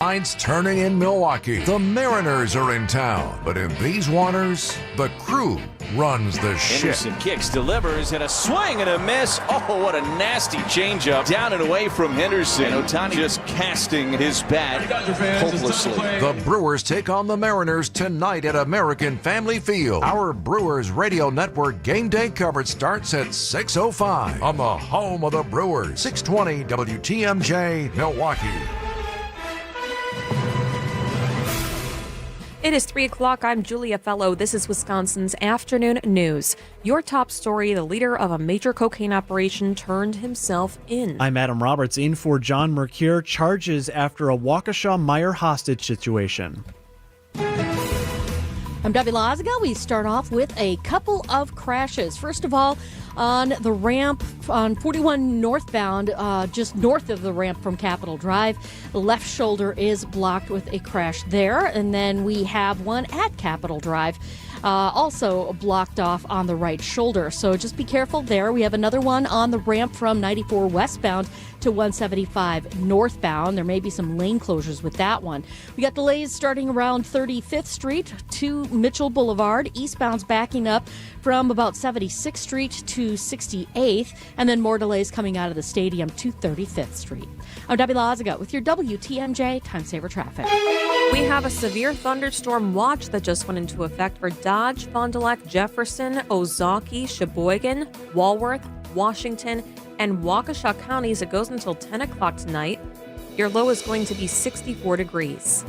tide's turning in Milwaukee. The Mariners are in town. But in these waters, the crew runs the ship. Henderson kicks, delivers, and a swing and a miss. Oh, what a nasty changeup. Down and away from Henderson. And Ohtani just casting his bat hopelessly. The Brewers take on the Mariners tonight at American Family Field. Our Brewers Radio Network game day coverage starts at 6:05 on the home of the Brewers, 620 WTMJ, Milwaukee. It is 3 o'clock. I'm Julia Fellow. This is Wisconsin's Afternoon News. Your top story, the leader of a major cocaine operation turned himself in. I'm Adam Roberts, in for John Mercure. Charges after a Waukesha Meijer hostage situation. I'm Debbie Loziga. We start off with a couple of crashes. First of all, on the ramp on 41 northbound, just north of the ramp from Capitol Drive, the left shoulder is blocked with a crash there. And then we have one at Capitol Drive, also blocked off on the right shoulder. So just be careful there. We have another one on the ramp from 94 westbound to 175 northbound. There may be some lane closures with that one. We got delays starting around 35th Street to Mitchell Boulevard. Eastbound's backing up from about 76th Street to 68th, and then more delays coming out of the stadium to 35th Street. I'm Debbie Loziga with your WTMJ Time Saver Traffic. We have a severe thunderstorm watch that just went into effect for Dodge, Fond du Lac, Jefferson, Ozaukee, Sheboygan, Walworth, Washington, and Waukesha counties. It goes until 10 o'clock tonight. Your low is going to be 64 degrees.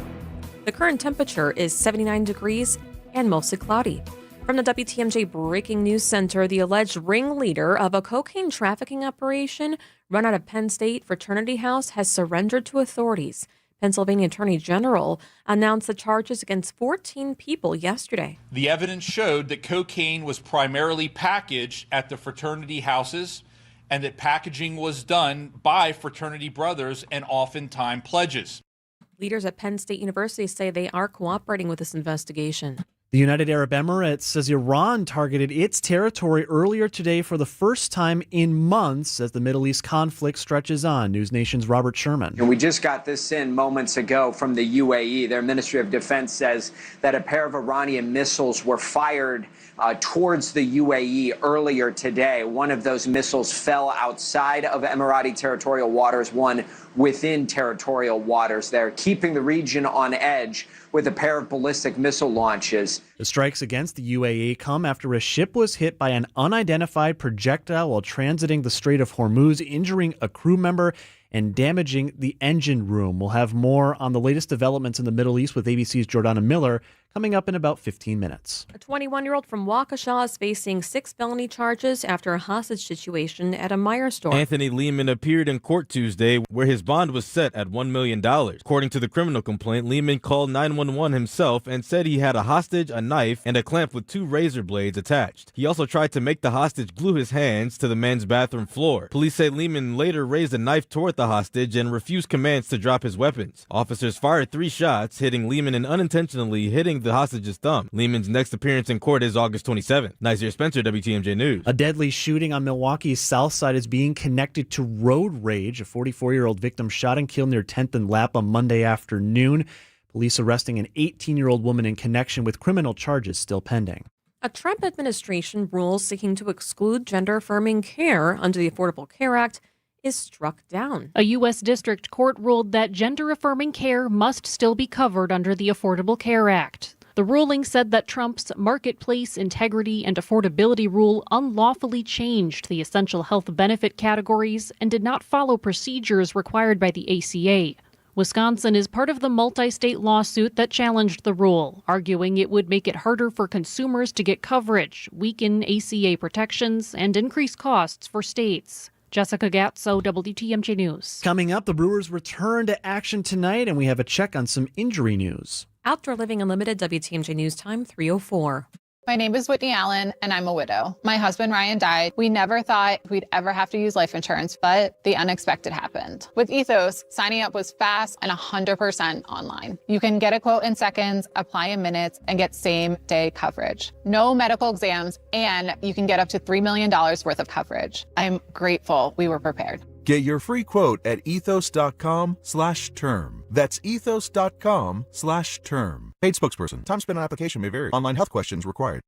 The current temperature is 79 degrees and mostly cloudy. From the WTMJ Breaking News Center, the alleged ringleader of a cocaine trafficking operation run out of Penn State Fraternity House has surrendered to authorities. Pennsylvania Attorney General announced the charges against 14 people yesterday. The evidence showed that cocaine was primarily packaged at the fraternity houses and that packaging was done by fraternity brothers and oftentimes pledges. Leaders at Penn State University say they are cooperating with this investigation. The United Arab Emirates says Iran targeted its territory earlier today for the first time in months as the Middle East conflict stretches on. News Nation's Robert Sherman. And we just got this in moments ago from the UAE. Their Ministry of Defense says that a pair of Iranian missiles were fired towards the UAE earlier today. One of those missiles fell outside of Emirati territorial waters, one within territorial waters. They're keeping the region on edge with a pair of ballistic missile launches. The strikes against the UAE come after a ship was hit by an unidentified projectile while transiting the Strait of Hormuz, injuring a crew member and damaging the engine room. We'll have more on the latest developments in the Middle East with ABC's Jordana Miller coming up in about 15 minutes. A 21-year-old from Waukesha is facing 6 felony charges after a hostage situation at a Meijer store. Anthony Lehman appeared in court Tuesday where his bond was set at $1 million. According to the criminal complaint, Lehman called 911 himself and said he had a hostage, a knife, and a clamp with 2 razor blades attached. He also tried to make the hostage glue his hands to the men's bathroom floor. Police say Lehman later raised a knife toward the hostage and refused commands to drop his weapons. Officers fired 3 shots, hitting Lehman and unintentionally hitting the hostage's thumb. Lehman's next appearance in court is August 27th. Nazir Spencer, WTMJ News. A deadly shooting on Milwaukee's south side is being connected to road rage. A 44-year-old victim shot and killed near 10th and Lapa Monday afternoon. Police arresting an 18-year-old woman in connection with criminal charges still pending. A Trump administration rule seeking to exclude gender-affirming care under the Affordable Care Act is struck down. A U.S. district court ruled that gender-affirming care must still be covered under the Affordable Care Act. The ruling said that Trump's marketplace, integrity, and affordability rule unlawfully changed the essential health benefit categories and did not follow procedures required by the ACA. Wisconsin is part of the multi-state lawsuit that challenged the rule, arguing it would make it harder for consumers to get coverage, weaken ACA protections, and increase costs for states. Jessica Gatso, WTMJ News. Coming up, the Brewers return to action tonight, and we have a check on some injury news. Outdoor Living Unlimited, WTMJ News Time 3:04. My name is Whitney Allen, and I'm a widow. My husband, Ryan, died. We never thought we'd ever have to use life insurance, but the unexpected happened. With Ethos, signing up was fast and 100% online. You can get a quote in seconds, apply in minutes, and get same-day coverage. No medical exams, and you can get up to $3 million worth of coverage. I'm grateful we were prepared. Get your free quote at ethos.com/term. That's ethos.com/term. Paid spokesperson. Time spent on application may vary. Online health questions required.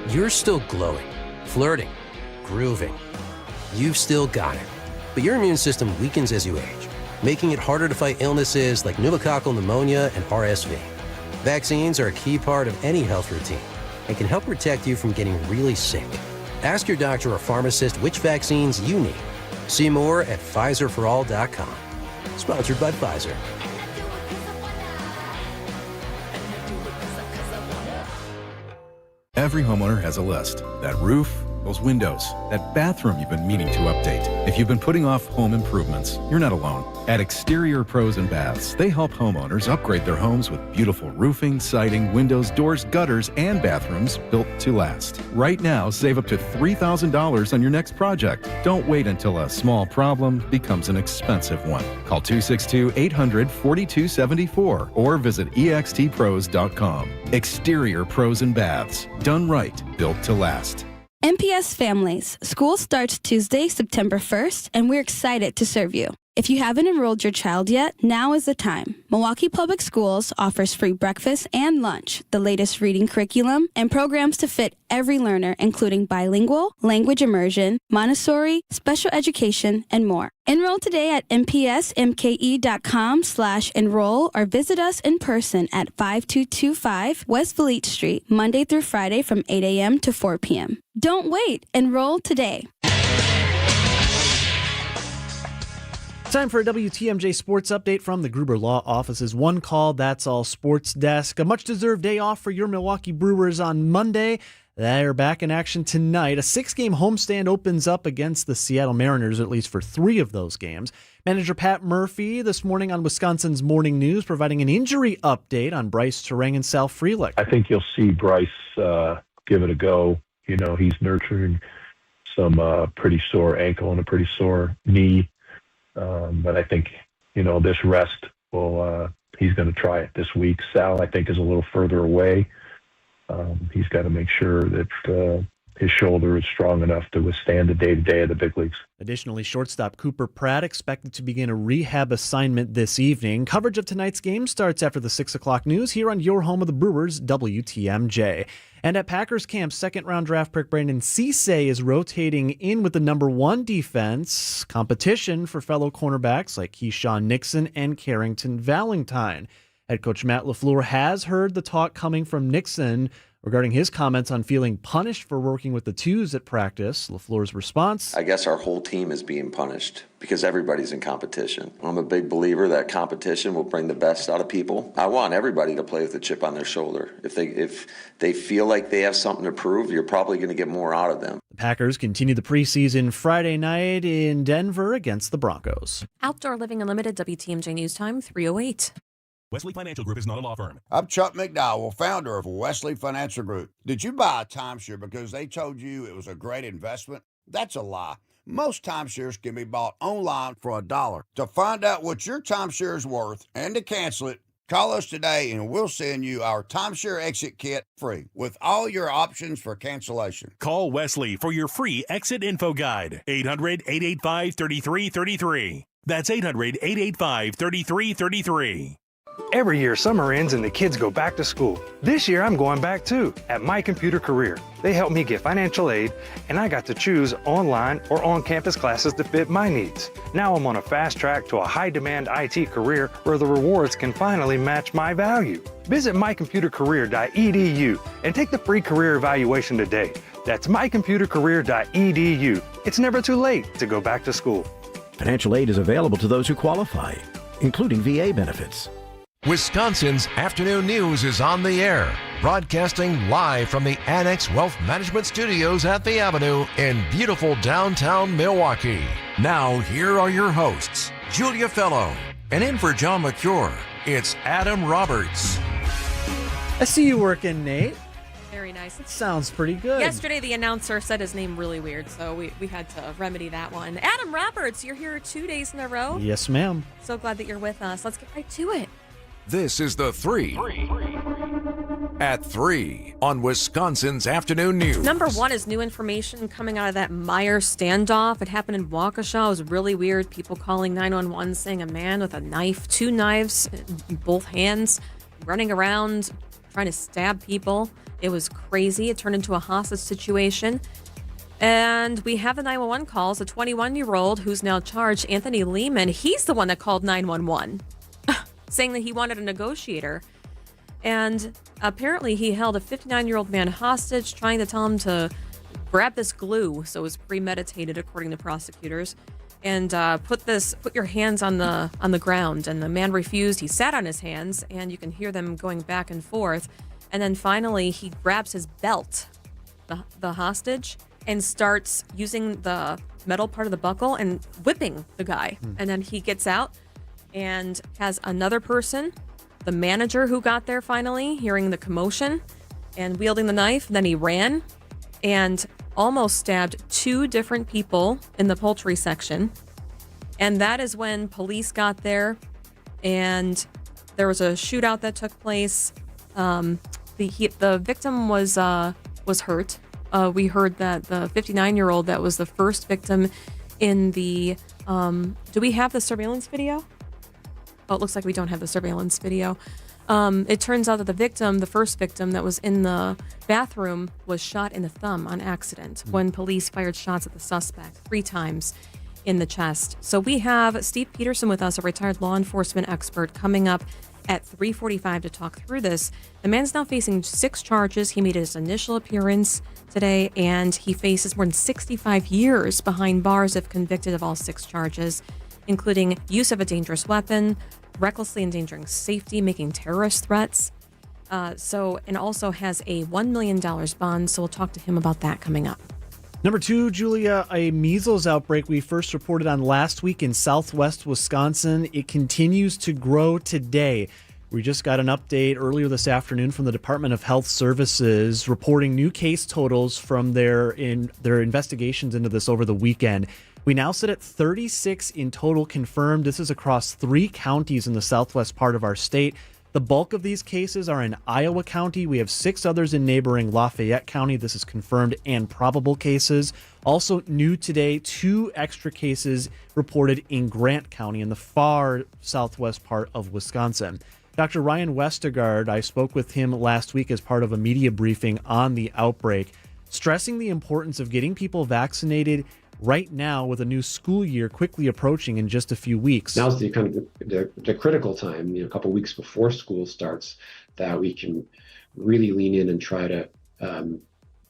You're still glowing, flirting, grooving. You've still got it. But your immune system weakens as you age, making it harder to fight illnesses like pneumococcal pneumonia and RSV. Vaccines are a key part of any health routine and can help protect you from getting really sick. Ask your doctor or pharmacist which vaccines you need. See more at PfizerForAll.com. Sponsored by Pfizer. Every homeowner has a list. That roof, those windows, that bathroom you've been meaning to update. If you've been putting off home improvements, you're not alone. At Exterior Pros and Baths, they help homeowners upgrade their homes with beautiful roofing, siding, windows, doors, gutters, and bathrooms built to last. Right now, save up to $3,000 on your next project. Don't wait until a small problem becomes an expensive one. Call 262-800-4274 or visit extpros.com. Exterior Pros and Baths. Done right, built to last. MPS Families. School starts Tuesday, September 1st, and we're excited to serve you. If you haven't enrolled your child yet, now is the time. Milwaukee Public Schools offers free breakfast and lunch, the latest reading curriculum, and programs to fit every learner, including bilingual, language immersion, Montessori, special education, and more. Enroll today at mpsmke.com/enroll or visit us in person at 5225 West Fleet Street, Monday through Friday from 8 a.m. to 4 p.m. Don't wait. Enroll today. Time for a WTMJ Sports Update from the Gruber Law Office's One Call, That's All Sports Desk. A much-deserved day off for your Milwaukee Brewers on Monday. They're back in action tonight. A 6-game homestand opens up against the Seattle Mariners, at least for 3 of those games. Manager Pat Murphy this morning on Wisconsin's Morning News providing an injury update on Bryce Terang and Sal Frelick. I think you'll see Bryce give it a go. You know, he's nurturing some pretty sore ankle and a pretty sore knee. But I think, this rest he's going to try it this week. Sal, I think, is a little further away. He's got to make sure that his shoulder is strong enough to withstand the day-to-day of the big leagues. Additionally, shortstop Cooper Pratt expected to begin a rehab assignment this evening. Coverage of tonight's game starts after the 6 o'clock news here on your home of the Brewers, WTMJ. And at Packers camp, second-round draft pick Brandon Cisse is rotating in with the number 1 defense, competition for fellow cornerbacks like Keyshawn Nixon and Carrington Valentine. Head coach Matt LaFleur has heard the talk coming from Nixon regarding his comments on feeling punished for working with the twos at practice. LaFleur's response: I guess our whole team is being punished because everybody's in competition. I'm a big believer that competition will bring the best out of people. I want everybody to play with a chip on their shoulder. If they feel like they have something to prove, you're probably going to get more out of them. The Packers continue the preseason Friday night in Denver against the Broncos. Outdoor Living Unlimited, WTMJ News Time, 3:08. Wesley Financial Group is not a law firm. I'm Chuck McDowell, founder of Wesley Financial Group. Did you buy a timeshare because they told you it was a great investment? That's a lie. Most timeshares can be bought online for $1. To find out what your timeshare is worth and to cancel it, call us today and we'll send you our timeshare exit kit free with all your options for cancellation. Call Wesley for your free exit info guide. 800-885-3333. That's 800-885-3333. Every year, summer ends and the kids go back to school. This year, I'm going back too, at My Computer Career. They helped me get financial aid, and I got to choose online or on-campus classes to fit my needs. Now I'm on a fast track to a high-demand IT career where the rewards can finally match my value. Visit mycomputercareer.edu and take the free career evaluation today. That's mycomputercareer.edu. It's never too late to go back to school. Financial aid is available to those who qualify, including VA benefits. Wisconsin's Afternoon News is on the air, broadcasting live from the Annex Wealth Management Studios at the Avenue in beautiful downtown Milwaukee. Now, here are your hosts, Julia Fellow, and in for John McCure, it's Adam Roberts. I see you working, Nate. Very nice. It sounds pretty good. Yesterday, the announcer said his name really weird, so we had to remedy that one. Adam Roberts, you're here 2 days in a row. Yes, ma'am. So glad that you're with us. Let's get right to it. This is The 3. at 3 on Wisconsin's Afternoon News. Number 1 is new information coming out of that Meijer standoff. It happened in Waukesha. It was really weird. People calling 911 saying a man with a knife, 2 knives in both hands, running around trying to stab people. It was crazy. It turned into a hostage situation. And we have the 911 calls. A 21-year-old who's now charged, Anthony Lehman, he's the one that called 911, saying that he wanted a negotiator. And apparently he held a 59-year-old man hostage, trying to tell him to grab this glue. So it was premeditated, according to prosecutors. And put your hands on the ground. And the man refused. He sat on his hands, and you can hear them going back and forth. And then finally, he grabs his belt, the hostage, and starts using the metal part of the buckle and whipping the guy. And then he gets out and has another person, the manager who got there finally, hearing the commotion and wielding the knife. Then he ran and almost stabbed 2 different people in the poultry section. And that is when police got there, and there was a shootout that took place. The victim was hurt. We heard that the 59-year-old that was the first victim in the... do we have the surveillance video? Oh, it looks like we don't have the surveillance video. It turns out that the first victim that was in the bathroom, was shot in the thumb on accident when police fired shots at the suspect 3 times in the chest. So we have Steve Peterson with us, a retired law enforcement expert, coming up at 3:45 to talk through this. The man's now facing 6 charges. He made his initial appearance today, and he faces more than 65 years behind bars if convicted of all 6 charges, including use of a dangerous weapon, recklessly endangering safety, making terrorist threats. And also has a $1 million bond. So we'll talk to him about that coming up. Number 2, Julia, a measles outbreak we first reported on last week in southwest Wisconsin. It continues to grow today. We just got an update earlier this afternoon from the Department of Health Services reporting new case totals from their investigations into this over the weekend. We now sit at 36 in total confirmed. This is across 3 counties in the southwest part of our state. The bulk of these cases are in Iowa County. We have 6 others in neighboring Lafayette County. This is confirmed and probable cases. Also new today, 2 extra cases reported in Grant County in the far southwest part of Wisconsin. Dr. Ryan Westergaard, I spoke with him last week as part of a media briefing on the outbreak, stressing the importance of getting people vaccinated right now with a new school year quickly approaching in just a few weeks. Now's the kind of the critical time, a couple of weeks before school starts, that we can really lean in and try to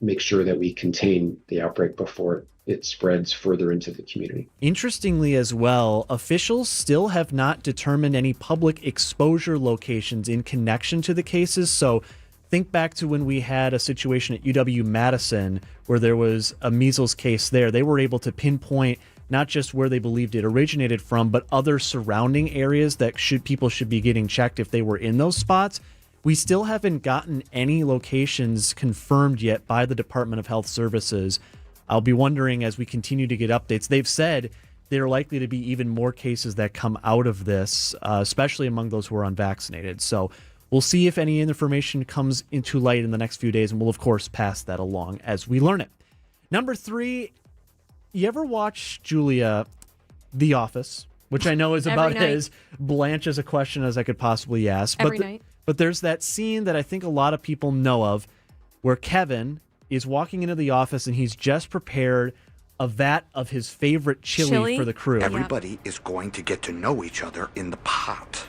make sure that we contain the outbreak before it spreads further into the community. Interestingly as well, officials still have not determined any public exposure locations in connection to the cases. So think back to when we had a situation at UW-Madison where there was a measles case there. They were able to pinpoint not just where they believed it originated from, but other surrounding areas that people should be getting checked if they were in those spots. We still haven't gotten any locations confirmed yet by the Department of Health Services. I'll be wondering as we continue to get updates. They've said there are likely to be even more cases that come out of this, especially among those who are unvaccinated. So we'll see if any information comes into light in the next few days, and we'll, of course, pass that along as we learn it. Number 3, you ever watch, Julia, The Office, which I know is about as blanche as a question as I could possibly ask. Every night. But there's that scene that I think a lot of people know of where Kevin is walking into the office and he's just prepared a vat of his favorite chili for the crew. Everybody is going to get to know each other in the pot.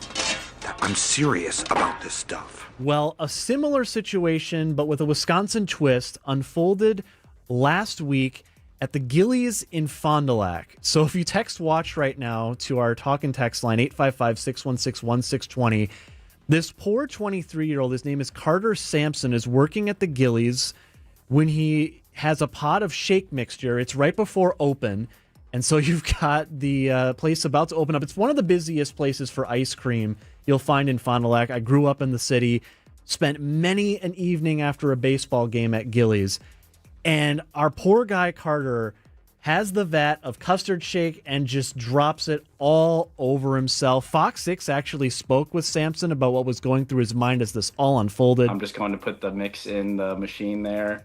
I'm serious about this stuff. Well, a similar situation, but with a Wisconsin twist, unfolded last week at the Gillies in Fond du Lac. So if you text WATCH right now to our talk and text line, 855-616-1620, this poor 23-year-old, his name is Carter Sampson, is working at the Gillies when he has a pot of shake mixture. It's right before open. And so you've got the place about to open up. It's one of the busiest places for ice cream you'll find in Fond du Lac. I grew up in the city, spent many an evening after a baseball game at Gillies. And our poor guy, Carter, has the vat of custard shake and just drops it all over himself. Fox 6 actually spoke with Samson about what was going through his mind as this all unfolded. I'm just going to put the mix in the machine there,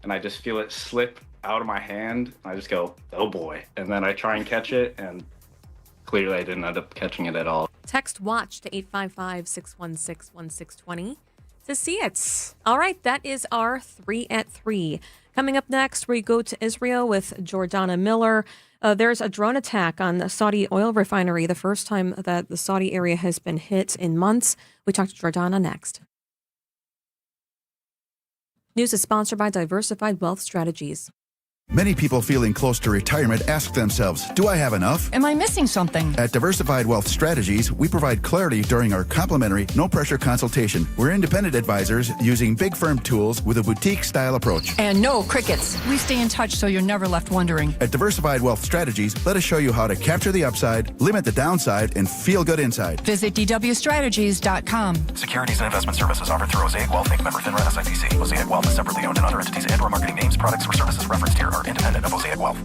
and I just feel it slip out of my hand. I just go, oh boy. And then I try and catch it, and clearly I didn't end up catching it at all. Text WATCH to 855-616-1620 to see it. All right, that is our 3 at 3. Coming up next, we go to Israel with Jordana Miller. There's a drone attack on the Saudi oil refinery, the first time that the Saudi area has been hit in months. We talk to Jordana next. News is sponsored by Diversified Wealth Strategies. Many people feeling close to retirement ask themselves, do I have enough? Am I missing something? At Diversified Wealth Strategies, we provide clarity during our complimentary, no-pressure consultation. We're independent advisors using big firm tools with a boutique-style approach. And no crickets. We stay in touch so you're never left wondering. At Diversified Wealth Strategies, let us show you how to capture the upside, limit the downside, and feel good inside. Visit dwstrategies.com. Securities and investment services offered through Mosaic Wealth Inc. Member FINRA SIPC. Mosaic Wealth is separately owned, and other entities and/or marketing names, products, or services referenced here are independent of Mosaic Wealth.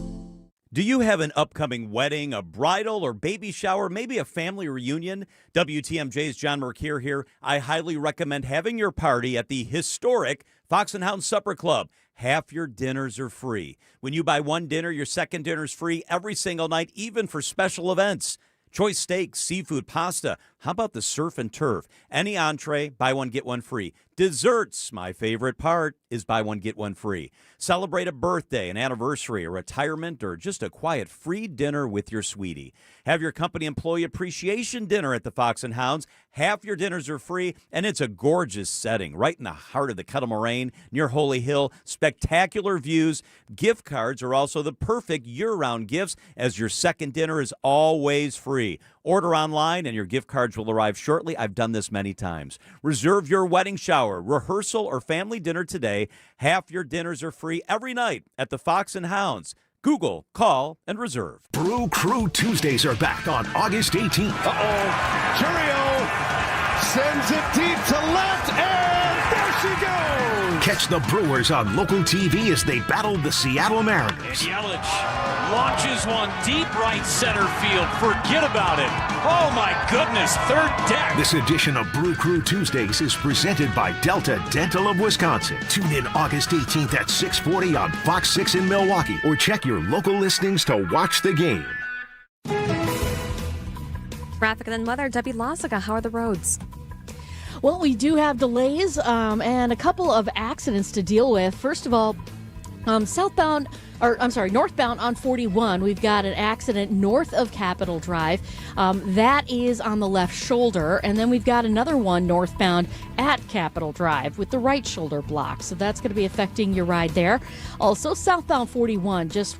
Do you have an upcoming wedding, a bridal or baby shower, maybe a family reunion? WTMJ's John Mercure here. I highly recommend having your party at the historic Fox and Hound Supper Club. Half your dinners are free. When you buy one dinner, your second dinner is free every single night, even for special events. Choice steaks, seafood, pasta. How about the surf and turf? Any entree, buy one, get one free. Desserts, my favorite part, is buy one, get one free. Celebrate a birthday, an anniversary, a retirement, or just a quiet free dinner with your sweetie. Have your company employee appreciation dinner at the Fox and Hounds. Half your dinners are free, and it's a gorgeous setting right in the heart of the Kettle Moraine near Holy Hill. Spectacular views. Gift cards are also the perfect year-round gifts, as your second dinner is always free. Order online and your gift cards will arrive shortly. I've done this many times. Reserve your wedding shower, rehearsal, or family dinner today. Half your dinners are free every night at the Fox and Hounds. Google, call, and reserve. Brew Crew Tuesdays are back on August 18th. Churio sends it deep to left, and there she goes! Catch the Brewers on local TV as they battle the Seattle Mariners. Yelich launches one deep right center field. Forget about it. Oh, my goodness, third deck. This edition of Brew Crew Tuesdays is presented by Delta Dental of Wisconsin. Tune in August 18th at 6:40 on Fox 6 in Milwaukee, or check your local listings to watch the game. Traffic and then weather. Debbie Lazaga, how are the roads? Well, we do have delays and a couple of accidents to deal with. First of all, northbound on 41, we've got an accident north of Capitol Drive. That is on the left shoulder. And then we've got another one northbound at Capitol Drive with the right shoulder blocked. So that's going to be affecting your ride there. Also, southbound 41, just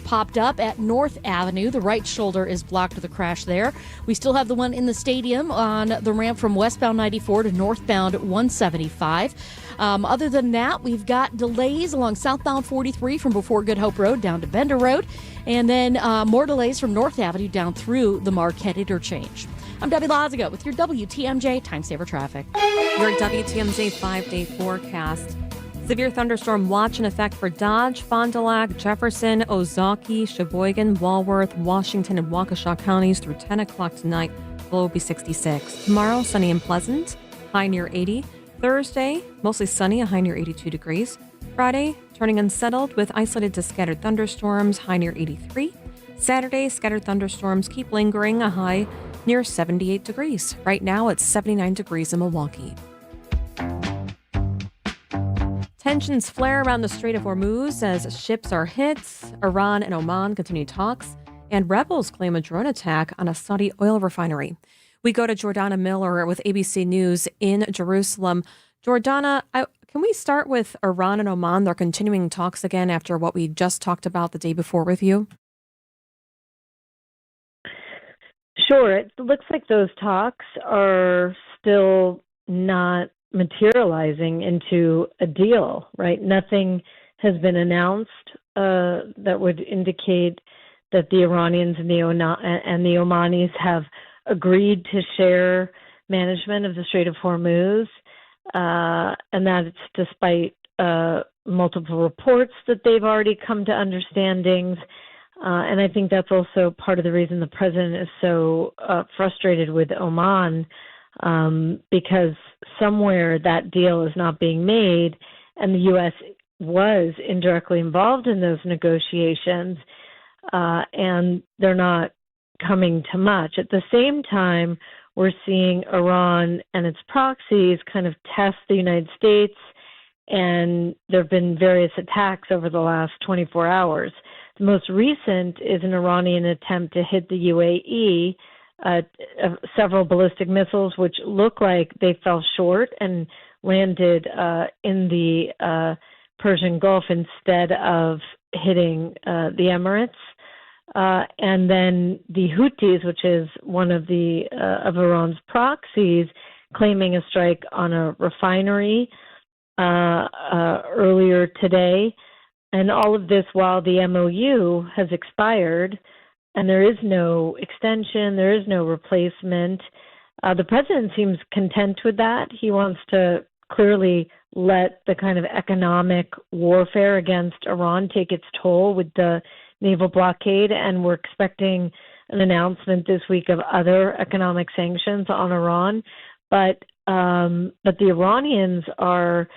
popped up at North Avenue. The right shoulder is blocked with a crash there. We still have the one in the stadium on the ramp from westbound 94 to northbound 175. Other than that, we've got delays along southbound 43 from before Good Hope Road down to Bender Road, and then more delays from North Avenue down through the Marquette Interchange. I'm Debbie Lazaga with your WTMJ Time Saver Traffic. Your WTMJ 5-day forecast. Severe thunderstorm watch in effect for Dodge, Fond du Lac, Jefferson, Ozaukee, Sheboygan, Walworth, Washington, and Waukesha counties through 10 o'clock tonight. Low will be 66. Tomorrow, sunny and pleasant, high near 80. Thursday, mostly sunny, a high near 82 degrees. Friday, turning unsettled with isolated to scattered thunderstorms, high near 83. Saturday, scattered thunderstorms keep lingering, a high near 78 degrees. Right now, it's 79 degrees in Milwaukee. Tensions flare around the Strait of Hormuz as ships are hit. Iran and Oman continue talks, and rebels claim a drone attack on a Saudi oil refinery. We go to Jordana Miller with ABC News in Jerusalem. Jordana, can we start with Iran and Oman? They're continuing talks again after what we just talked about the day before with you. Sure. It looks like those talks are still not materializing into a deal, right? Nothing has been announced that would indicate that the Iranians and the Omanis have agreed to share management of the Strait of Hormuz, and that it's despite multiple reports that they've already come to understandings. And I think that's also part of the reason the president is so frustrated with Oman, because somewhere that deal is not being made, and the U.S. was indirectly involved in those negotiations, and they're not coming to much. At the same time, we're seeing Iran and its proxies kind of test the United States, and there have been various attacks over the last 24 hours. The most recent is an Iranian attempt to hit the UAE, several ballistic missiles, which look like they fell short and landed in the Persian Gulf instead of hitting the Emirates. And then the Houthis, which is one of of Iran's proxies, claiming a strike on a refinery earlier today. And all of this while the MOU has expired and there is no extension, there is no replacement. The president seems content with that. He wants to clearly let the kind of economic warfare against Iran take its toll with the naval blockade, and we're expecting an announcement this week of other economic sanctions on Iran. But the Iranians are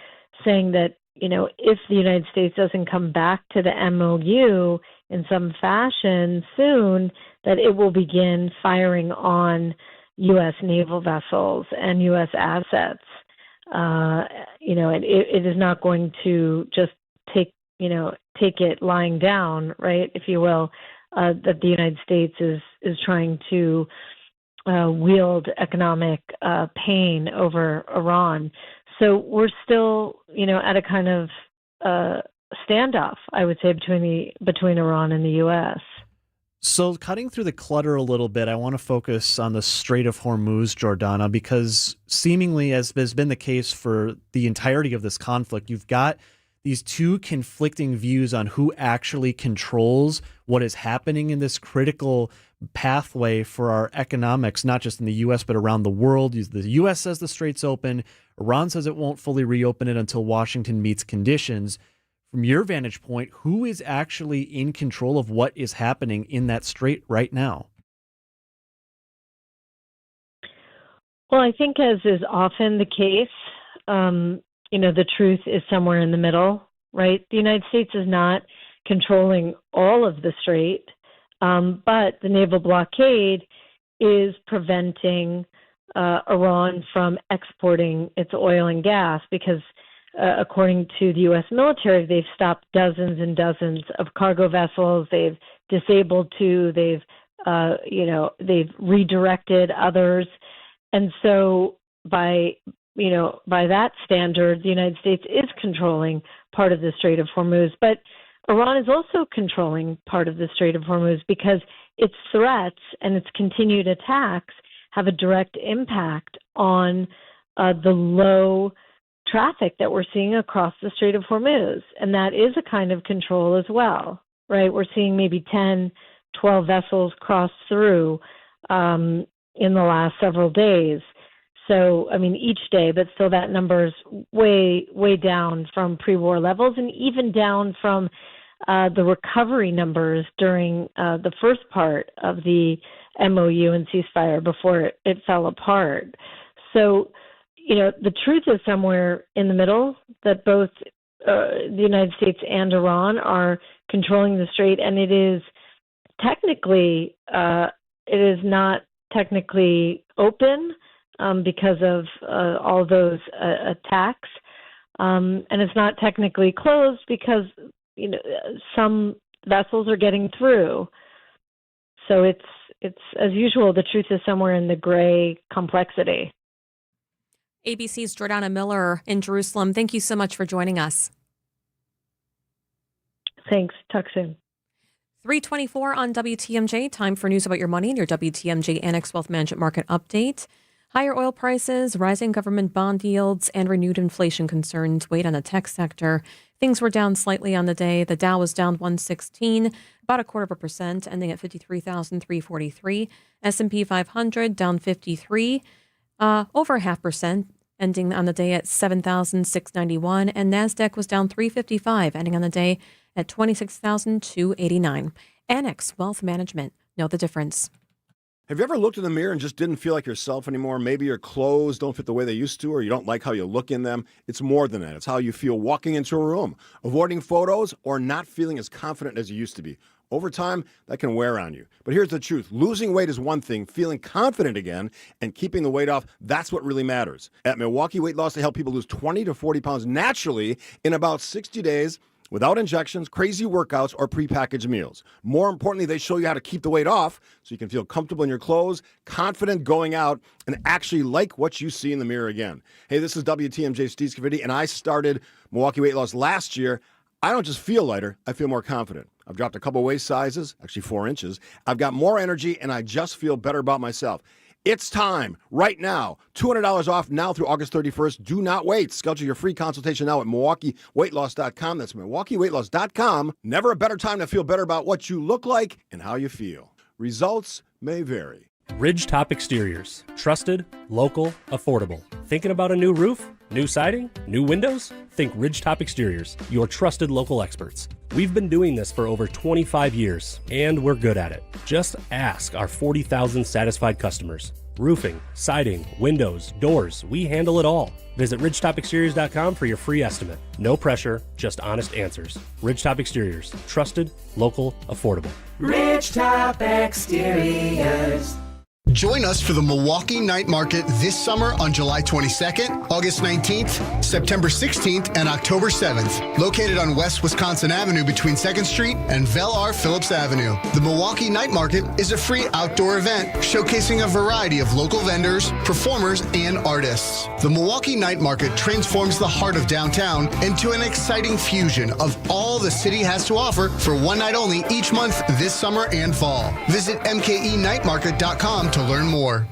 saying that, if the United States doesn't come back to the MOU in some fashion soon, that it will begin firing on U.S. naval vessels and U.S. assets. And it is not going to just take it lying down, right, if you will, that the United States is trying to wield economic pain over Iran. So we're still, at a kind of standoff, I would say, between Iran and the U.S. So cutting through the clutter a little bit, I want to focus on the Strait of Hormuz, Jordana, because seemingly, as has been the case for the entirety of this conflict, you've got these two conflicting views on who actually controls what is happening in this critical pathway for our economics, not just in the U.S., but around the world. The U.S. says the strait's open. Iran says it won't fully reopen it until Washington meets conditions. From your vantage point, who is actually in control of what is happening in that strait right now? Well, I think, as is often the case, the truth is somewhere in the middle, right? The United States is not controlling all of the strait, but the naval blockade is preventing Iran from exporting its oil and gas because, according to the U.S. military, they've stopped dozens and dozens of cargo vessels. They've disabled two. They've redirected others. And so by that standard, the United States is controlling part of the Strait of Hormuz. But Iran is also controlling part of the Strait of Hormuz because its threats and its continued attacks have a direct impact on the low traffic that we're seeing across the Strait of Hormuz. And that is a kind of control as well, right? We're seeing maybe 10, 12 vessels cross through in the last several days. So, each day, but still that number is way, way down from pre-war levels and even down from the recovery numbers during the first part of the MOU and ceasefire before it fell apart. So, the truth is somewhere in the middle, that both the United States and Iran are controlling the strait, and it is not technically open because of all those attacks, and it's not technically closed because some vessels are getting through. So it's as usual. The truth is somewhere in the gray complexity. ABC's Jordana Miller in Jerusalem. Thank you so much for joining us. Thanks. Talk soon. 3:24 on WTMJ. Time for news about your money and your WTMJ Annex Wealth Management Market Update. Higher oil prices, rising government bond yields, and renewed inflation concerns weighed on the tech sector. Things were down slightly on the day. The Dow was down 116, about 0.25%, ending at 53,343. S&P 500 down 53, over 0.5%, ending on the day at 7,691, and NASDAQ was down 355, ending on the day at 26,289. Annex Wealth Management. Know the difference. Have you ever looked in the mirror and just didn't feel like yourself anymore? Maybe your clothes don't fit the way they used to, or you don't like how you look in them. It's more than that. It's how you feel walking into a room, avoiding photos, or not feeling as confident as you used to be. Over time, that can wear on you. But here's the truth. Losing weight is one thing. Feeling confident again and keeping the weight off, that's what really matters. At Milwaukee Weight Loss, they help people lose 20 to 40 pounds naturally in about 60 days without injections, crazy workouts, or prepackaged meals. More importantly, they show you how to keep the weight off so you can feel comfortable in your clothes, confident going out, and actually like what you see in the mirror again. Hey, this is WTMJ Steve Scavidi, and I started Milwaukee Weight Loss last year. I don't just feel lighter, I feel more confident. I've dropped a couple waist sizes, actually 4 inches. I've got more energy, and I just feel better about myself. It's time right now. $200 off now through August 31st. Do not wait. Schedule your free consultation now at MilwaukeeWeightLoss.com. That's MilwaukeeWeightLoss.com. Never a better time to feel better about what you look like and how you feel. Results may vary. Ridgetop Exteriors. Trusted, local, affordable. Thinking about a new roof? New siding? New windows? Think Ridgetop Exteriors, your trusted local experts. We've been doing this for over 25 years, and we're good at it. Just ask our 40,000 satisfied customers. Roofing, siding, windows, doors, we handle it all. Visit RidgetopExteriors.com for your free estimate. No pressure, just honest answers. Ridgetop Exteriors. Trusted, local, affordable. Ridgetop Exteriors. Join us for the Milwaukee Night Market this summer on July 22nd, August 19th, September 16th, and October 7th. Located on West Wisconsin Avenue between 2nd Street and Vel R. Phillips Avenue. The Milwaukee Night Market is a free outdoor event showcasing a variety of local vendors, performers, and artists. The Milwaukee Night Market transforms the heart of downtown into an exciting fusion of all the city has to offer for one night only each month this summer and fall. Visit mkenightmarket.com to learn more.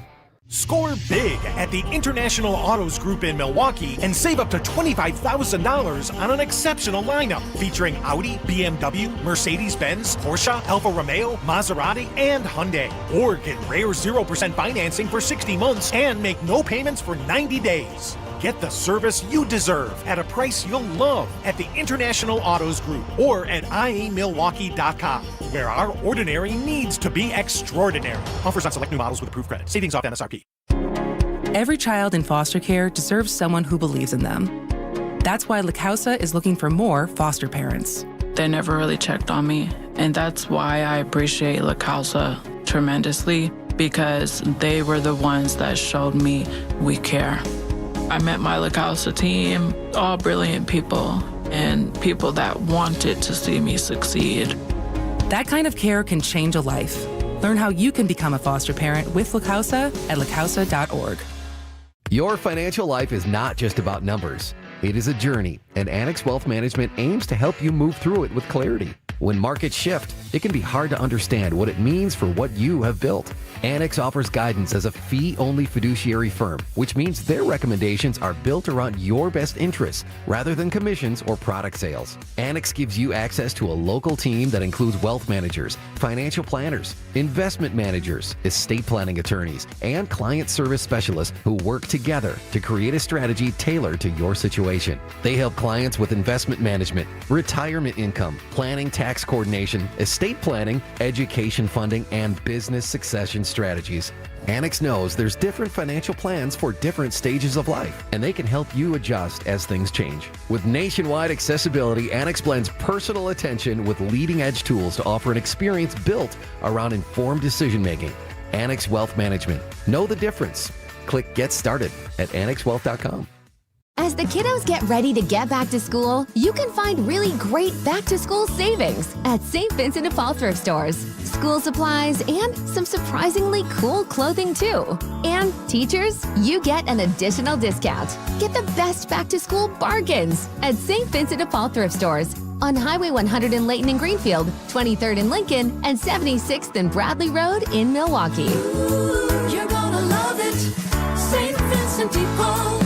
Score big at the International Autos Group in Milwaukee and save up to $25,000 on an exceptional lineup featuring Audi, BMW, Mercedes-Benz, Porsche, Alfa Romeo, Maserati, and Hyundai. Or get rare 0% financing for 60 months and make no payments for 90 days. Get the service you deserve at a price you'll love at the International Autos Group or at iamilwaukee.com, where our ordinary needs to be extraordinary. Offers on select new models with approved credit. Savings off MSRP. Every child in foster care deserves someone who believes in them. That's why La Causa is looking for more foster parents. They never really checked on me, and that's why I appreciate La Causa tremendously, because they were the ones that showed me we care. I met my La Causa team, all brilliant people, and people that wanted to see me succeed. That kind of care can change a life. Learn how you can become a foster parent with La Causa at lacausa.org. Your financial life is not just about numbers. It is a journey, and Annex Wealth Management aims to help you move through it with clarity. When markets shift, it can be hard to understand what it means for what you have built. Annex offers guidance as a fee-only fiduciary firm, which means their recommendations are built around your best interests rather than commissions or product sales. Annex gives you access to a local team that includes wealth managers, financial planners, investment managers, estate planning attorneys, and client service specialists who work together to create a strategy tailored to your situation. They help clients with investment management, retirement income, planning, tax coordination, estate planning, education funding, and business succession strategies. Annex knows there's different financial plans for different stages of life, and they can help you adjust as things change. With nationwide accessibility, Annex blends personal attention with leading-edge tools to offer an experience built around informed decision-making. Annex Wealth Management. Know the difference. Click Get Started at annexwealth.com. As the kiddos get ready to get back to school, you can find really great back-to-school savings at St. Vincent de Paul thrift stores. School supplies and some surprisingly cool clothing too. And teachers, you get an additional discount. Get the best back-to-school bargains at St. Vincent de Paul thrift stores on Highway 100 in Layton and Greenfield, 23rd in Lincoln, and 76th and Bradley Road in Milwaukee. Ooh, you're gonna love it, St. Vincent de Paul.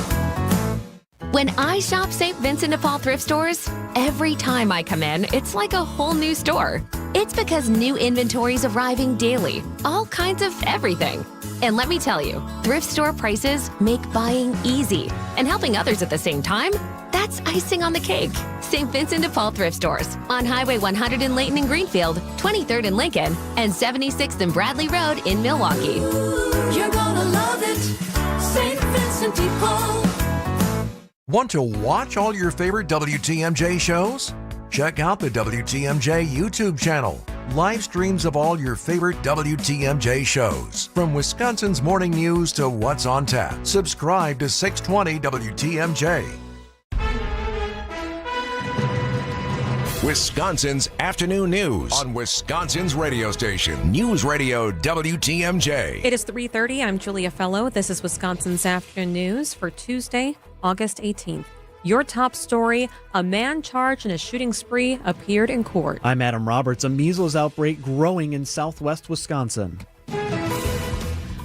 When I shop St. Vincent de Paul thrift stores, every time I come in, it's like a whole new store. It's because new inventory's arriving daily. All kinds of everything. And let me tell you, thrift store prices make buying easy. And helping others at the same time, that's icing on the cake. St. Vincent de Paul thrift stores on Highway 100 in Layton and Greenfield, 23rd in Lincoln, and 76th and Bradley Road in Milwaukee. You're gonna love it. St. Vincent de Paul. Want to watch all your favorite WTMJ shows? Check out the WTMJ YouTube channel. Live streams of all your favorite WTMJ shows. From Wisconsin's morning news to what's on tap. Subscribe to 620 WTMJ. Wisconsin's afternoon news on Wisconsin's radio station, News Radio WTMJ. It is 3:30. I'm Julia Fellow. This is Wisconsin's afternoon news for Tuesday, August 18th. Your top story, a man charged in a shooting spree appeared in court. I'm Adam Roberts. A measles outbreak growing in southwest Wisconsin.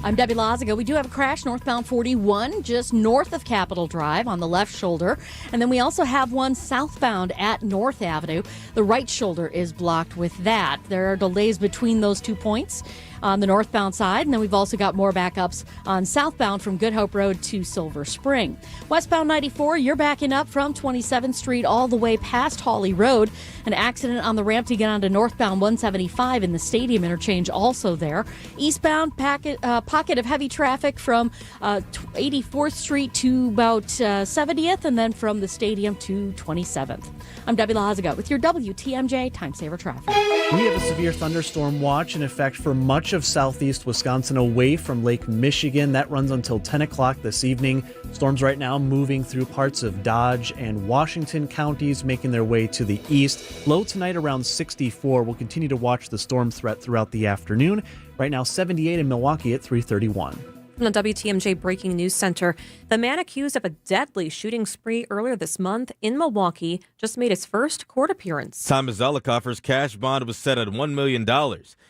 I'm Debbie Lazaga. We do have a crash northbound 41 just north of Capitol Drive on the left shoulder. And then we also have one southbound at North Avenue. The right shoulder is blocked with that. There are delays between those 2 points on the northbound side. And then we've also got more backups on southbound from Good Hope Road to Silver Spring. Westbound 94, you're backing up from 27th Street all the way past Hawley Road. An accident on the ramp to get onto northbound 175 in the Stadium interchange also there. Eastbound pocket of heavy traffic from 84th Street to about 70th, and then from the Stadium to 27th. I'm Debbie Lazaga with your WTMJ Time Saver Traffic. We have a severe thunderstorm watch in effect for much of southeast Wisconsin away from Lake Michigan. That runs until 10 o'clock this evening. Storms right now moving through parts of Dodge and Washington counties, making their way to the east. Low tonight around 64. We'll continue to watch the storm threat throughout the afternoon. Right now 78 in Milwaukee at 3:31. From the WTMJ Breaking News Center, the man accused of a deadly shooting spree earlier this month in Milwaukee just made his first court appearance. Thomas Zelikoffer's cash bond was set at $1 million.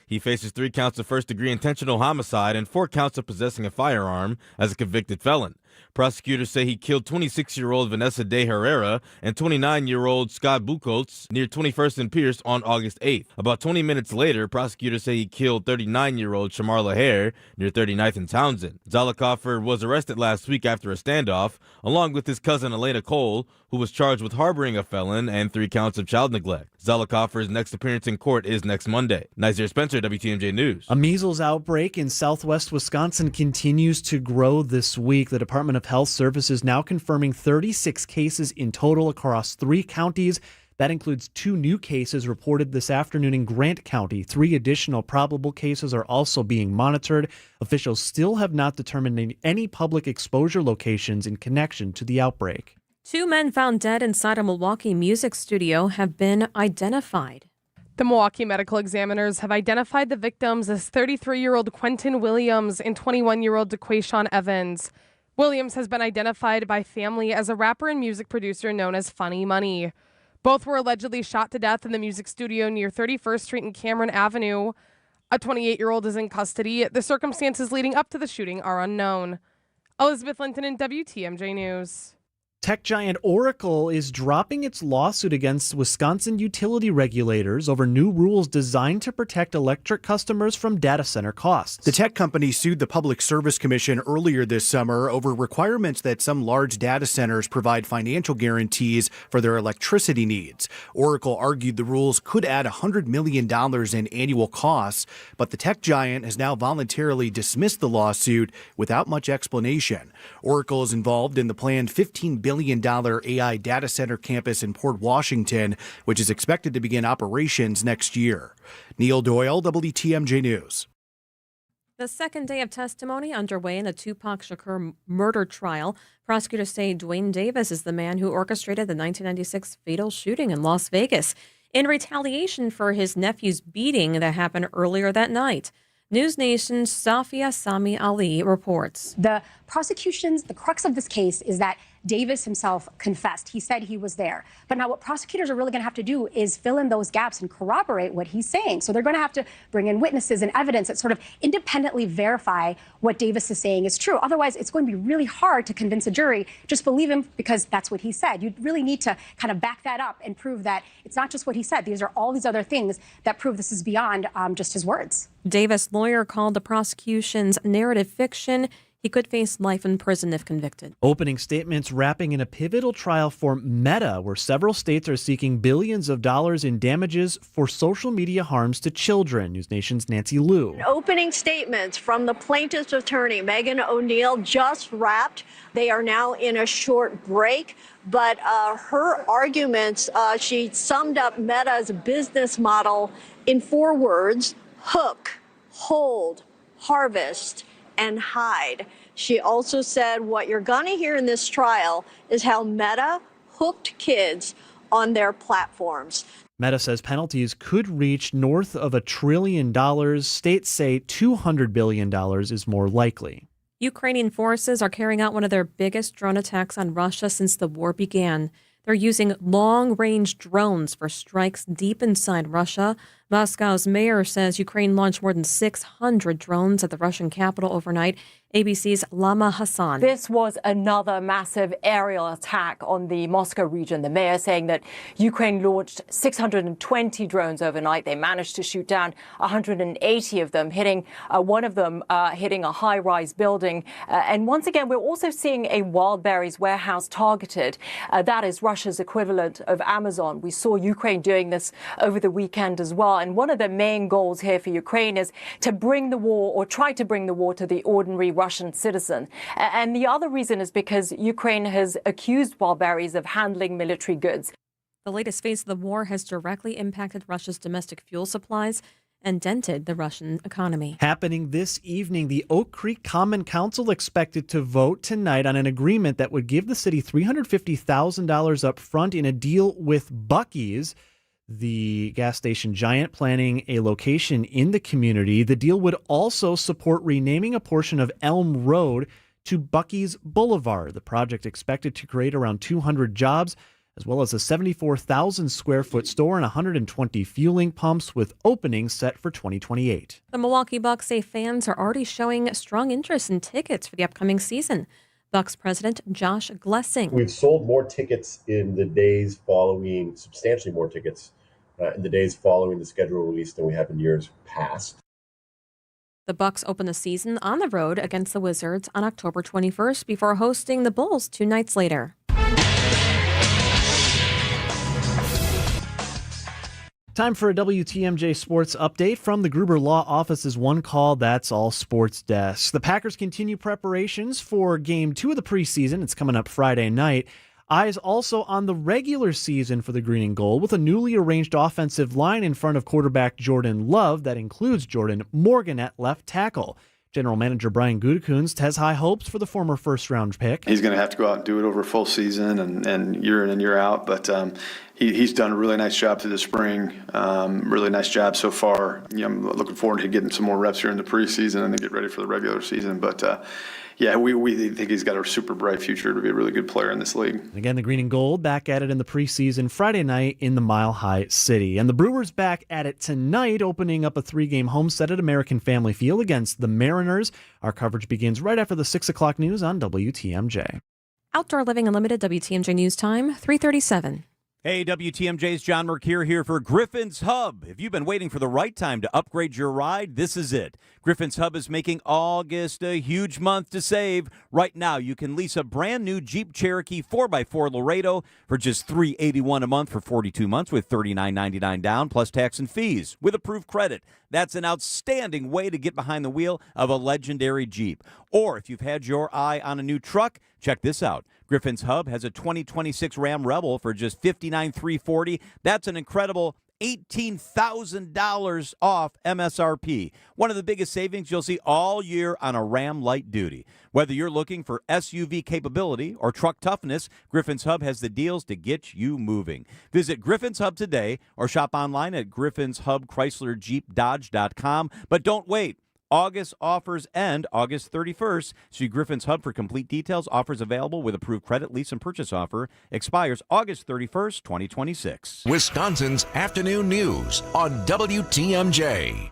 He faces 3 counts of first-degree intentional homicide and 4 counts of possessing a firearm as a convicted felon. Prosecutors say he killed 26-year-old Vanessa De Herrera and 29-year-old Scott Buchholz near 21st and Pierce on August 8th. About 20 minutes later, prosecutors say he killed 39-year-old Shamar Lahair near 39th and Townsend. Zelikoffer was arrested last week after a standoff, along with his cousin Elena Cole, who was charged with harboring a felon and 3 counts of child neglect. Zelikoffer's next appearance in court is next Monday. Nazir Spencer, WTMJ News. A measles outbreak in southwest Wisconsin continues to grow this week. The Department of Health Services now confirming 36 cases in total across 3 counties. That includes 2 new cases reported this afternoon in Grant County. 3 additional probable cases are also being monitored. Officials still have not determined any public exposure locations in connection to the outbreak. 2 men found dead inside a Milwaukee music studio have been identified. The Milwaukee medical examiners have identified the victims as 33-year-old Quentin Williams and 21-year-old DeQuayshawn Evans. Williams has been identified by family as a rapper and music producer known as Funny Money. Both were allegedly shot to death in the music studio near 31st Street and Cameron Avenue. A 28-year-old is in custody. The circumstances leading up to the shooting are unknown. Elizabeth Linton in WTMJ News. Tech giant Oracle is dropping its lawsuit against Wisconsin utility regulators over new rules designed to protect electric customers from data center costs. The tech company sued the Public Service Commission earlier this summer over requirements that some large data centers provide financial guarantees for their electricity needs. Oracle argued the rules could add $100 million in annual costs, but the tech giant has now voluntarily dismissed the lawsuit without much explanation. Oracle is involved in the planned $15 billion AI data center campus in Port Washington, which is expected to begin operations next year. Neil Doyle, WTMJ News. The second day of testimony underway in the Tupac Shakur murder trial. Prosecutors say Dwayne Davis is the man who orchestrated the 1996 fatal shooting in Las Vegas in retaliation for his nephew's beating that happened earlier that night. News Nation's Safia Sami Ali reports. The crux of this case is that Davis himself confessed. He said he was there. But now what prosecutors are really going to have to do is fill in those gaps and corroborate what he's saying. So they're going to have to bring in witnesses and evidence that sort of independently verify what Davis is saying is true. Otherwise, it's going to be really hard to convince a jury, just believe him because that's what he said. You really need to kind of back that up and prove that it's not just what he said. These are all these other things that prove this is beyond just his words. Davis' lawyer called the prosecution's narrative fiction. He could face life in prison if convicted. Opening statements wrapping in a pivotal trial for Meta, where several states are seeking billions of dollars in damages for social media harms to children. News Nation's Nancy Liu. Opening statements from the plaintiff's attorney, Megan O'Neill, just wrapped. They are now in a short break, but her arguments, she summed up Meta's business model in 4 words: hook, hold, harvest, and hide. She also said what you're going to hear in this trial is how Meta hooked kids on their platforms. Meta says penalties could reach north of $1 trillion. States say $200 billion is more likely. Ukrainian forces are carrying out one of their biggest drone attacks on Russia since the war began. They're using long-range drones for strikes deep inside Russia. Moscow's mayor says Ukraine launched more than 600 drones at the Russian capital overnight. ABC's Lama Hassan. This was another massive aerial attack on the Moscow region. The mayor saying that Ukraine launched 620 drones overnight. They managed to shoot down 180 of them, hitting one of them hitting a high-rise building. And once again, we're also seeing a wild berries warehouse targeted. That is Russia's equivalent of Amazon. We saw Ukraine doing this over the weekend as well. And one of the main goals here for Ukraine is to bring the war, or try to bring the war, to the ordinary Russian citizen. And the other reason is because Ukraine has accused wild berries of handling military goods. The latest phase of the war has directly impacted Russia's domestic fuel supplies and dented the Russian economy. Happening this evening, the Oak Creek Common Council expected to vote tonight on an agreement that would give the city $350,000 up front in a deal with Buc-ee's, the gas station giant, planning a location in the community. The deal would also support renaming a portion of Elm Road to Buc-ee's Boulevard. The project expected to create around 200 jobs, as well as a 74,000 square foot store and 120 fueling pumps, with openings set for 2028. The Milwaukee Bucks say fans are already showing strong interest in tickets for the upcoming season. Bucks president Josh Glessing. We've sold more tickets in the days following, substantially more tickets in the days following the schedule release than we have in years past. The Bucks open the season on the road against the Wizards on October 21st before hosting the Bulls 2 nights later. Time for a WTMJ Sports update from the Gruber Law Office's One Call, That's All Sports Desk. The Packers continue preparations for Game 2 of the preseason. It's coming up Friday night. Eyes also on the regular season for the Green and Gold, with a newly arranged offensive line in front of quarterback Jordan Love that includes Jordan Morgan at left tackle. General Manager Brian Gutekunst has high hopes for the former first-round pick. He's going to have to go out and do it over a full season and year in and year out, but he's done a really nice job through the spring, really nice job so far. I'm looking forward to getting some more reps here in the preseason and then get ready for the regular season, but we think he's got a super bright future to be a really good player in this league. Again, the Green and Gold back at it in the preseason Friday night in the Mile High City. And the Brewers back at it tonight, opening up a 3-game home set at American Family Field against the Mariners. Our coverage begins right after the 6 o'clock news on WTMJ. Outdoor Living Unlimited WTMJ News Time, 3:37. Hey, WTMJ's John Mercure here for Griffin's Hub. If you've been waiting for the right time to upgrade your ride, this is it. Griffin's Hub is making August a huge month to save. Right now, you can lease a brand new Jeep Cherokee 4x4 Laredo for just $381 a month for 42 months with $39.99 down plus tax and fees with approved credit. That's an outstanding way to get behind the wheel of a legendary Jeep. Or if you've had your eye on a new truck, check this out. Griffin's Hub has a 2026 Ram Rebel for just $59,340. That's an incredible $18,000 off MSRP. One of the biggest savings you'll see all year on a Ram Light Duty. Whether you're looking for SUV capability or truck toughness, Griffin's Hub has the deals to get you moving. Visit Griffin's Hub today or shop online at griffinshubchryslerjeepdodge.com. But don't wait. August offers end August 31st. See Griffin's Hub for complete details. Offers available with approved credit, lease, and purchase offer. Expires August 31st, 2026. Wisconsin's afternoon news on WTMJ.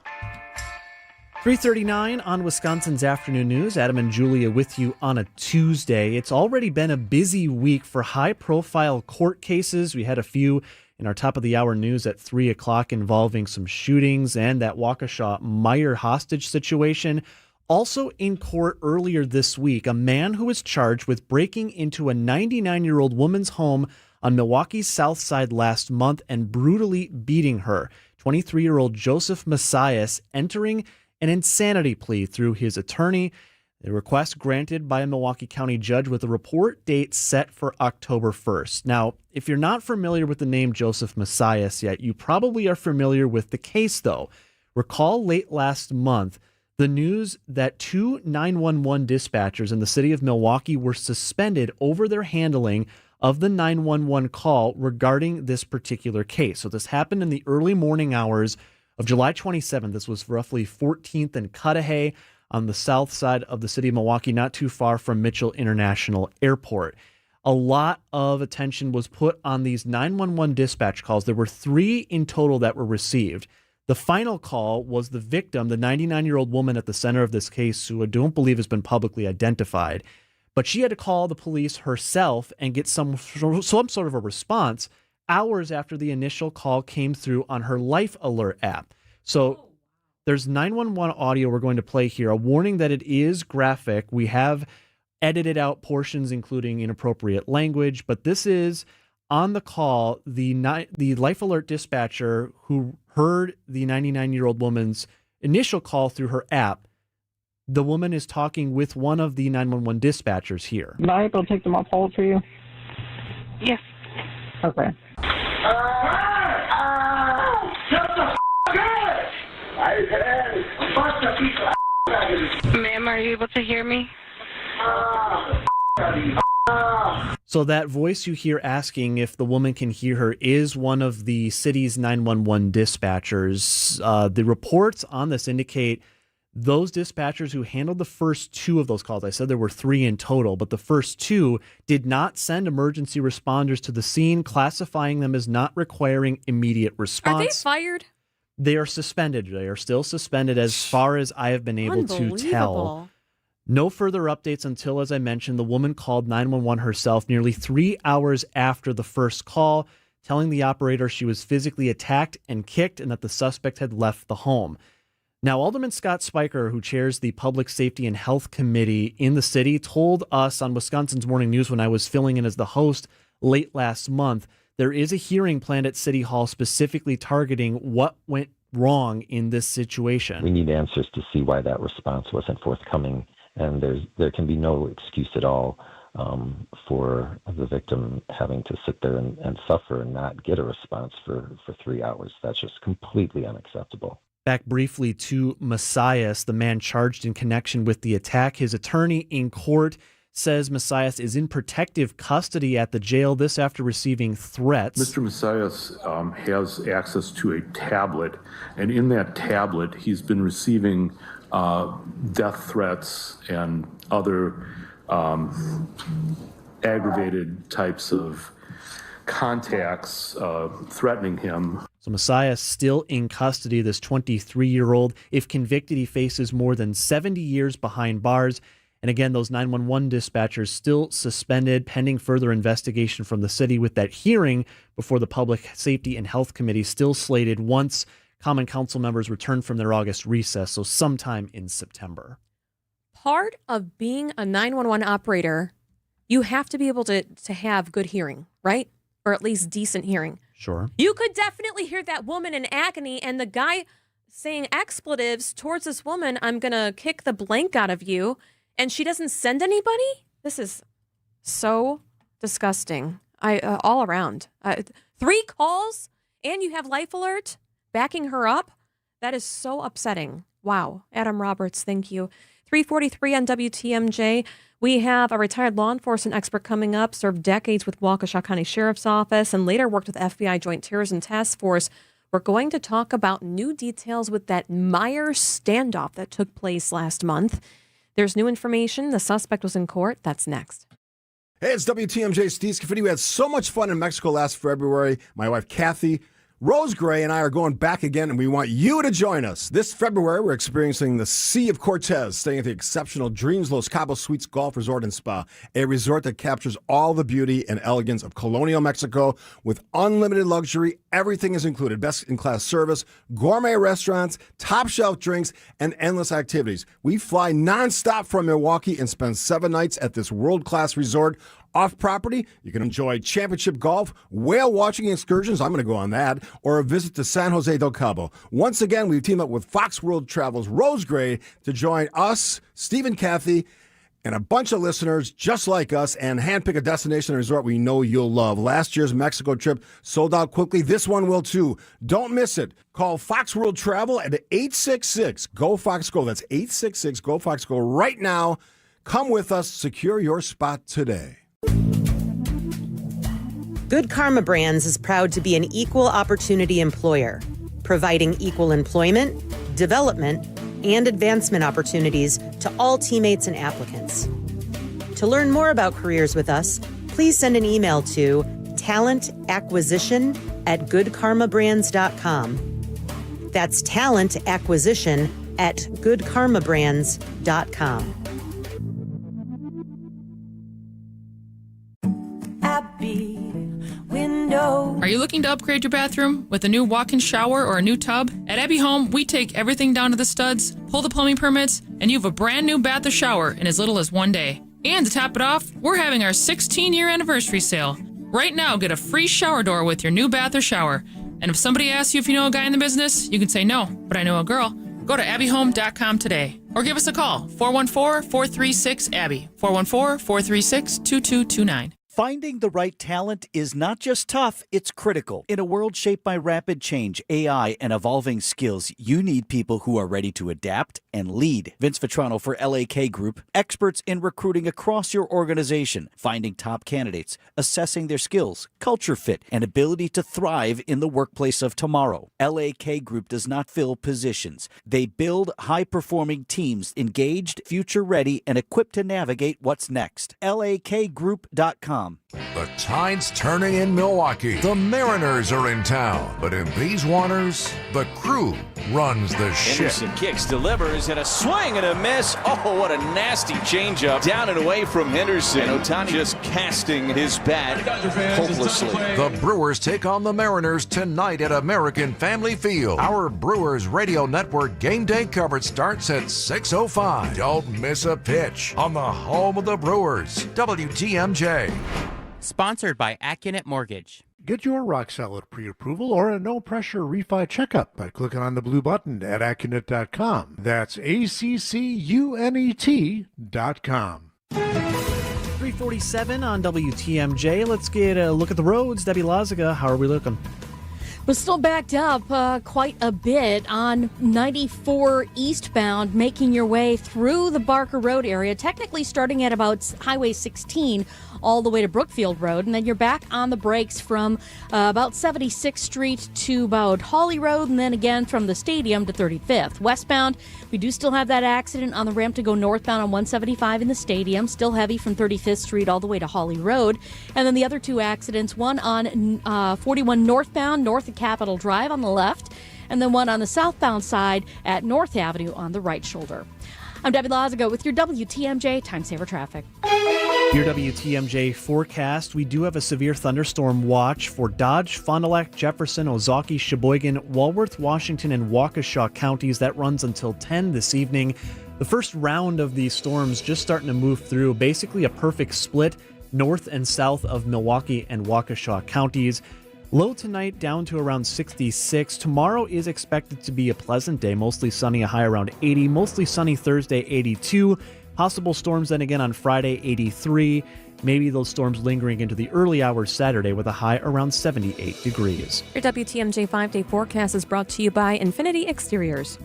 3:39 on Wisconsin's afternoon news. Adam and Julia with you on a Tuesday. It's already been a busy week for high-profile court cases. We had a few in our top of the hour news at 3 o'clock involving some shootings and that Waukesha Meijer hostage situation. Also in court earlier this week, a man who was charged with breaking into a 99-year-old woman's home on Milwaukee's South Side last month and brutally beating her. 23-year-old Joseph Messias entering an insanity plea through his attorney. The request granted by a Milwaukee County judge with a report date set for October 1st. Now, if you're not familiar with the name Joseph Messias yet, you probably are familiar with the case, though. Recall late last month, the news that 2 911 dispatchers in the city of Milwaukee were suspended over their handling of the 911 call regarding this particular case. So this happened in the early morning hours of July 27th. This was roughly 14th and Cudahy on the south side of the city of Milwaukee, not too far from Mitchell International Airport. A lot of attention was put on these 911 dispatch calls. There were 3 in total that were received. The final call was the victim, the 99-year-old woman at the center of this case, who I don't believe has been publicly identified. But she had to call the police herself and get some sort of a response hours after the initial call came through on her Life Alert app. So there's 911 audio we're going to play here, a warning that it is graphic. We have edited out portions including inappropriate language, but this is on the call, the Life Alert dispatcher who heard the 99-year-old woman's initial call through her app. The woman is talking with one of the 911 dispatchers here. Am I able to take them off hold for you? Yes. Okay. Ma'am, are you able to hear me? So that voice you hear asking if the woman can hear her is one of the city's 911 dispatchers. The reports on this indicate those dispatchers who handled the first 2 of those calls, I said there were 3 in total, but the first 2 did not send emergency responders to the scene, classifying them as not requiring immediate response. Are they fired? They are suspended. They are still suspended as far as I have been able to tell. No further updates until, as I mentioned, the woman called 911 herself nearly 3 hours after the first call, telling the operator she was physically attacked and kicked and that the suspect had left the home. Now, Alderman Scott Spiker, who chairs the Public Safety and Health Committee in the city, told us on Wisconsin's Morning News when I was filling in as the host late last month, there is a hearing planned at City Hall specifically targeting what went wrong in this situation. We need answers to see why that response wasn't forthcoming, and there can be no excuse at all for the victim having to sit there and suffer and not get a response for 3 hours. That's just completely unacceptable. Back briefly to Messias, the man charged in connection with the attack. His attorney in court says Messias is in protective custody at the jail, this after receiving threats. Mr. Messias has access to a tablet, and in that tablet, he's been receiving death threats and other aggravated types of contacts threatening him. So Messiah still in custody, this 23-year-old. If convicted, he faces more than 70 years behind bars. And again, those 911 dispatchers still suspended pending further investigation from the city, with that hearing before the Public Safety and Health Committee still slated once Common Council members return from their August recess, so sometime in September. Part of being a 911 operator, you have to be able to have good hearing, right? Or at least decent hearing. Sure. You could definitely hear that woman in agony and the guy saying expletives towards this woman, I'm going to kick the blank out of you, and she doesn't send anybody? This is so disgusting. All around. 3 calls, and you have Life Alert backing her up? That is so upsetting. Wow. Adam Roberts, thank you. 3:43 on WTMJ. We have a retired law enforcement expert coming up, served decades with Waukesha County Sheriff's Office, and later worked with FBI Joint Terrorism Task Force. We're going to talk about new details with that Meijer standoff that took place last month. There's new information. The suspect was in court. That's next. Hey, it's WTMJ Steve Scafidi. We had so much fun in Mexico last February. My wife, Kathy Rose Gray, and I are going back again, and we want you to join us. This February, we're experiencing the Sea of Cortez, staying at the exceptional Dreams Los Cabos Suites Golf Resort and Spa, a resort that captures all the beauty and elegance of colonial Mexico with unlimited luxury. Everything is included. Best-in-class service, gourmet restaurants, top-shelf drinks, and endless activities. We fly nonstop from Milwaukee and spend 7 nights at this world-class resort. Off property, you can enjoy championship golf, whale watching excursions, I'm going to go on that, or a visit to San Jose del Cabo. Once again, we've teamed up with Fox World Travel's Rose Gray to join us, Steve and Kathy, and a bunch of listeners just like us, and handpick a destination and resort we know you'll love. Last year's Mexico trip sold out quickly. This one will too. Don't miss it. Call Fox World Travel at 866-GO-FOX-GO. That's 866-GO-FOX-GO right now. Come with us. Secure your spot today. Good Karma Brands is proud to be an equal opportunity employer, providing equal employment, development, and advancement opportunities to all teammates and applicants. To learn more about careers with us, please send an email to talentacquisition@goodkarmabrands.com. That's talentacquisition@goodkarmabrands.com. Are you looking to upgrade your bathroom with a new walk-in shower or a new tub? At Abbey Home, we take everything down to the studs, pull the plumbing permits, and you have a brand new bath or shower in as little as 1 day. And to top it off, we're having our 16-year anniversary sale. Right now, get a free shower door with your new bath or shower. And if somebody asks you if you know a guy in the business, you can say no, but I know a girl. Go to abbyhome.com today or give us a call, 414-436-ABBY, 414-436-2229. Finding the right talent is not just tough, it's critical. In a world shaped by rapid change, AI, and evolving skills, you need people who are ready to adapt and lead. Vince Vitrano for LAK Group, experts in recruiting across your organization, finding top candidates, assessing their skills, culture fit, and ability to thrive in the workplace of tomorrow. LAK Group does not fill positions. They build high-performing teams, engaged, future-ready, and equipped to navigate what's next. LAKgroup.com. The tide's turning in Milwaukee. The Mariners are in town. But in these waters, the crew runs the ship. Henderson kicks, delivers, and a swing and a miss. Oh, what a nasty changeup. Down and away from Henderson. And Ohtani just casting his bat hopelessly. The Brewers take on the Mariners tonight at American Family Field. Our Brewers Radio Network game day coverage starts at 6:05. Don't miss a pitch on the home of the Brewers, WTMJ. Sponsored by Accunet Mortgage. Get your rock solid pre-approval or a no-pressure refi checkup by clicking on the blue button at Accunet.com. That's ACCUNET.com. 347 on WTMJ. Let's get a look at the roads. Debbie Lazaga, how are we looking? We're still backed up quite a bit on 94 eastbound, making your way through the Barker Road area, technically starting at about Highway 16 all the way to Brookfield Road, and then you're back on the brakes from about 76th Street to about Hawley Road, and then again from the stadium to 35th. Westbound, we do still have that accident on the ramp to go northbound on 175 in the stadium, still heavy from 35th Street all the way to Hawley Road, and then the other two accidents, one on 41 northbound, north of Capitol Drive on the left, and then one on the southbound side at North Avenue on the right shoulder. I'm Debbie Lazago with your WTMJ Time Saver Traffic. Your WTMJ forecast, we do have a severe thunderstorm watch for Dodge, Fond du Lac, Jefferson, Ozaukee, Sheboygan, Walworth, Washington, and Waukesha counties. That runs until 10 this evening. The first round of these storms just starting to move through, basically a perfect split north and south of Milwaukee and Waukesha counties. Low tonight down to around 66. Tomorrow is expected to be a pleasant day, mostly sunny, a high around 80. Mostly sunny Thursday, 82. Possible storms then again on Friday, 83. Maybe those storms lingering into the early hours Saturday with a high around 78 degrees. Your WTMJ 5-day forecast is brought to you by Infinity Exteriors.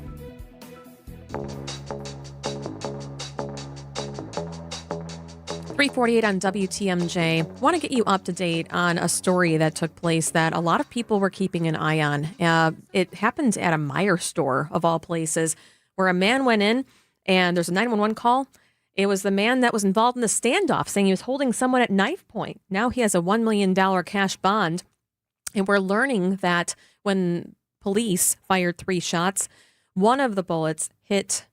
3:48 on WTMJ. Want to get you up to date on a story that took place that a lot of people were keeping an eye on. It happened at a Meijer store, of all places, where a man went in and there's a 911 call. It was the man that was involved in the standoff saying he was holding someone at knife point. Now he has a $1 million cash bond. And we're learning that when police fired 3 shots, one of the bullets hit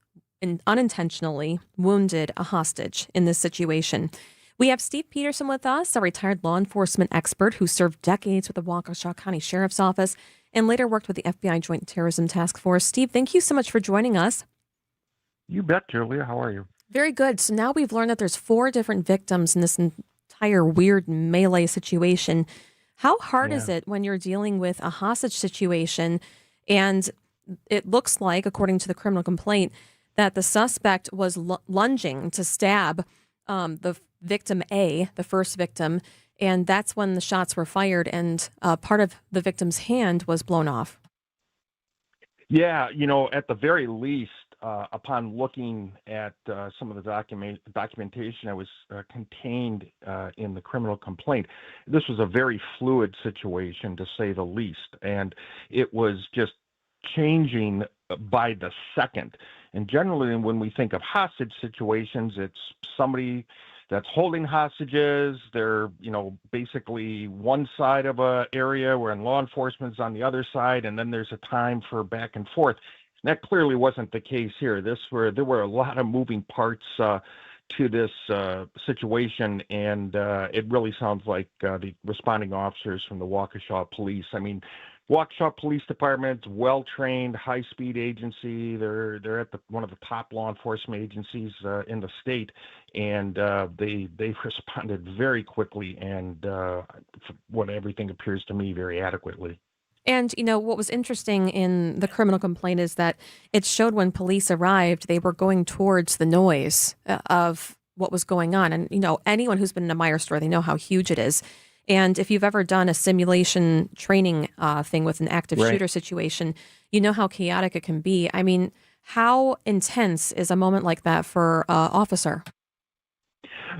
and unintentionally wounded a hostage in this situation. We have Steve Peterson with us, a retired law enforcement expert who served decades with the Waukesha County Sheriff's Office and later worked with the FBI Joint Terrorism Task Force. Steve, thank you so much for joining us. You bet, Julia. How are you? Very good. So now we've learned that there's 4 different victims in this entire weird melee situation. How hard is it when you're dealing with a hostage situation and it looks like, according to the criminal complaint, that the suspect was lunging to stab the victim A, the first victim, and that's when the shots were fired and part of the victim's hand was blown off? Yeah, at the very least, upon looking at some of the documentation that was contained in the criminal complaint, this was a very fluid situation, to say the least, and it was just changing by the second. And generally, when we think of hostage situations, it's somebody that's holding hostages. They're, basically one side of a area where law enforcement's on the other side, and then there's a time for back and forth. And that clearly wasn't the case here. There were a lot of moving parts to this situation, and it really sounds like the responding officers from the Waukesha Police. I mean, Waukesha Police Department, well-trained, high-speed agency. They're at one of the top law enforcement agencies in the state, and they responded very quickly and, what everything appears to me, very adequately. And, what was interesting in the criminal complaint is that it showed when police arrived, they were going towards the noise of what was going on. And, anyone who's been in a Meijer store, they know how huge it is. And if you've ever done a simulation training thing with an active shooter situation, you know how chaotic it can be. I mean, how intense is a moment like that for an officer?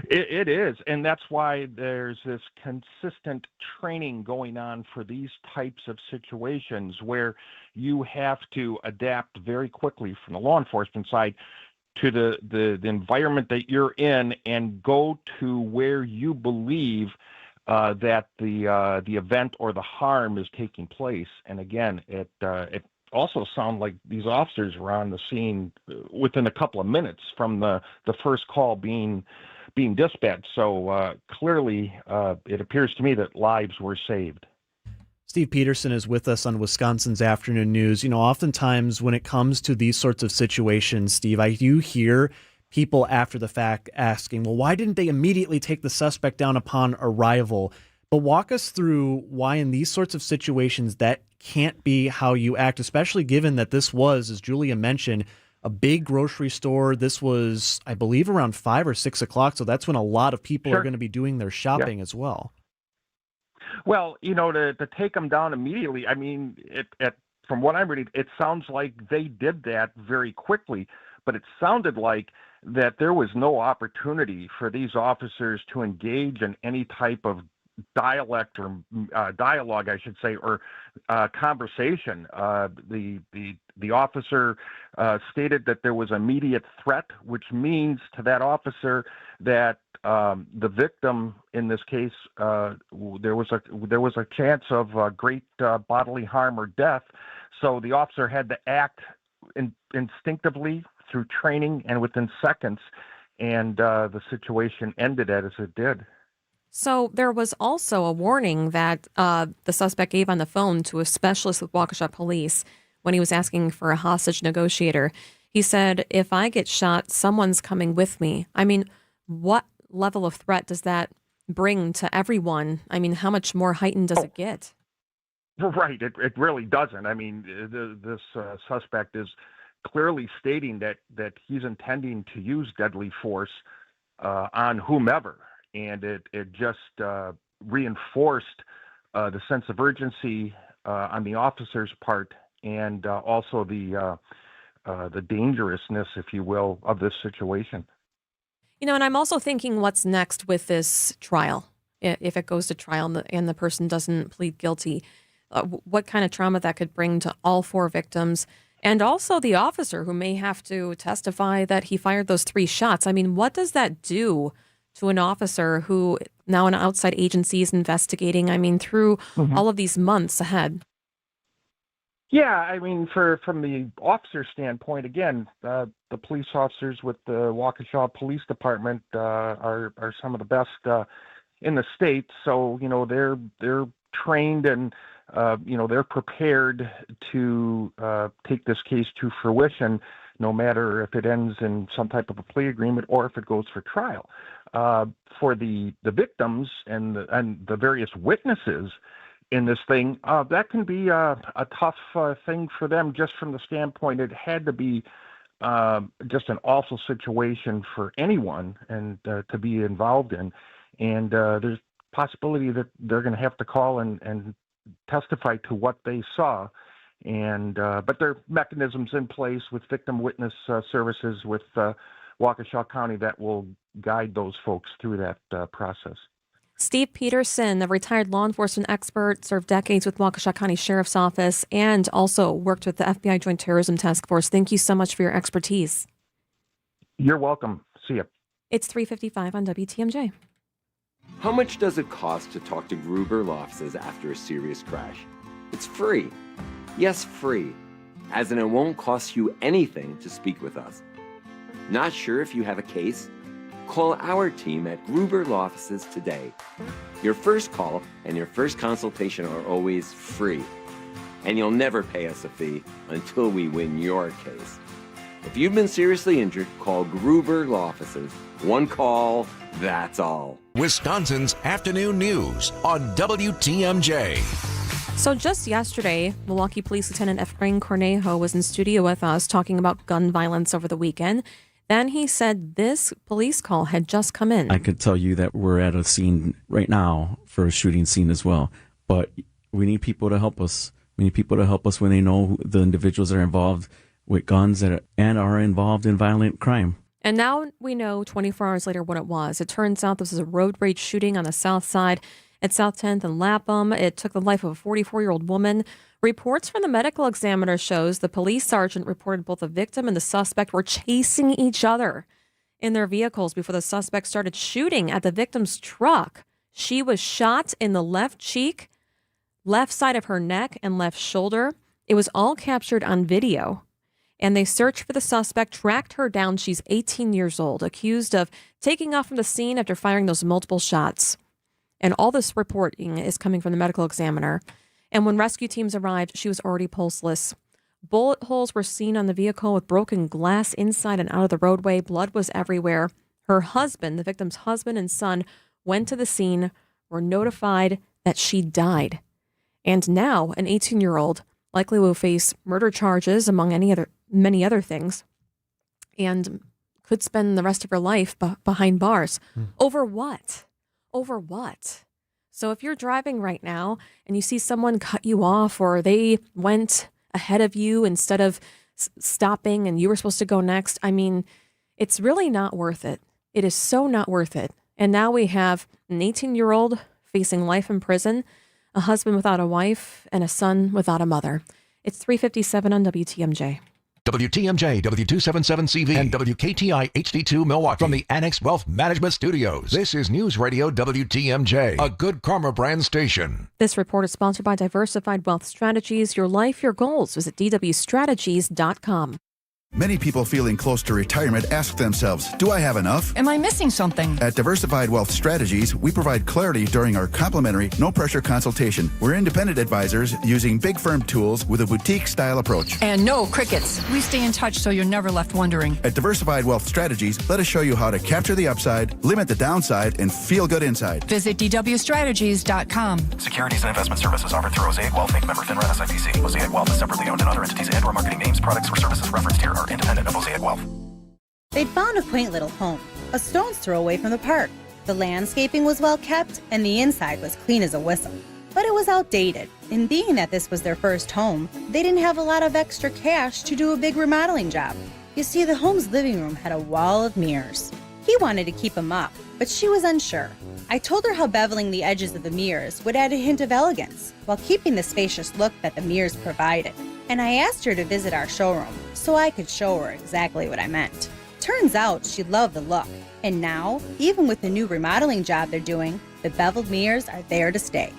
It is, and that's why there's this consistent training going on for these types of situations where you have to adapt very quickly from the law enforcement side to the environment that you're in and go to where you believe that the event or the harm is taking place. And again, it also sounded like these officers were on the scene within a couple of minutes from the first call being dispatched. So clearly, it appears to me that lives were saved. Steve Peterson is with us on Wisconsin's Afternoon News. Oftentimes when it comes to these sorts of situations, Steve, I do hear people after the fact asking, well, why didn't they immediately take the suspect down upon arrival? But walk us through why in these sorts of situations that can't be how you act, especially given that this was, as Julia mentioned, a big grocery store. This was, I believe, around 5 or 6 o'clock. So that's when a lot of people are going to be doing their shopping as well. Well, to take them down immediately, I mean, from what I'm reading, it sounds like they did that very quickly, but it sounded like that there was no opportunity for these officers to engage in any type of dialect or dialogue, I should say, or conversation. The officer stated that there was immediate threat, which means to that officer that the victim in this case there was a chance of great bodily harm or death. So the officer had to act instinctively through training and within seconds, and the situation ended as it did. So there was also a warning that the suspect gave on the phone to a specialist with Waukesha Police when he was asking for a hostage negotiator. He said, if I get shot, someone's coming with me. I mean, what level of threat does that bring to everyone? I mean, how much more heightened does it get? Right. It really doesn't. I mean, this suspect is clearly stating that he's intending to use deadly force on whomever. And it just reinforced the sense of urgency on the officer's part, and also the dangerousness, if you will, of this situation. And I'm also thinking what's next with this trial. If it goes to trial and the person doesn't plead guilty, what kind of trauma that could bring to all 4 victims, and also the officer who may have to testify that he fired those 3 shots. I mean, what does that do to an officer who now an outside agency is investigating, through all of these months ahead? Yeah, from the officer standpoint, again, the police officers with the Waukesha Police Department are some of the best in the state. So they're trained and they're prepared to take this case to fruition, no matter if it ends in some type of a plea agreement or if it goes for trial. For the victims and the various witnesses in this thing, that can be a tough thing for them, just from the standpoint it had to be just an awful situation for anyone and to be involved in. And there's possibility that they're going to have to call and testify to what they saw. And but there are mechanisms in place with victim witness services with Waukesha County that will guide those folks through that process. Steve Peterson, a retired law enforcement expert, served decades with Waukesha County Sheriff's Office and also worked with the FBI Joint Terrorism Task Force. Thank you so much for your expertise. You're welcome. See you. It's 3:55 on WTMJ. How much does it cost to talk to Gruber Law Offices after a serious crash? It's free. Yes, free. As in, it won't cost you anything to speak with us. Not sure if you have a case? Call our team at Gruber Law Offices today. Your first call and your first consultation are always free. And you'll never pay us a fee until we win your case. If you've been seriously injured, call Gruber Law Offices. One call, that's all. Wisconsin's Afternoon News on WTMJ. So just yesterday, Milwaukee Police Lieutenant Efrain Cornejo was in studio with us talking about gun violence over the weekend. Then he said this police call had just come in. I could tell you that we're at a scene right now for a shooting scene as well. But we need people to help us. We need people to help us when they know the individuals that are involved with guns and are involved in violent crime. And now we know 24 hours later what it was. It turns out this was a road rage shooting on the south side at South 10th and Lapham. It took the life of a 44-year-old woman. Reports from the medical examiner shows the police sergeant reported both the victim and the suspect were chasing each other in their vehicles before the suspect started shooting at the victim's truck. She was shot in the left cheek, left side of her neck, and left shoulder. It was all captured on video. And they searched for the suspect, tracked her down. She's 18 years old, accused of taking off from the scene after firing those multiple shots. And all this reporting is coming from the medical examiner. And when rescue teams arrived, she was already pulseless. Bullet holes were seen on the vehicle with broken glass inside and out of the roadway. Blood was everywhere. Her husband, the victim's husband and son, went to the scene, were notified that she died. And now an 18-year-old likely will face murder charges, among many other things, and could spend the rest of her life behind bars. Over what? Over what? So if you're driving right now and you see someone cut you off or they went ahead of you instead of stopping and you were supposed to go next, it's really not worth it. It is so not worth it. And now we have an 18-year-old facing life in prison, a husband without a wife, and a son without a mother. It's 3:57 on WTMJ. WTMJ, W277CV, and WKTI HD2 Milwaukee from the Annex Wealth Management Studios. This is News Radio WTMJ, a Good Karma brand station. This report is sponsored by Diversified Wealth Strategies. Your life, your goals. Visit dwstrategies.com. Many people feeling close to retirement ask themselves, do I have enough? Am I missing something? At Diversified Wealth Strategies, we provide clarity during our complimentary, no-pressure consultation. We're independent advisors using big firm tools with a boutique-style approach. And no crickets. We stay in touch so you're never left wondering. At Diversified Wealth Strategies, let us show you how to capture the upside, limit the downside, and feel good inside. Visit dwstrategies.com. Securities and investment services offered through Mosaic Wealth, Inc. member FINRA SIPC. Mosaic Wealth is separately owned, and other entities and/or marketing names, products, or services referenced here are independent of Mosaic Wealth. They'd found a quaint little home, a stone's throw away from the park. The landscaping was well kept, and the inside was clean as a whistle. But it was outdated, and being that this was their first home, they didn't have a lot of extra cash to do a big remodeling job. You see, the home's living room had a wall of mirrors. He wanted to keep them up, but she was unsure. I told her how beveling the edges of the mirrors would add a hint of elegance, while keeping the spacious look that the mirrors provided. And I asked her to visit our showroom, so I could show her exactly what I meant. Turns out she loved the look, and now, even with the new remodeling job they're doing, the beveled mirrors are there to stay.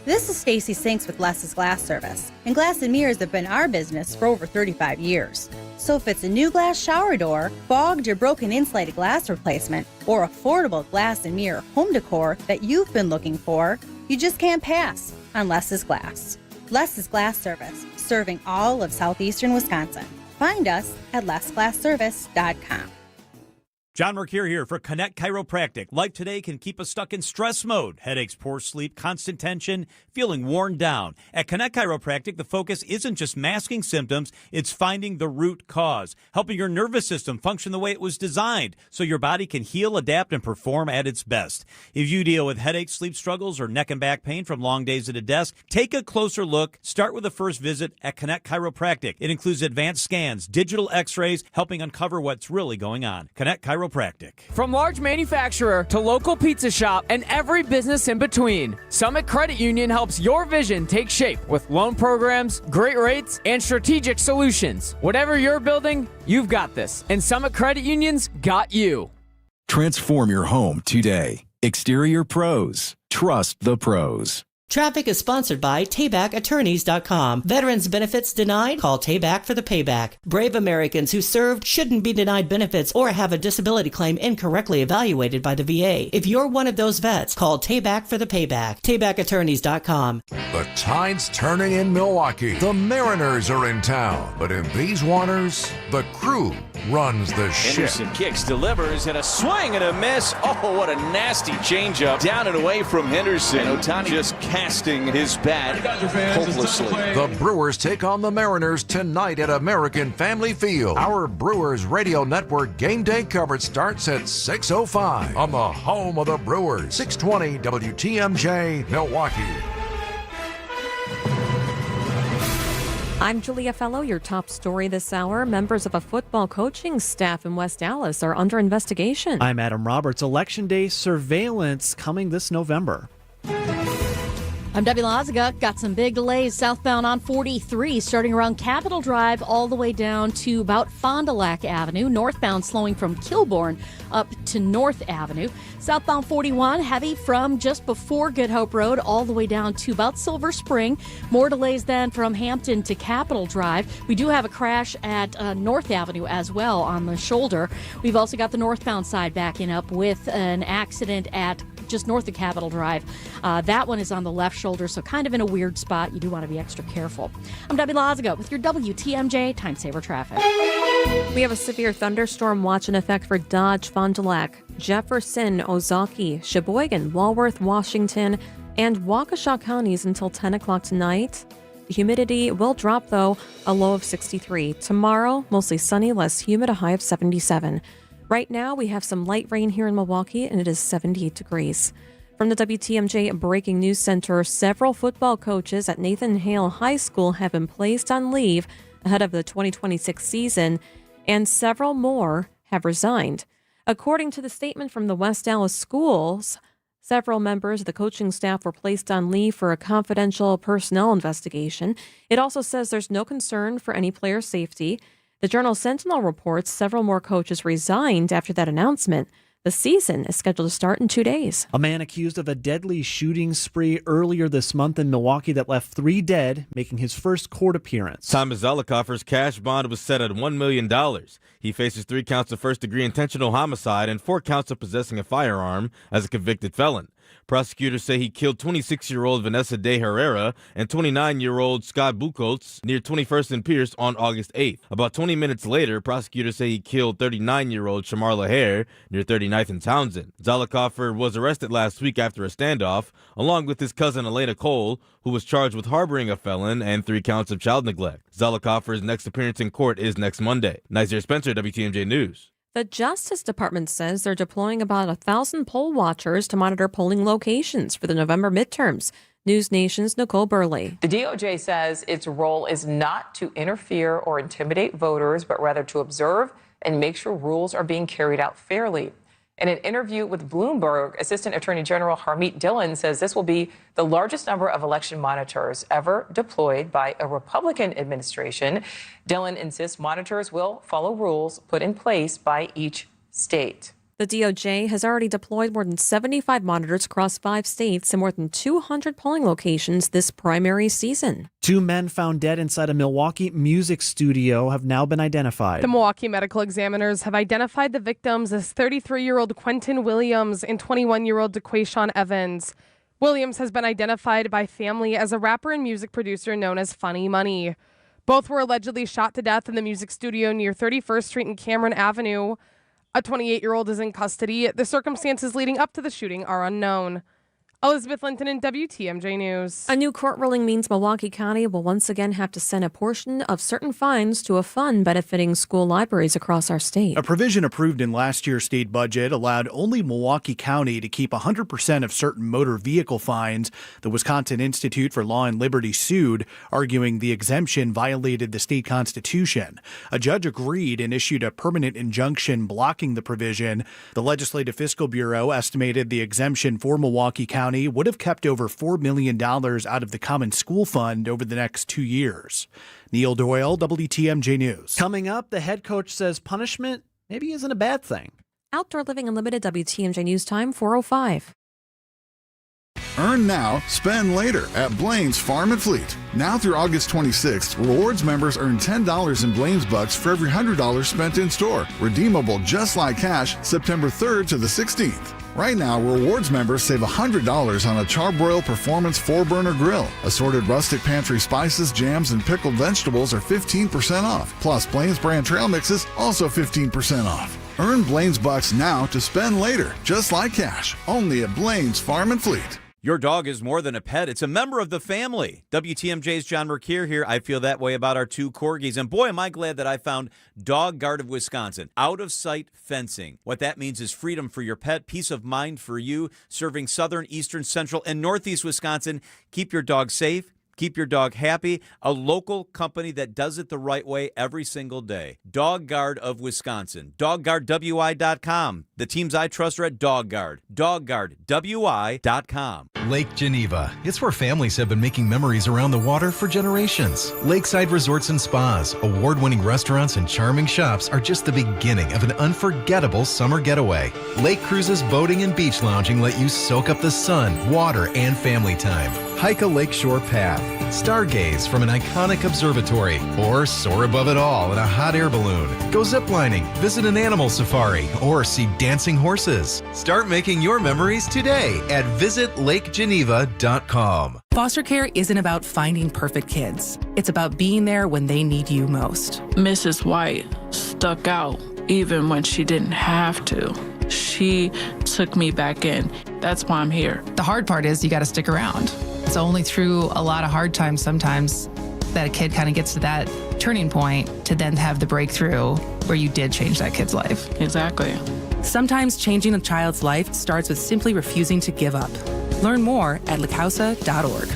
This is Stacy Sinks with Les's Glass Service, and glass and mirrors have been our business for over 35 years. So if it's a new glass shower door, fogged or broken insulated glass replacement, or affordable glass and mirror home decor that you've been looking for, you just can't pass on Les's Glass. Les's Glass Service, serving all of southeastern Wisconsin. Find us at lesglassservice.com. John Mercure here for Connect Chiropractic. Life today can keep us stuck in stress mode. Headaches, poor sleep, constant tension, feeling worn down. At Connect Chiropractic, the focus isn't just masking symptoms, it's finding the root cause, helping your nervous system function the way it was designed so your body can heal, adapt, and perform at its best. If you deal with headaches, sleep struggles, or neck and back pain from long days at a desk, take a closer look. Start with a first visit at Connect Chiropractic. It includes advanced scans, digital x-rays, helping uncover what's really going on. Connect Chiropractic. From large manufacturer to local pizza shop and every business in between, Summit Credit Union helps your vision take shape with loan programs, great rates, and strategic solutions. Whatever you're building, you've got this, and Summit Credit Union's got you. Transform your home today. Exterior Pros. Trust the pros. Traffic is sponsored by TaybackAttorneys.com. Veterans benefits denied? Call Tayback for the payback. Brave Americans who served shouldn't be denied benefits or have a disability claim incorrectly evaluated by the VA. If you're one of those vets, call Tayback for the payback. TaybackAttorneys.com. The tide's turning in Milwaukee. The Mariners are in town. But in these waters, the crew runs the ship. Henderson kicks, delivers, and a swing and a miss. Oh, what a nasty changeup. Down and away from Henderson. And Ohtani just casting his bat hopelessly. The Brewers take on the Mariners tonight at American Family Field. Our Brewers Radio Network game day coverage starts at 6:05 on the home of the Brewers. 620 WTMJ, Milwaukee. I'm Julia Fellow. Your top story this hour. Members of a football coaching staff in West Dallas are under investigation. I'm Adam Roberts. Election Day surveillance coming this November. I'm Debbie Lazaga. Got some big delays southbound on 43, starting around Capitol Drive all the way down to about Fond du Lac Avenue. Northbound slowing from Kilbourne up to North Avenue. Southbound 41, heavy from just before Good Hope Road all the way down to about Silver Spring. More delays then from Hampton to Capitol Drive. We do have a crash at North Avenue as well on the shoulder. We've also got the northbound side backing up with an accident at just north of Capitol Drive. That one is on the left shoulder, so kind of in a weird spot. You do want to be extra careful. I'm Debbie Lazaga with your WTMJ Time Saver Traffic. We have a severe thunderstorm watch in effect for Dodge, Fond du Lac, Jefferson, Ozaukee, Sheboygan, Walworth, Washington, and Waukesha counties until 10 o'clock tonight. The humidity will drop, though, a low of 63. Tomorrow, mostly sunny, less humid, a high of 77. Right now, we have some light rain here in Milwaukee, and it is 78 degrees. From the WTMJ Breaking News Center, several football coaches at Nathan Hale High School have been placed on leave ahead of the 2026 season, and several more have resigned. According to the statement from the West Dallas schools, several members of the coaching staff were placed on leave for a confidential personnel investigation. It also says there's no concern for any player safety. The Journal Sentinel reports several more coaches resigned after that announcement. The season is scheduled to start in 2 days. A man accused of a deadly shooting spree earlier this month in Milwaukee that left 3 dead, making his first court appearance. Thomas Zollicoffer's cash bond was set at $1 million. He faces 3 counts of first-degree intentional homicide and 4 counts of possessing a firearm as a convicted felon. Prosecutors say he killed 26-year-old Vanessa De Herrera and 29-year-old Scott Buchholz near 21st and Pierce on August 8th. About 20 minutes later, prosecutors say he killed 39-year-old Shamar Lahair near 39th and Townsend. Zollicoffer was arrested last week after a standoff, along with his cousin Elena Cole, who was charged with harboring a felon and 3 counts of child neglect. Zollicoffer's next appearance in court is next Monday. Nazir Spencer, WTMJ News. The Justice Department says they're deploying about 1,000 poll watchers to monitor polling locations for the November midterms. News Nation's Nicole Burley. The DOJ says its role is not to interfere or intimidate voters, but rather to observe and make sure rules are being carried out fairly. In an interview with Bloomberg, Assistant Attorney General Harmeet Dillon says this will be the largest number of election monitors ever deployed by a Republican administration. Dillon insists monitors will follow rules put in place by each state. The DOJ has already deployed more than 75 monitors across 5 states and more than 200 polling locations this primary season. 2 men found dead inside a Milwaukee music studio have now been identified. The Milwaukee medical examiners have identified the victims as 33-year-old Quentin Williams and 21-year-old DeQuayshawn Evans. Williams has been identified by family as a rapper and music producer known as Funny Money. Both were allegedly shot to death in the music studio near 31st Street and Cameron Avenue. A 28-year-old is in custody. The circumstances leading up to the shooting are unknown. Elizabeth Linton in WTMJ News. A new court ruling means Milwaukee County will once again have to send a portion of certain fines to a fund benefiting school libraries across our state. A provision approved in last year's state budget allowed only Milwaukee County to keep 100% of certain motor vehicle fines. The Wisconsin Institute for Law and Liberty sued, arguing the exemption violated the state constitution. A judge agreed and issued a permanent injunction blocking the provision. The Legislative Fiscal Bureau estimated the exemption for Milwaukee County would have kept over $4 million out of the Common School Fund over the next 2 years. Neil Doyle, WTMJ News. Coming up, the head coach says punishment maybe isn't a bad thing. Outdoor Living Unlimited, WTMJ News Time, 4:05. Earn now, spend later at Blaine's Farm and Fleet. Now through August 26th, rewards members earn $10 in Blaine's Bucks for every $100 spent in store. Redeemable just like cash September 3rd to the 16th. Right now, rewards members save $100 on a Charbroil Performance 4-burner grill. Assorted rustic pantry spices, jams, and pickled vegetables are 15% off. Plus, Blaine's brand trail mixes also 15% off. Earn Blaine's Bucks now to spend later, just like cash. Only at Blaine's Farm and Fleet. Your dog is more than a pet. It's a member of the family. WTMJ's John Mercure here. I feel that way about our 2 corgis. And boy, am I glad that I found Dog Guard of Wisconsin. Out-of-sight fencing. What that means is freedom for your pet, peace of mind for you, serving southern, eastern, central, and northeast Wisconsin. Keep your dog safe. Keep your dog happy. A local company that does it the right way every single day. Dog Guard of Wisconsin. DogGuardWI.com. The teams I trust are at Dog Guard. DogGuardWI.com. Lake Geneva. It's where families have been making memories around the water for generations. Lakeside resorts and spas, award-winning restaurants, and charming shops are just the beginning of an unforgettable summer getaway. Lake cruises, boating, and beach lounging let you soak up the sun, water, and family time. Hike a lakeshore path, stargaze from an iconic observatory, or soar above it all in a hot air balloon. Go ziplining, visit an animal safari, or see dancing horses. Start making your memories today at visitlakegeneva.com. Foster care isn't about finding perfect kids. It's about being there when they need you most. Mrs. White stuck out even when she didn't have to. She took me back in. That's why I'm here. The hard part is you got to stick around. It's only through a lot of hard times sometimes that a kid kind of gets to that turning point to then have the breakthrough where you did change that kid's life. Exactly. Sometimes changing a child's life starts with simply refusing to give up. Learn more at lacausa.org.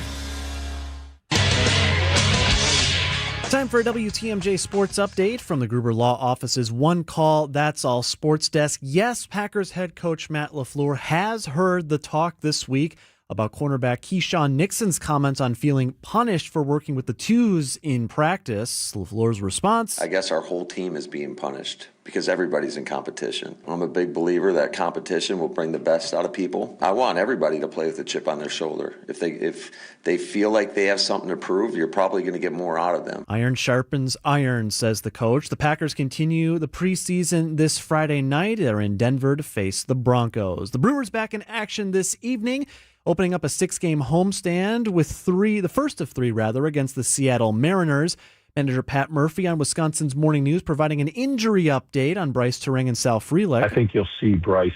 Time for a WTMJ Sports Update from the Gruber Law Office's One Call, That's All Sports Desk. Yes, Packers head coach Matt LaFleur has heard the talk this week about cornerback Keyshawn Nixon's comments on feeling punished for working with the twos in practice. LaFleur's response: I guess our whole team is being punished because everybody's in competition. I'm a big believer that competition will bring the best out of people. I want everybody to play with a chip on their shoulder. If they feel like they have something to prove, you're probably going to get more out of them. Iron sharpens iron, says the coach. The Packers continue the preseason this Friday night. They're in Denver to face the Broncos. The Brewers back in action this evening, opening up a 6-game homestand with the first of three against the Seattle Mariners. Manager Pat Murphy on Wisconsin's Morning News providing an injury update on Bryce Turang and Sal Frelick. I think you'll see Bryce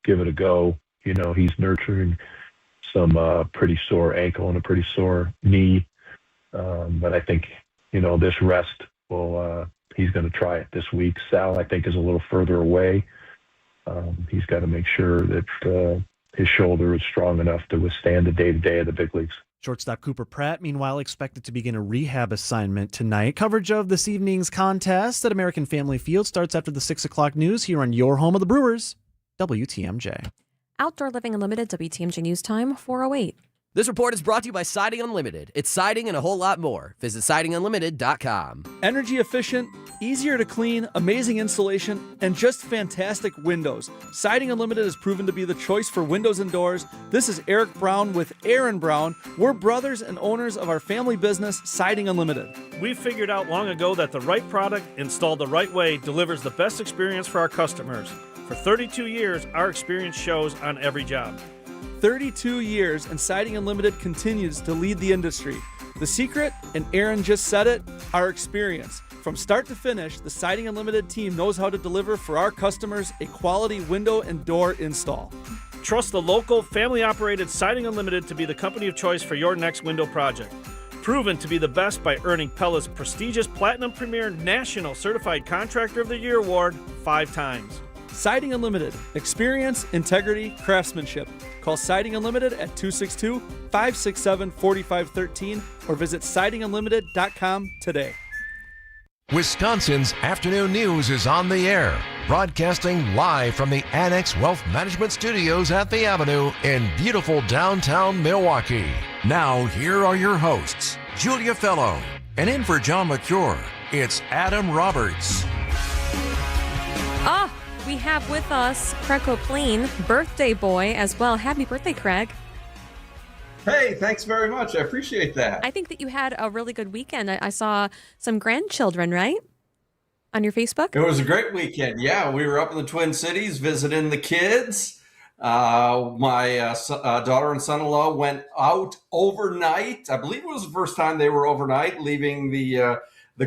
give it a go. You know, he's nurturing some pretty sore ankle and a pretty sore knee. But I think, this rest he's going to try it this week. Sal, I think, is a little further away. He's got to make sure that his shoulder is strong enough to withstand the day-to-day of the big leagues. Shortstop Cooper Pratt, meanwhile, expected to begin a rehab assignment tonight. Coverage of this evening's contest at American Family Field starts after the 6 o'clock news here on your home of the Brewers. WTMJ. Outdoor Living Unlimited, WTMJ News Time, 4:08. This report is brought to you by Siding Unlimited. It's siding and a whole lot more. Visit sidingunlimited.com. Energy efficient, easier to clean, amazing installation, and just fantastic windows. Siding Unlimited has proven to be the choice for windows and doors. This is Eric Brown with Aaron Brown. We're brothers and owners of our family business, Siding Unlimited. We figured out long ago that the right product installed the right way delivers the best experience for our customers. For 32 years, our experience shows on every job. 32 years, and Siding Unlimited continues to lead the industry. The secret, and Aaron just said it, our experience. From start to finish, the Siding Unlimited team knows how to deliver for our customers a quality window and door install. Trust the local, family-operated Siding Unlimited to be the company of choice for your next window project. Proven to be the best by earning Pella's prestigious Platinum Premier National Certified Contractor of the Year award 5 times. Siding Unlimited. Experience, integrity, craftsmanship. Call Siding Unlimited at 262-567-4513 or visit sidingunlimited.com today. Wisconsin's afternoon news is on the air, broadcasting live from the Annex Wealth Management Studios at the Avenue in beautiful downtown Milwaukee. Now, here are your hosts, Julia Fellow, and in for John McCure, it's Adam Roberts. We have with us Craig Copeland, birthday boy as well. Happy birthday, Craig. Hey, thanks very much. I appreciate that. I think that you had a really good weekend. I saw some grandchildren, right? On your Facebook? It was a great weekend. Yeah, we were up in the Twin Cities visiting the kids. My daughter and son-in-law went out overnight. I believe it was the first time they were overnight, leaving the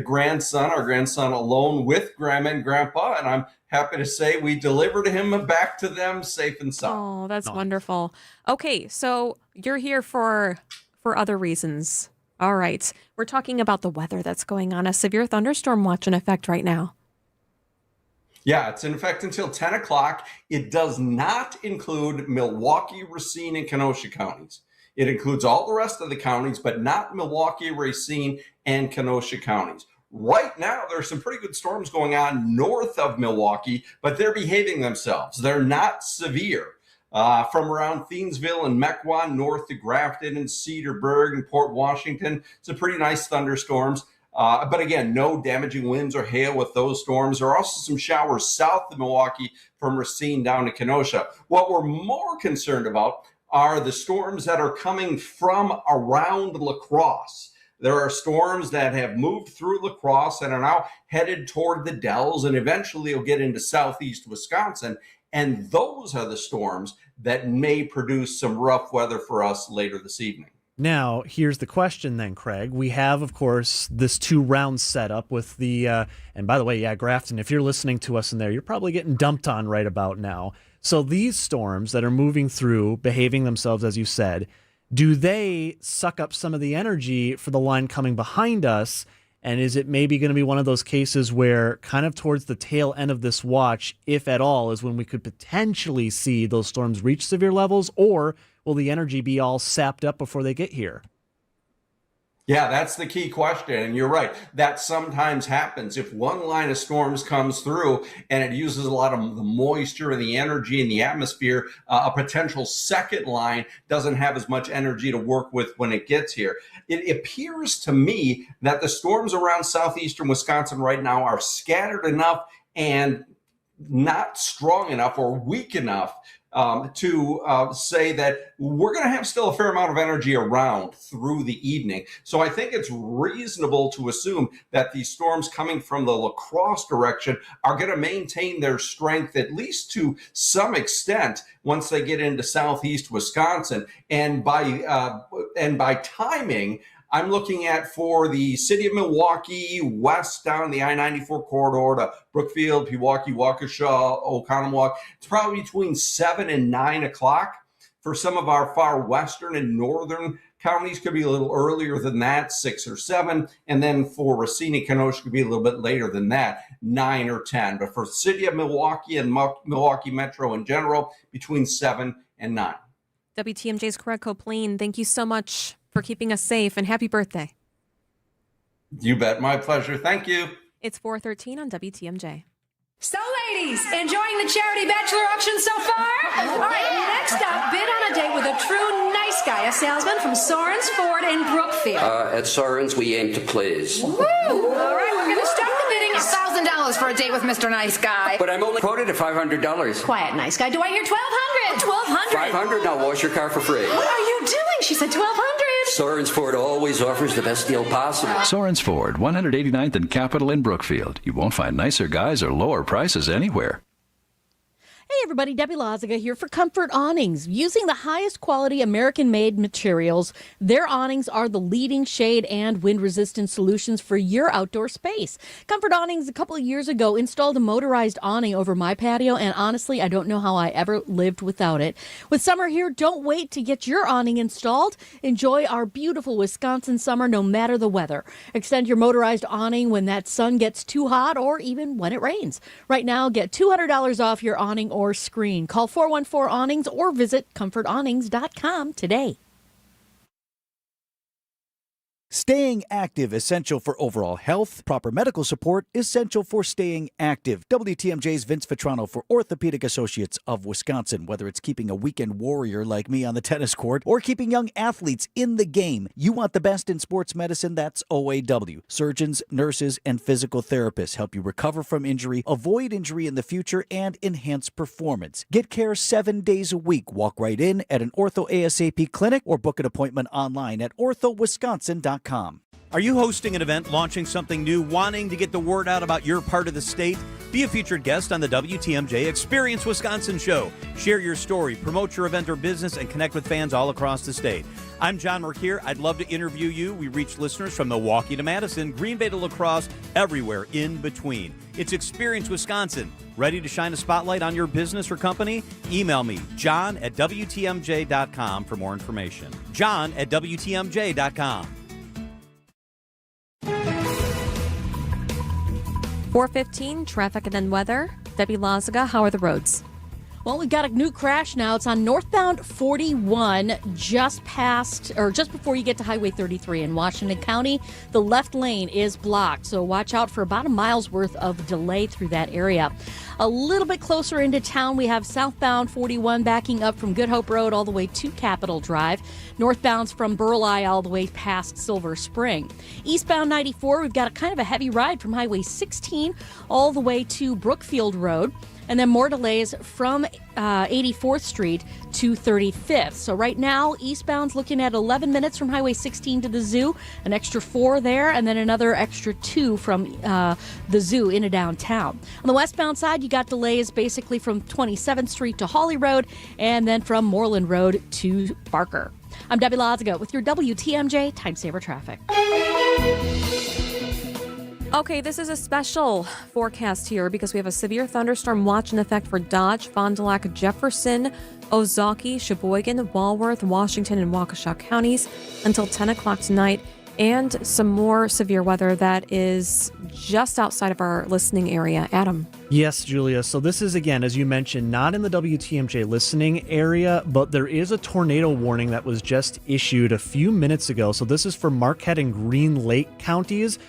grandson, our grandson, alone with Grandma and Grandpa. And I'm happy to say we delivered him back to them safe and sound. Oh, that's wonderful. Okay, so you're here for other reasons. All right. We're talking about the weather that's going on. A severe thunderstorm watch in effect right now. Yeah, it's in effect until 10 o'clock. It does not include Milwaukee, Racine, and Kenosha counties. It includes all the rest of the counties, but not Milwaukee, Racine, and Kenosha counties. Right now, there's some pretty good storms going on north of Milwaukee, but they're behaving themselves. They're not severe. From around Thiensville and Mequon, north to Grafton and Cedarburg and Port Washington, some pretty nice thunderstorms. But again, no damaging winds or hail with those storms. There are also some showers south of Milwaukee from Racine down to Kenosha. What we're more concerned about are the storms that are coming from around La Crosse. There are storms that have moved through La Crosse and are now headed toward the Dells, and eventually will get into southeast Wisconsin. And those are the storms that may produce some rough weather for us later this evening. Now, here's the question then, Craig. We have, of course, this 2-round setup with the, and by the way, yeah, Grafton, if you're listening to us in there, you're probably getting dumped on right about now. So these storms that are moving through, behaving themselves, as you said, do they suck up some of the energy for the line coming behind us? And is it maybe going to be one of those cases where kind of towards the tail end of this watch, if at all, is when we could potentially see those storms reach severe levels? Or will the energy be all sapped up before they get here? Yeah, that's the key question. And you're right. That sometimes happens. If one line of storms comes through and it uses a lot of the moisture and the energy in the atmosphere, a potential second line doesn't have as much energy to work with when it gets here. It appears to me that the storms around southeastern Wisconsin right now are scattered enough and not strong enough or weak enough to say that we're going to have still a fair amount of energy around through the evening. So I think it's reasonable to assume that these storms coming from the La Crosse direction are going to maintain their strength at least to some extent once they get into southeast Wisconsin. And by timing, I'm looking at for the city of Milwaukee, west down the I-94 corridor to Brookfield, Pewaukee, Waukesha, Oconomowoc. It's probably between 7 and 9 o'clock. For some of our far western and northern counties, could be a little earlier than that, 6 or 7. And then for Racine and Kenosha, could be a little bit later than that, 9 or 10. But for the city of Milwaukee and Milwaukee Metro in general, between 7 and 9. WTMJ's Craig Copeland, thank you so much for keeping us safe, and happy birthday. You bet. My pleasure. Thank you. It's 4:13 on WTMJ. So, ladies, ladies, enjoying the charity bachelor auction so far? All right, next up, bid on a date with a true nice guy, a salesman from Soren's Ford in Brookfield. At Soren's, we aim to please. Woo! All right, we're going to start the bidding at $1,000 for a date with Mr. Nice Guy. But I'm only quoted at $500. Quiet, nice guy. Do I hear $1,200? $500, now wash your car for free. What are you doing? She said $1,200. Soren's Ford always offers the best deal possible. Soren's Ford, 189th and Capitol in Brookfield. You won't find nicer guys or lower prices anywhere. Hey everybody, Debbie Loziga here for Comfort Awnings. Using the highest quality American-made materials, their awnings are the leading shade and wind-resistant solutions for your outdoor space. Comfort Awnings a couple of years ago installed a motorized awning over my patio, and honestly, I don't know how I ever lived without it. With summer here, don't wait to get your awning installed. Enjoy our beautiful Wisconsin summer no matter the weather. Extend your motorized awning when that sun gets too hot or even when it rains. Right now, get $200 off your awning or screen. Call 414-AWNINGS or visit comfortawnings.com today. Staying active, essential for overall health. Proper medical support, essential for staying active. WTMJ's Vince Vitrano for Orthopedic Associates of Wisconsin. Whether it's keeping a weekend warrior like me on the tennis court or keeping young athletes in the game, you want the best in sports medicine, that's OAW. Surgeons, nurses, and physical therapists help you recover from injury, avoid injury in the future, and enhance performance. Get care 7 days a week. Walk right in at an Ortho ASAP clinic or book an appointment online at orthowisconsin.com. Are you hosting an event, launching something new, wanting to get the word out about your part of the state? Be a featured guest on the WTMJ Experience Wisconsin show. Share your story, promote your event or business, and connect with fans all across the state. I'm John Merkier. I'd love to interview you. We reach listeners from Milwaukee to Madison, Green Bay to La Crosse, everywhere in between. It's Experience Wisconsin. Ready to shine a spotlight on your business or company? Email me, john@WTMJ.com for more information. john@WTMJ.com. 4:15, traffic and then weather. Debbie Loziga, how are the roads? Well, we've got a new crash now. It's on northbound 41, just before you get to Highway 33 in Washington County. The left lane is blocked, so watch out for about a mile's worth of delay through that area. A little bit closer into town, we have southbound 41 backing up from Good Hope Road all the way to Capitol Drive. Northbound's from Burleigh all the way past Silver Spring. Eastbound 94, we've got a kind of a heavy ride from Highway 16 all the way to Brookfield Road. And then more delays from 84th Street to 35th. So right now, eastbound's looking at 11 minutes from Highway 16 to the zoo, an extra 4 there, and then another extra 2 from the zoo into downtown. On the westbound side, you got delays basically from 27th Street to Hawley Road, and then from Moreland Road to Barker. I'm Debbie Loziga with your WTMJ Time Saver Traffic. Okay, this is a special forecast here because we have a severe thunderstorm watch in effect for Dodge, Fond du Lac, Jefferson, Ozaukee, Sheboygan, Walworth, Washington, and Waukesha counties until 10 o'clock tonight, and some more severe weather that is just outside of our listening area. Adam. Yes, Julia. So this is, again, as you mentioned, not in the WTMJ listening area, but there is a tornado warning that was just issued a few minutes ago. So this is for Marquette and Green Lake counties.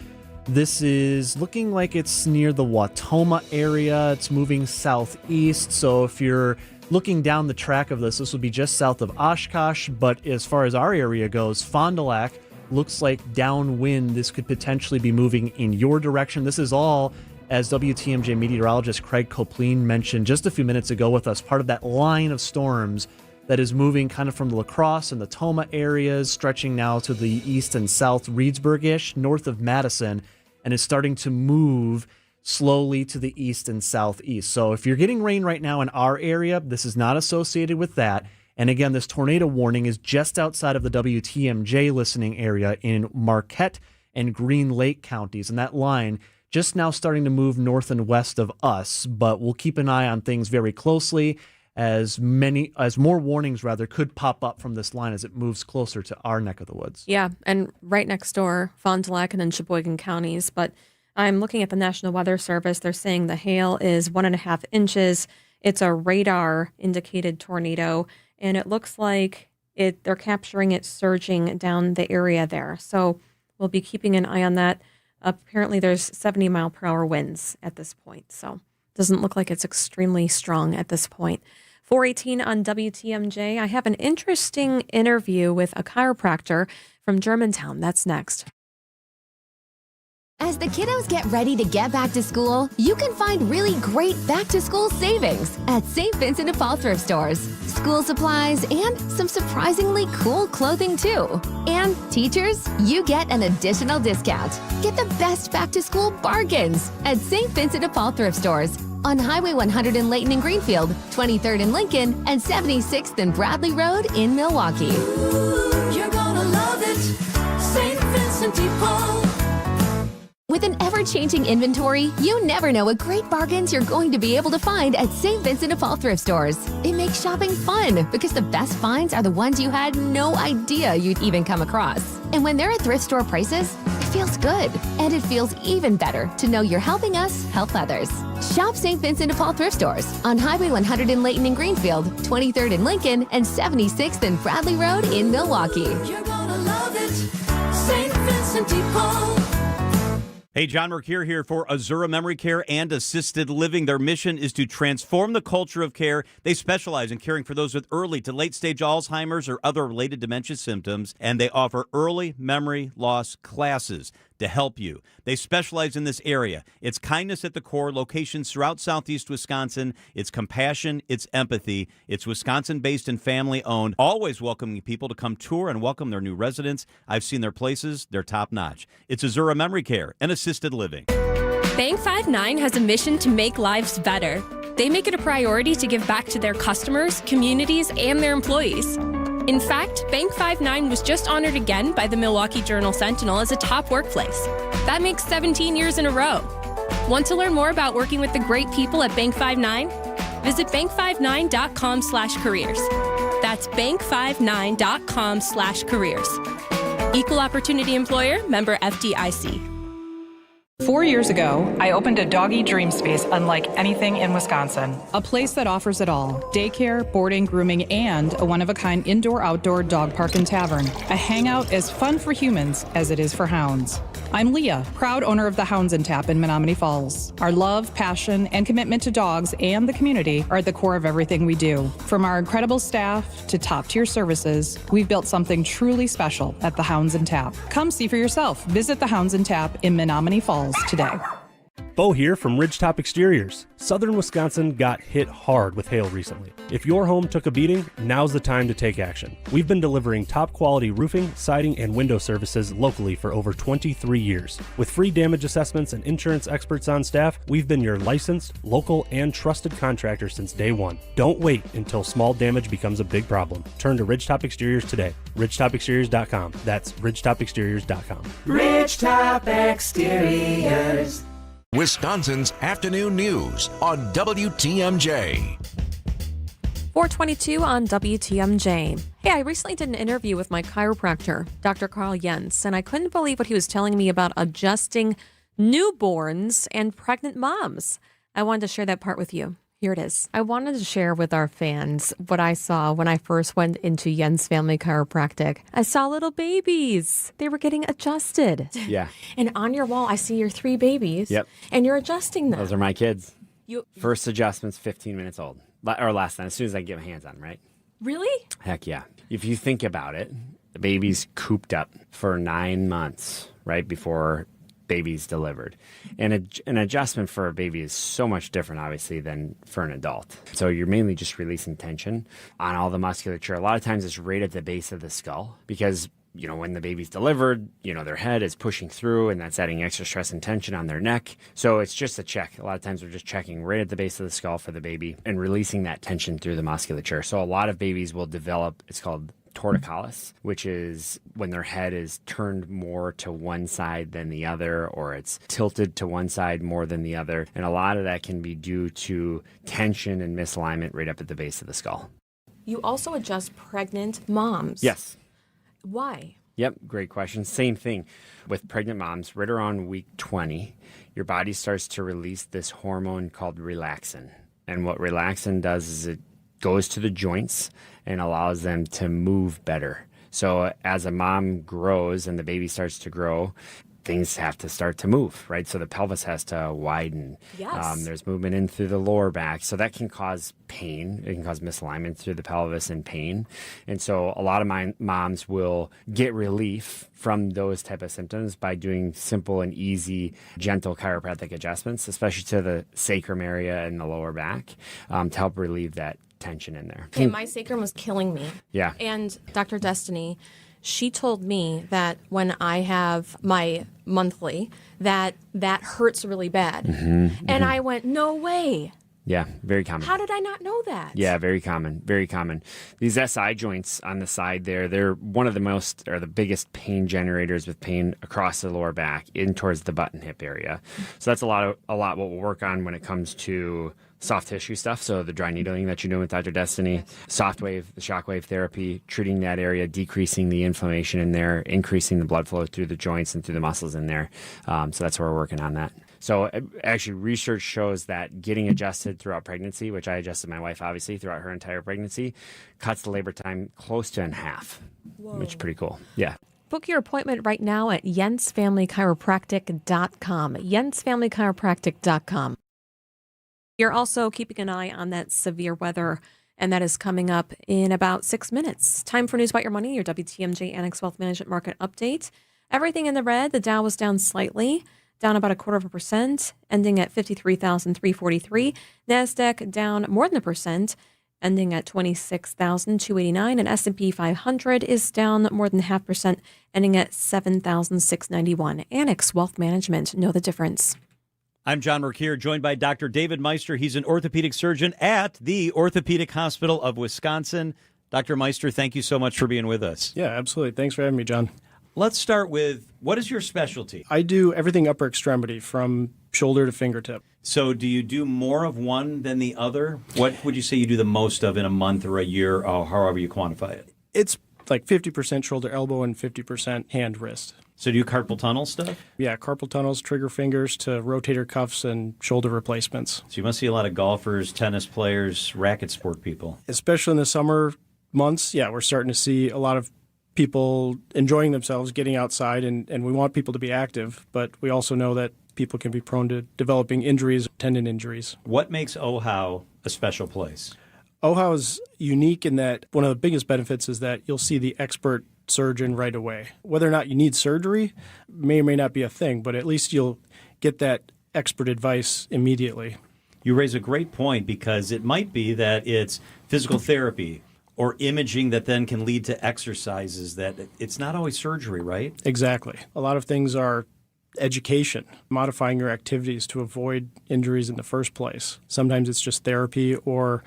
This is looking like it's near the Wautoma area. It's moving southeast. So if you're looking down the track of this would be just south of Oshkosh. But as far as our area goes, Fond du Lac looks like downwind. This could potentially be moving in your direction. This is all, as WTMJ meteorologist Craig Copleen mentioned just a few minutes ago with us, part of that line of storms that is moving kind of from the La Crosse and the Toma areas, stretching now to the east and south, Reedsburg-ish, north of Madison, and is starting to move slowly to the east and southeast. So if you're getting rain right now in our area, this is not associated with that. And again, this tornado warning is just outside of the WTMJ listening area in Marquette and Green Lake counties. And that line just now starting to move north and west of us, but we'll keep an eye on things very closely as more warnings could pop up from this line as it moves closer to our neck of the woods. Yeah, and right next door, Fond du Lac and then Sheboygan counties. But I'm looking at the National Weather Service. They're saying the hail is 1.5 inches. It's a radar indicated tornado, and it looks like they're capturing it surging down the area there. So we'll be keeping an eye on that. Apparently there's 70 mile per hour winds at this point. So Doesn't look like it's extremely strong at this point. 418 on WTMJ. I have an interesting interview with a chiropractor from Germantown. That's next. As the kiddos get ready to get back to school, you can find really great back-to-school savings at St. Vincent de Paul thrift stores. School supplies and some surprisingly cool clothing too. And teachers, you get an additional discount. Get the best back-to-school bargains at St. Vincent de Paul thrift stores on Highway 100 in Layton and Greenfield, 23rd in Lincoln, and 76th and Bradley Road in Milwaukee. You're gonna love it, St. Vincent de Paul. With an ever-changing inventory, you never know what great bargains you're going to be able to find at St. Vincent de Paul thrift stores. It makes shopping fun because the best finds are the ones you had no idea you'd even come across. And when they're at thrift store prices, it feels good. And it feels even better to know you're helping us help others. Shop St. Vincent de Paul thrift stores on Highway 100 in Layton and Greenfield, 23rd in Lincoln, and 76th and Bradley Road in Milwaukee. You're gonna love it, St. Vincent de Paul. Hey, John Mercure here for Azura Memory Care and Assisted Living. Their mission is to transform the culture of care. They specialize in caring for those with early to late-stage Alzheimer's or other related dementia symptoms, and they offer early memory loss classes to help you. They specialize in this area. It's kindness at the core, locations throughout southeast Wisconsin. It's compassion, it's empathy. It's Wisconsin-based and family-owned, always welcoming people to come tour and welcome their new residents. I've seen their places. They're top-notch. It's Azura Memory Care and Assisted Living. Bank 5-9 has a mission to make lives better. They make it a priority to give back to their customers, communities, and their employees. In fact, Bank 5-9 was just honored again by the Milwaukee Journal-Sentinel as a top workplace. That makes 17 years in a row. Want to learn more about working with the great people at Bank 5-9? Visit bank59.com/careers. That's bank59.com/careers. Equal Opportunity Employer, member FDIC. 4 years ago, I opened a doggy dream space unlike anything in Wisconsin. A place that offers it all: daycare, boarding, grooming, and a one-of-a-kind indoor-outdoor dog park and tavern. A hangout as fun for humans as it is for hounds. I'm Leah, proud owner of the Hounds and Tap in Menominee Falls. Our love, passion, and commitment to dogs and the community are at the core of everything we do. From our incredible staff to top-tier services, we've built something truly special at the Hounds and Tap. Come see for yourself. Visit the Hounds and Tap in Menominee Falls today. Bo here from Ridgetop Exteriors. Southern Wisconsin got hit hard with hail recently. If your home took a beating, now's the time to take action. We've been delivering top quality roofing, siding, and window services locally for over 23 years. With free damage assessments and insurance experts on staff, we've been your licensed, local, and trusted contractor since day one. Don't wait until small damage becomes a big problem. Turn to Ridgetop Exteriors today. RidgetopExteriors.com. That's RidgetopExteriors.com. Ridgetop Exteriors. Wisconsin's afternoon news on WTMJ. 422 on WTMJ. Hey, I recently did an interview with my chiropractor, Dr. Carl Jens, and I couldn't believe what he was telling me about adjusting newborns and pregnant moms. I wanted to share that part with you. Here it is. I wanted to share with our fans what I saw when I first went into Jens Family Chiropractic. I saw little babies. They were getting adjusted. Yeah. And on your wall, I see your 3 babies. Yep. And you're adjusting them. Those are my kids. You First adjustment's 15 minutes old. Or less than, as soon as I can get my hands on them, right? Really? Heck yeah. If you think about it, the baby's cooped up for 9 months, right, before baby's delivered. And an adjustment for a baby is so much different, obviously, than for an adult. So you're mainly just releasing tension on all the musculature. A lot of times it's right at the base of the skull because, you know, when the baby's delivered, you know, their head is pushing through and that's adding extra stress and tension on their neck. So it's just a check. A lot of times we're just checking right at the base of the skull for the baby and releasing that tension through the musculature. So a lot of babies will develop, it's called torticollis, which is when their head is turned more to one side than the other, or it's tilted to one side more than the other. And a lot of that can be due to tension and misalignment right up at the base of the skull. You also adjust pregnant moms. Yes. Why? Yep, great question. Same thing with pregnant moms. Right around week 20, your body starts to release this hormone called relaxin. And what relaxin does is it goes to the joints and allows them to move better. So as a mom grows and the baby starts to grow, things have to start to move, right? So the pelvis has to widen. Yes. There's movement in through the lower back. So that can cause pain. It can cause misalignment through the pelvis and pain. And so a lot of moms will get relief from those type of symptoms by doing simple and easy, gentle chiropractic adjustments, especially to the sacrum area and the lower back, to help relieve that tension in there. Okay, my sacrum was killing me. Yeah. And Dr. Destiny, she told me that when I have my monthly, that hurts really bad. And I went, no way. Yeah, very common. How did I not know that? Yeah, very common. Very common. These SI joints on the side there, they're one of the most or the biggest pain generators with pain across the lower back in towards the butt and hip area. So that's a lot what we'll work on when it comes to soft tissue stuff. So the dry needling that you're doing with Dr. Destiny, soft wave, the shockwave therapy, treating that area, decreasing the inflammation in there, increasing the blood flow through the joints and through the muscles in there. So that's where we're working on that. So actually research shows that getting adjusted throughout pregnancy, which I adjusted my wife obviously throughout her entire pregnancy, cuts the labor time close to in half, which is pretty cool. Yeah. Book your appointment right now at jensfamilychiropractic.com. jensfamilychiropractic.com. You're also keeping an eye on that severe weather, and that is coming up in about 6 minutes. Time for News About Your Money, your WTMJ Annex Wealth Management Market Update. Everything in the red. The Dow was down slightly, down about 0.25%, ending at 53,343. NASDAQ down more than 1%, ending at 26,289. And S&P 500 is down more than 0.5%, ending at 7,691. Annex Wealth Management. Know the difference. I'm John Mercure, joined by Dr. David Meister. He's an orthopedic surgeon at the Orthopedic Hospital of Wisconsin. Dr. Meister, thank you so much for being with us. Yeah, absolutely. Thanks for having me, John. Let's start with, what is your specialty? I do everything upper extremity from shoulder to fingertip. So do you do more of one than the other? What would you say you do the most of in a month or a year, or however you quantify it? It's like 50% shoulder elbow and 50% hand wrist. So do you carpal tunnel stuff? Yeah, carpal tunnels, trigger fingers to rotator cuffs and shoulder replacements. So you must see a lot of golfers, tennis players, racket sport people. Especially in the summer months, yeah, we're starting to see a lot of people enjoying themselves, getting outside, and we want people to be active, but we also know that people can be prone to developing injuries, tendon injuries. What makes OHAU a special place? OHAU is unique in that one of the biggest benefits is that you'll see the expert surgeon right away. Whether or not you need surgery may or may not be a thing, but at least you'll get that expert advice immediately. You raise a great point, because it might be that it's physical therapy or imaging that then can lead to exercises, that it's not always surgery, right? Exactly. A lot of things are education, modifying your activities to avoid injuries in the first place. Sometimes it's just therapy, or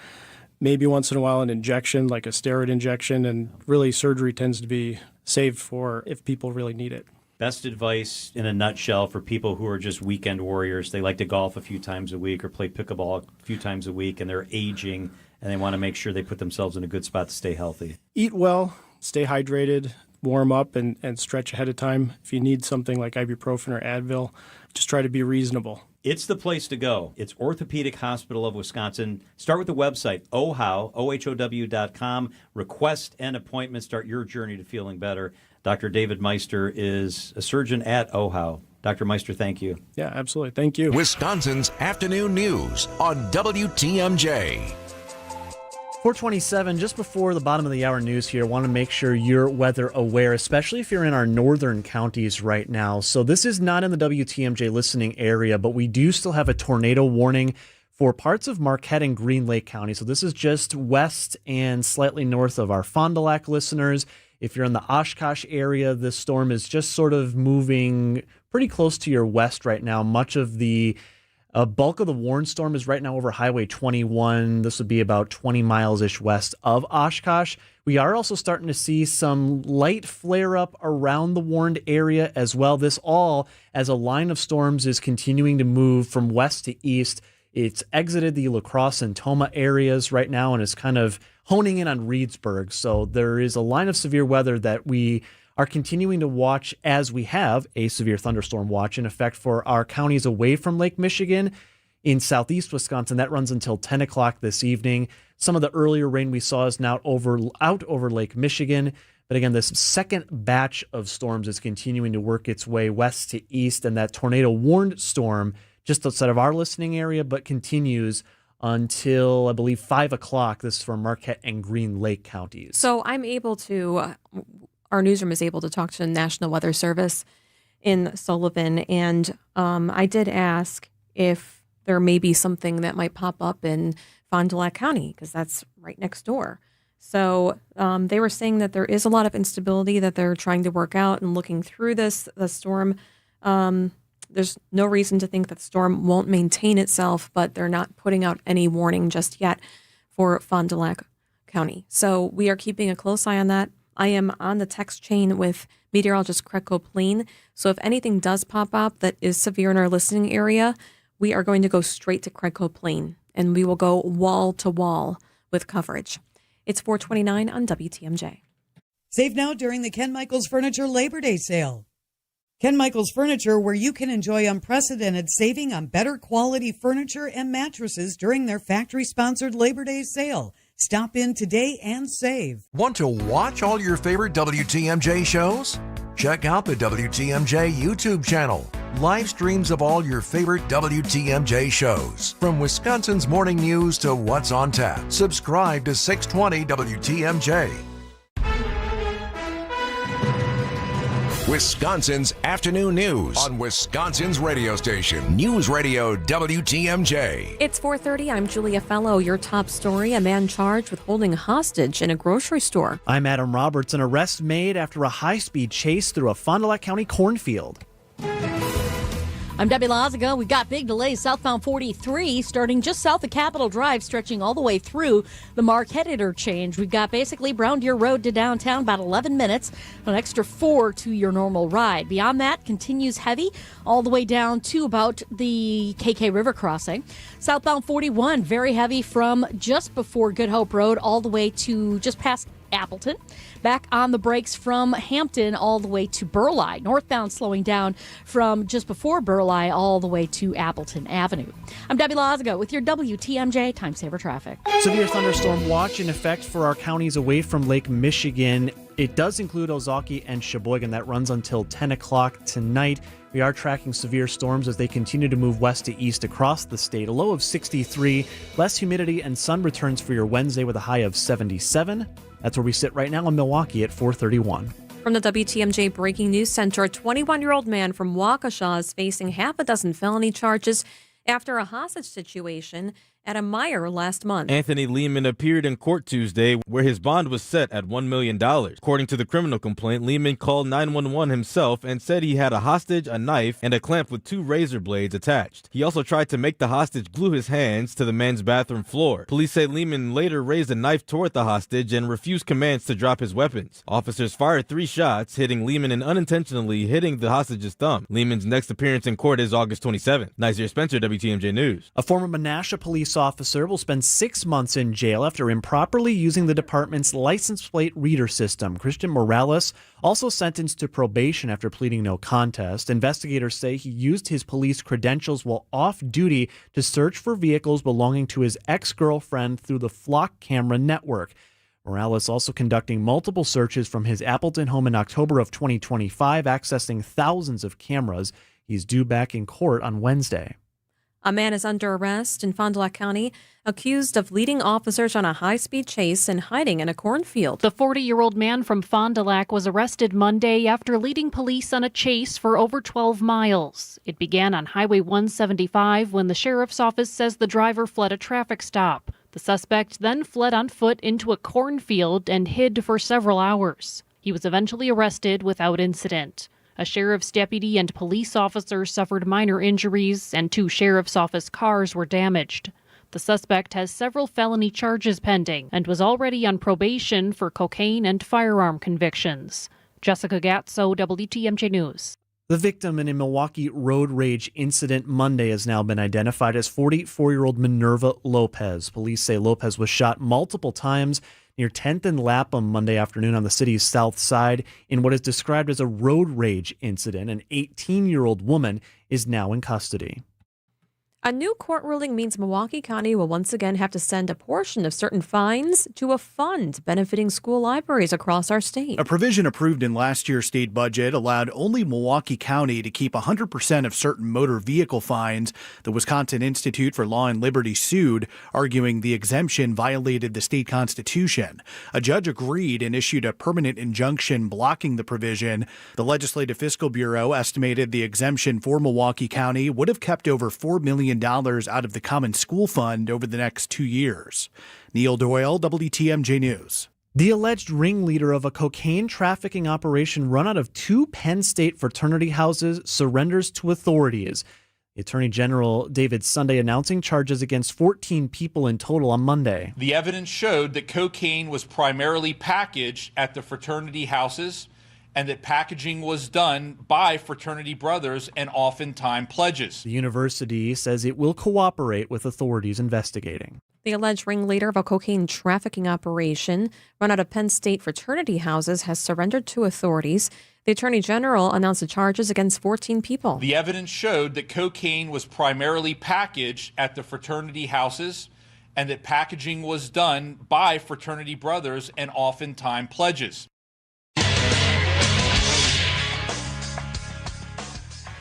maybe once in a while an injection, like a steroid injection, and really surgery tends to be saved for if people really need it. Best advice in a nutshell for people who are just weekend warriors. They like to golf a few times a week or play pickleball a few times a week, and they're aging, and they want to make sure they put themselves in a good spot to stay healthy. Eat well, stay hydrated, warm up, and stretch ahead of time. If you need something like ibuprofen or Advil, just try to be reasonable. It's the place to go. It's Orthopedic Hospital of Wisconsin. Start with the website, OHOW.com. Request an appointment. Start your journey to feeling better. Dr. David Meister is a surgeon at OHOW. Dr. Meister, thank you. Yeah, absolutely. Thank you. Wisconsin's afternoon news on WTMJ. 427, just before the bottom of the hour news here, want to make sure you're weather aware, especially if you're in our northern counties right now. So this is not in the WTMJ listening area, but we do still have a tornado warning for parts of Marquette and Green Lake County. So this is just west and slightly north of our Fond du Lac listeners. If you're in the Oshkosh area, this storm is just sort of moving pretty close to your west right now. Much of the bulk of the warn storm is right now over Highway 21. This would be about 20 miles-ish west of Oshkosh. We are also starting to see some light flare-up around the warned area as well. This all as a line of storms is continuing to move from west to east. It's exited the La Crosse and Toma areas right now and is kind of honing in on Reedsburg. So there is a line of severe weather that we are continuing to watch, as we have a severe thunderstorm watch in effect for our counties away from Lake Michigan in southeast Wisconsin. That runs until 10 o'clock this evening. Some of the earlier rain we saw is now out over Lake Michigan. But again, this second batch of storms is continuing to work its way west to east, and that tornado-warned storm just outside of our listening area, but continues until, I believe, 5 o'clock. This is for Marquette and Green Lake counties. So I'm able to, our newsroom is able to talk to the National Weather Service in Sullivan, and I did ask if there may be something that might pop up in Fond du Lac County, because that's right next door. So they were saying that there is a lot of instability that they're trying to work out and looking through the storm. There's no reason to think that the storm won't maintain itself, but they're not putting out any warning just yet for Fond du Lac County. So we are keeping a close eye on that. I am on the text chain with meteorologist Craig Coplain. So if anything does pop up that is severe in our listening area, we are going to go straight to Craig Coplain, and we will go wall to wall with coverage. It's 4:29 on WTMJ. Save now during the Ken Michaels Furniture Labor Day sale. Ken Michaels Furniture, where you can enjoy unprecedented saving on better quality furniture and mattresses during their factory-sponsored Labor Day sale. Stop in today and save. Want to watch all your favorite WTMJ shows? Check out the WTMJ YouTube channel. Live streams of all your favorite WTMJ shows. From Wisconsin's morning news to what's on tap. Subscribe to 620 WTMJ. Wisconsin's afternoon news on Wisconsin's radio station, News Radio WTMJ. It's 4:30. I'm Julia Fellow. Your top story, a man charged with holding a hostage in a grocery store. I'm Adam Roberts. An arrest made after a high-speed chase through a Fond du Lac County cornfield. I'm Debbie Lazaga. We've got big delays southbound 43 starting just south of Capitol Drive, stretching all the way through the Marquette interchange. We've got basically Brown Deer Road to downtown, about 11 minutes, an extra 4 to your normal ride. Beyond that, continues heavy all the way down to about the KK River crossing. Southbound 41, very heavy from just before Good Hope Road all the way to just past Appleton. Back on the brakes from Hampton all the way to Burleigh. Northbound slowing down from just before Burleigh all the way to Appleton Avenue. I'm Debbie Lazaga with your WTMJ Time Saver Traffic. Severe thunderstorm watch in effect for our counties away from Lake Michigan. It does include Ozaukee and Sheboygan. That runs until 10 o'clock tonight. We are tracking severe storms as they continue to move west to east across the state. A low of 63, less humidity and sun returns for your Wednesday with a high of 77. That's where we sit right now in Milwaukee at 431. From the WTMJ Breaking News Center, a 21-year-old man from Waukesha is facing half a dozen felony charges after a hostage situation at a Meijer last month. Anthony Lehman appeared in court Tuesday where his bond was set at $1 million. According to the criminal complaint, Lehman called 911 himself and said he had a hostage, a knife, and a clamp with 2 razor blades attached. He also tried to make the hostage glue his hands to the man's bathroom floor. Police say Lehman later raised a knife toward the hostage and refused commands to drop his weapons. Officers fired 3 shots, hitting Lehman and unintentionally hitting the hostage's thumb. Lehman's next appearance in court is August 27th. Nazir Spencer, WTMJ News. A former Menasha police officer will spend 6 months in jail after improperly using the department's license plate reader system. Christian Morales also sentenced to probation after pleading no contest. Investigators say he used his police credentials while off duty to search for vehicles belonging to his ex-girlfriend through the Flock camera network. Morales also conducting multiple searches from his Appleton home in October of 2025, accessing thousands of cameras. He's due back in court on Wednesday. A man is under arrest in Fond du Lac County, accused of leading officers on a high-speed chase and hiding in a cornfield. The 40-year-old man from Fond du Lac was arrested Monday after leading police on a chase for over 12 miles. It began on Highway 175 when the sheriff's office says the driver fled a traffic stop. The suspect then fled on foot into a cornfield and hid for several hours. He was eventually arrested without incident. A sheriff's deputy and police officers suffered minor injuries, and 2 sheriff's office cars were damaged. The suspect has several felony charges pending and was already on probation for cocaine and firearm convictions. Jessica Gatso, WTMJ News. The victim in a Milwaukee road rage incident Monday has now been identified as 44-year-old Minerva Lopez. Police say Lopez was shot multiple times near 10th and Lapham Monday afternoon on the city's south side in what is described as a road rage incident. An 18-year-old woman is now in custody. A new court ruling means Milwaukee County will once again have to send a portion of certain fines to a fund benefiting school libraries across our state. A provision approved in last year's state budget allowed only Milwaukee County to keep 100% of certain motor vehicle fines. The Wisconsin Institute for Law and Liberty sued, arguing the exemption violated the state constitution. A judge agreed and issued a permanent injunction blocking the provision. The Legislative Fiscal Bureau estimated the exemption for Milwaukee County would have kept over $4 million out of the Common School Fund over the next 2 years. Neil Doyle, WTMJ News. The alleged ringleader of a cocaine trafficking operation run out of 2 Penn State fraternity houses surrenders to authorities. The Attorney General David Sunday announcing charges against 14 people in total on Monday. The evidence showed that cocaine was primarily packaged at the fraternity houses and that packaging was done by fraternity brothers and oftentimes pledges. The university says it will cooperate with authorities investigating. The alleged ringleader of a cocaine trafficking operation run out of Penn State fraternity houses has surrendered to authorities. The Attorney General announced the charges against 14 people. The evidence showed that cocaine was primarily packaged at the fraternity houses and that packaging was done by fraternity brothers and oftentimes pledges.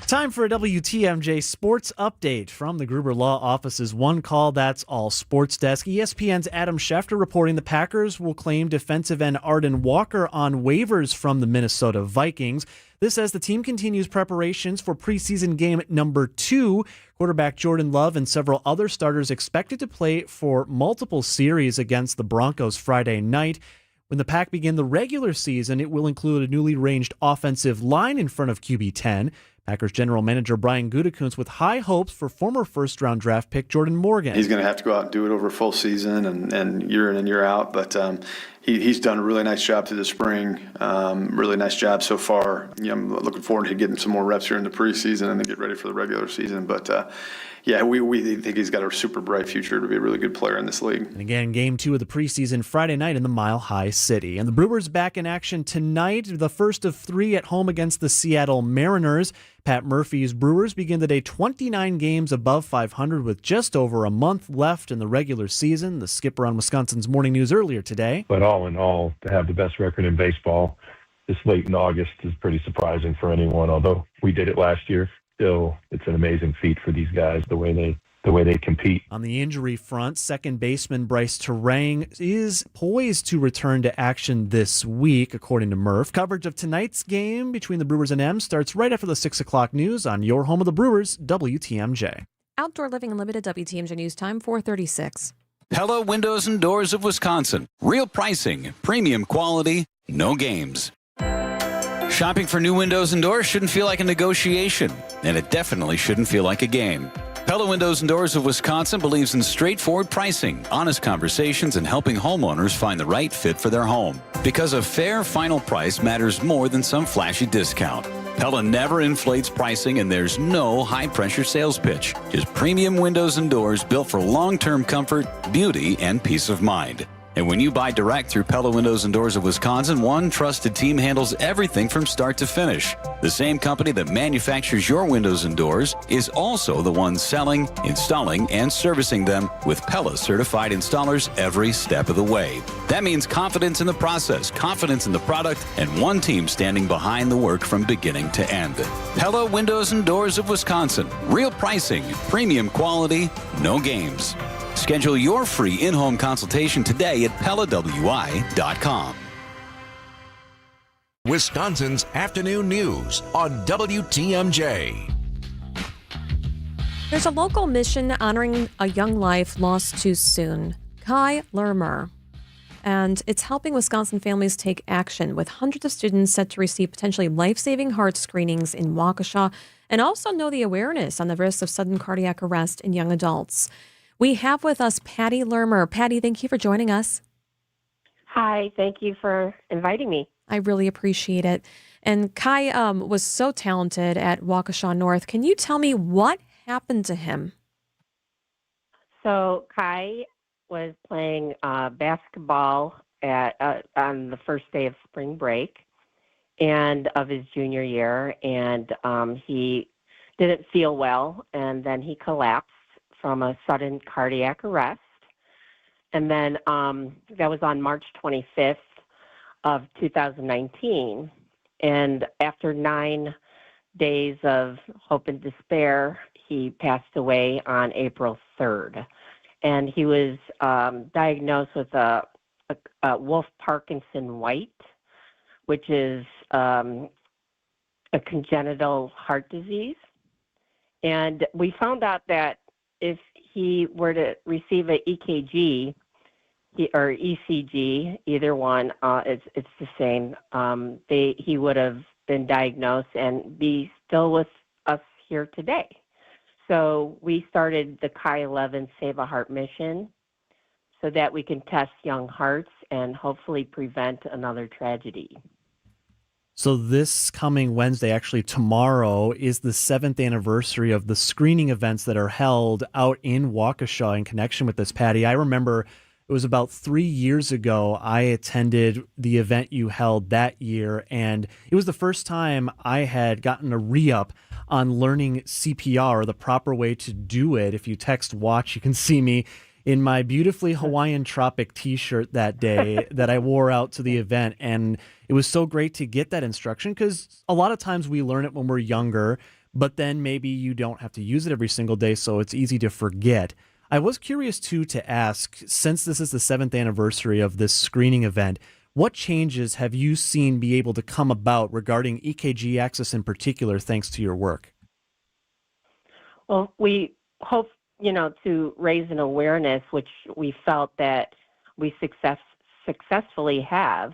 Time for a WTMJ sports update from the Gruber Law Office's One Call That's All Sports Desk. ESPN's Adam Schefter reporting the Packers will claim defensive end Arden Walker on waivers from the Minnesota Vikings. This as the team continues preparations for preseason game number 2. Quarterback Jordan Love and several other starters expected to play for multiple series against the Broncos Friday night. When the Pack begin the regular season, it will include a newly arranged offensive line in front of QB 10. Packers general manager Brian Gutekunst with high hopes for former first-round draft pick Jordan Morgan. He's going to have to go out and do it over a full season and year in and year out, but he's done a really nice job through the spring, really nice job so far. I'm looking forward to getting some more reps here in the preseason and then get ready for the regular season, but we think he's got a super bright future to be a really good player in this league. And again, game 2 of the preseason Friday night in the Mile High City. And the Brewers back in action tonight, the first of 3 at home against the Seattle Mariners. Pat Murphy's Brewers begin the day 29 games above 500 with just over a month left in the regular season. The skipper on Wisconsin's Morning News earlier today. But all in all, to have the best record in baseball this late in August is pretty surprising for anyone, although we did it last year. Still, it's an amazing feat for these guys, the way they compete. On the injury front, second baseman Bryce Terang is poised to return to action this week, according to Murph. Coverage of tonight's game between the Brewers and M's starts right after the 6 o'clock news on your home of the Brewers, WTMJ. Outdoor Living Unlimited, WTMJ News Time, 4:36. Pella Windows and Doors of Wisconsin. Real pricing, premium quality, no games. Shopping for new windows and doors shouldn't feel like a negotiation, and it definitely shouldn't feel like a game. Pella Windows and Doors of Wisconsin believes in straightforward pricing, honest conversations, and helping homeowners find the right fit for their home. Because a fair final price matters more than some flashy discount. Pella never inflates pricing, and there's no high-pressure sales pitch. Just premium windows and doors built for long-term comfort, beauty, and peace of mind. And when you buy direct through Pella Windows and Doors of Wisconsin, one trusted team handles everything from start to finish. The same company that manufactures your windows and doors is also the one selling, installing, and servicing them with Pella certified installers every step of the way. That means confidence in the process, confidence in the product, and one team standing behind the work from beginning to end. Pella Windows and Doors of Wisconsin. Real pricing, premium quality, no games. Schedule your free in-home consultation today at PellaWI.com. Wisconsin's afternoon news on WTMJ. There's a local mission honoring a young life lost too soon, Kai Lermer. And it's helping Wisconsin families take action with hundreds of students set to receive potentially life-saving heart screenings in Waukesha and also know the awareness on the risks of sudden cardiac arrest in young adults. We have with us Patty Lermer. Patty, thank you for joining us. Hi, thank you for inviting me. I really appreciate it. And Kai was so talented at Waukesha North. Can you tell me what happened to him? So Kai was playing basketball on the first day of spring break and of his junior year, and he didn't feel well, and then he collapsed from a sudden cardiac arrest. And then that was on March 25th of 2019. And after 9 days of hope and despair, he passed away on April 3rd. And he was diagnosed with a Wolff-Parkinson-White, which is a congenital heart disease. And we found out that if he were to receive an EKG or ECG, either one, it's the same. He would have been diagnosed and be still with us here today. So we started the Chi 11 Save a Heart mission so that we can test young hearts and hopefully prevent another tragedy. So this coming Wednesday, actually tomorrow, is the 7th anniversary of the screening events that are held out in Waukesha in connection with this, Patty. I remember it was about 3 years ago I attended the event you held that year, and it was the first time I had gotten a re-up on learning CPR, the proper way to do it. If you text WATCH, you can see me in my beautifully Hawaiian tropic t-shirt that day that I wore out to the event. And it was so great to get that instruction because a lot of times we learn it when we're younger, but then maybe you don't have to use it every single day, so it's easy to forget. I was curious, too, to ask, since this is the 7th anniversary of this screening event, what changes have you seen be able to come about regarding EKG access in particular, thanks to your work? Well, we hope, to raise an awareness, which we felt that we successfully have.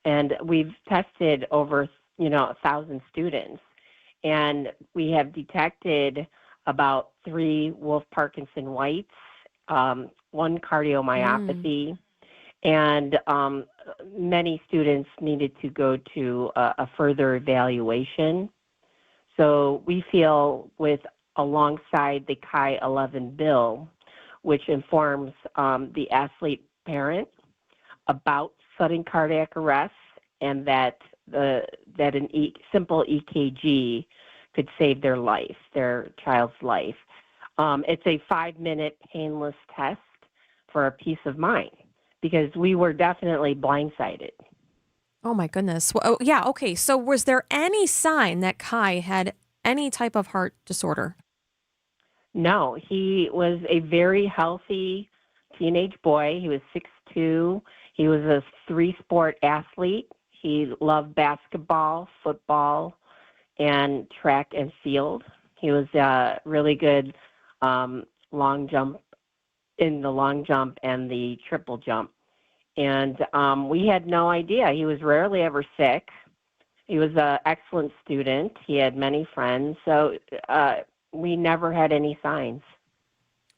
And we've tested over, 1,000 students. And we have detected about 3 Wolff-Parkinson-Whites, 1 cardiomyopathy, and many students needed to go to a further evaluation. So we feel alongside the Chi 11 bill, which informs the athlete parent about sudden cardiac arrest and that simple EKG could save their child's life. It's a 5-minute painless test for a peace of mind because we were definitely blindsided. Oh my goodness. Well, yeah. Okay. So was there any sign that Kai had any type of heart disorder? No, he was a very healthy teenage boy. He was 6'2". He was a 3-sport athlete. He loved basketball, football, and track and field. He was really good long jump and the triple jump. And we had no idea. He was rarely ever sick. He was an excellent student. He had many friends. So we never had any signs.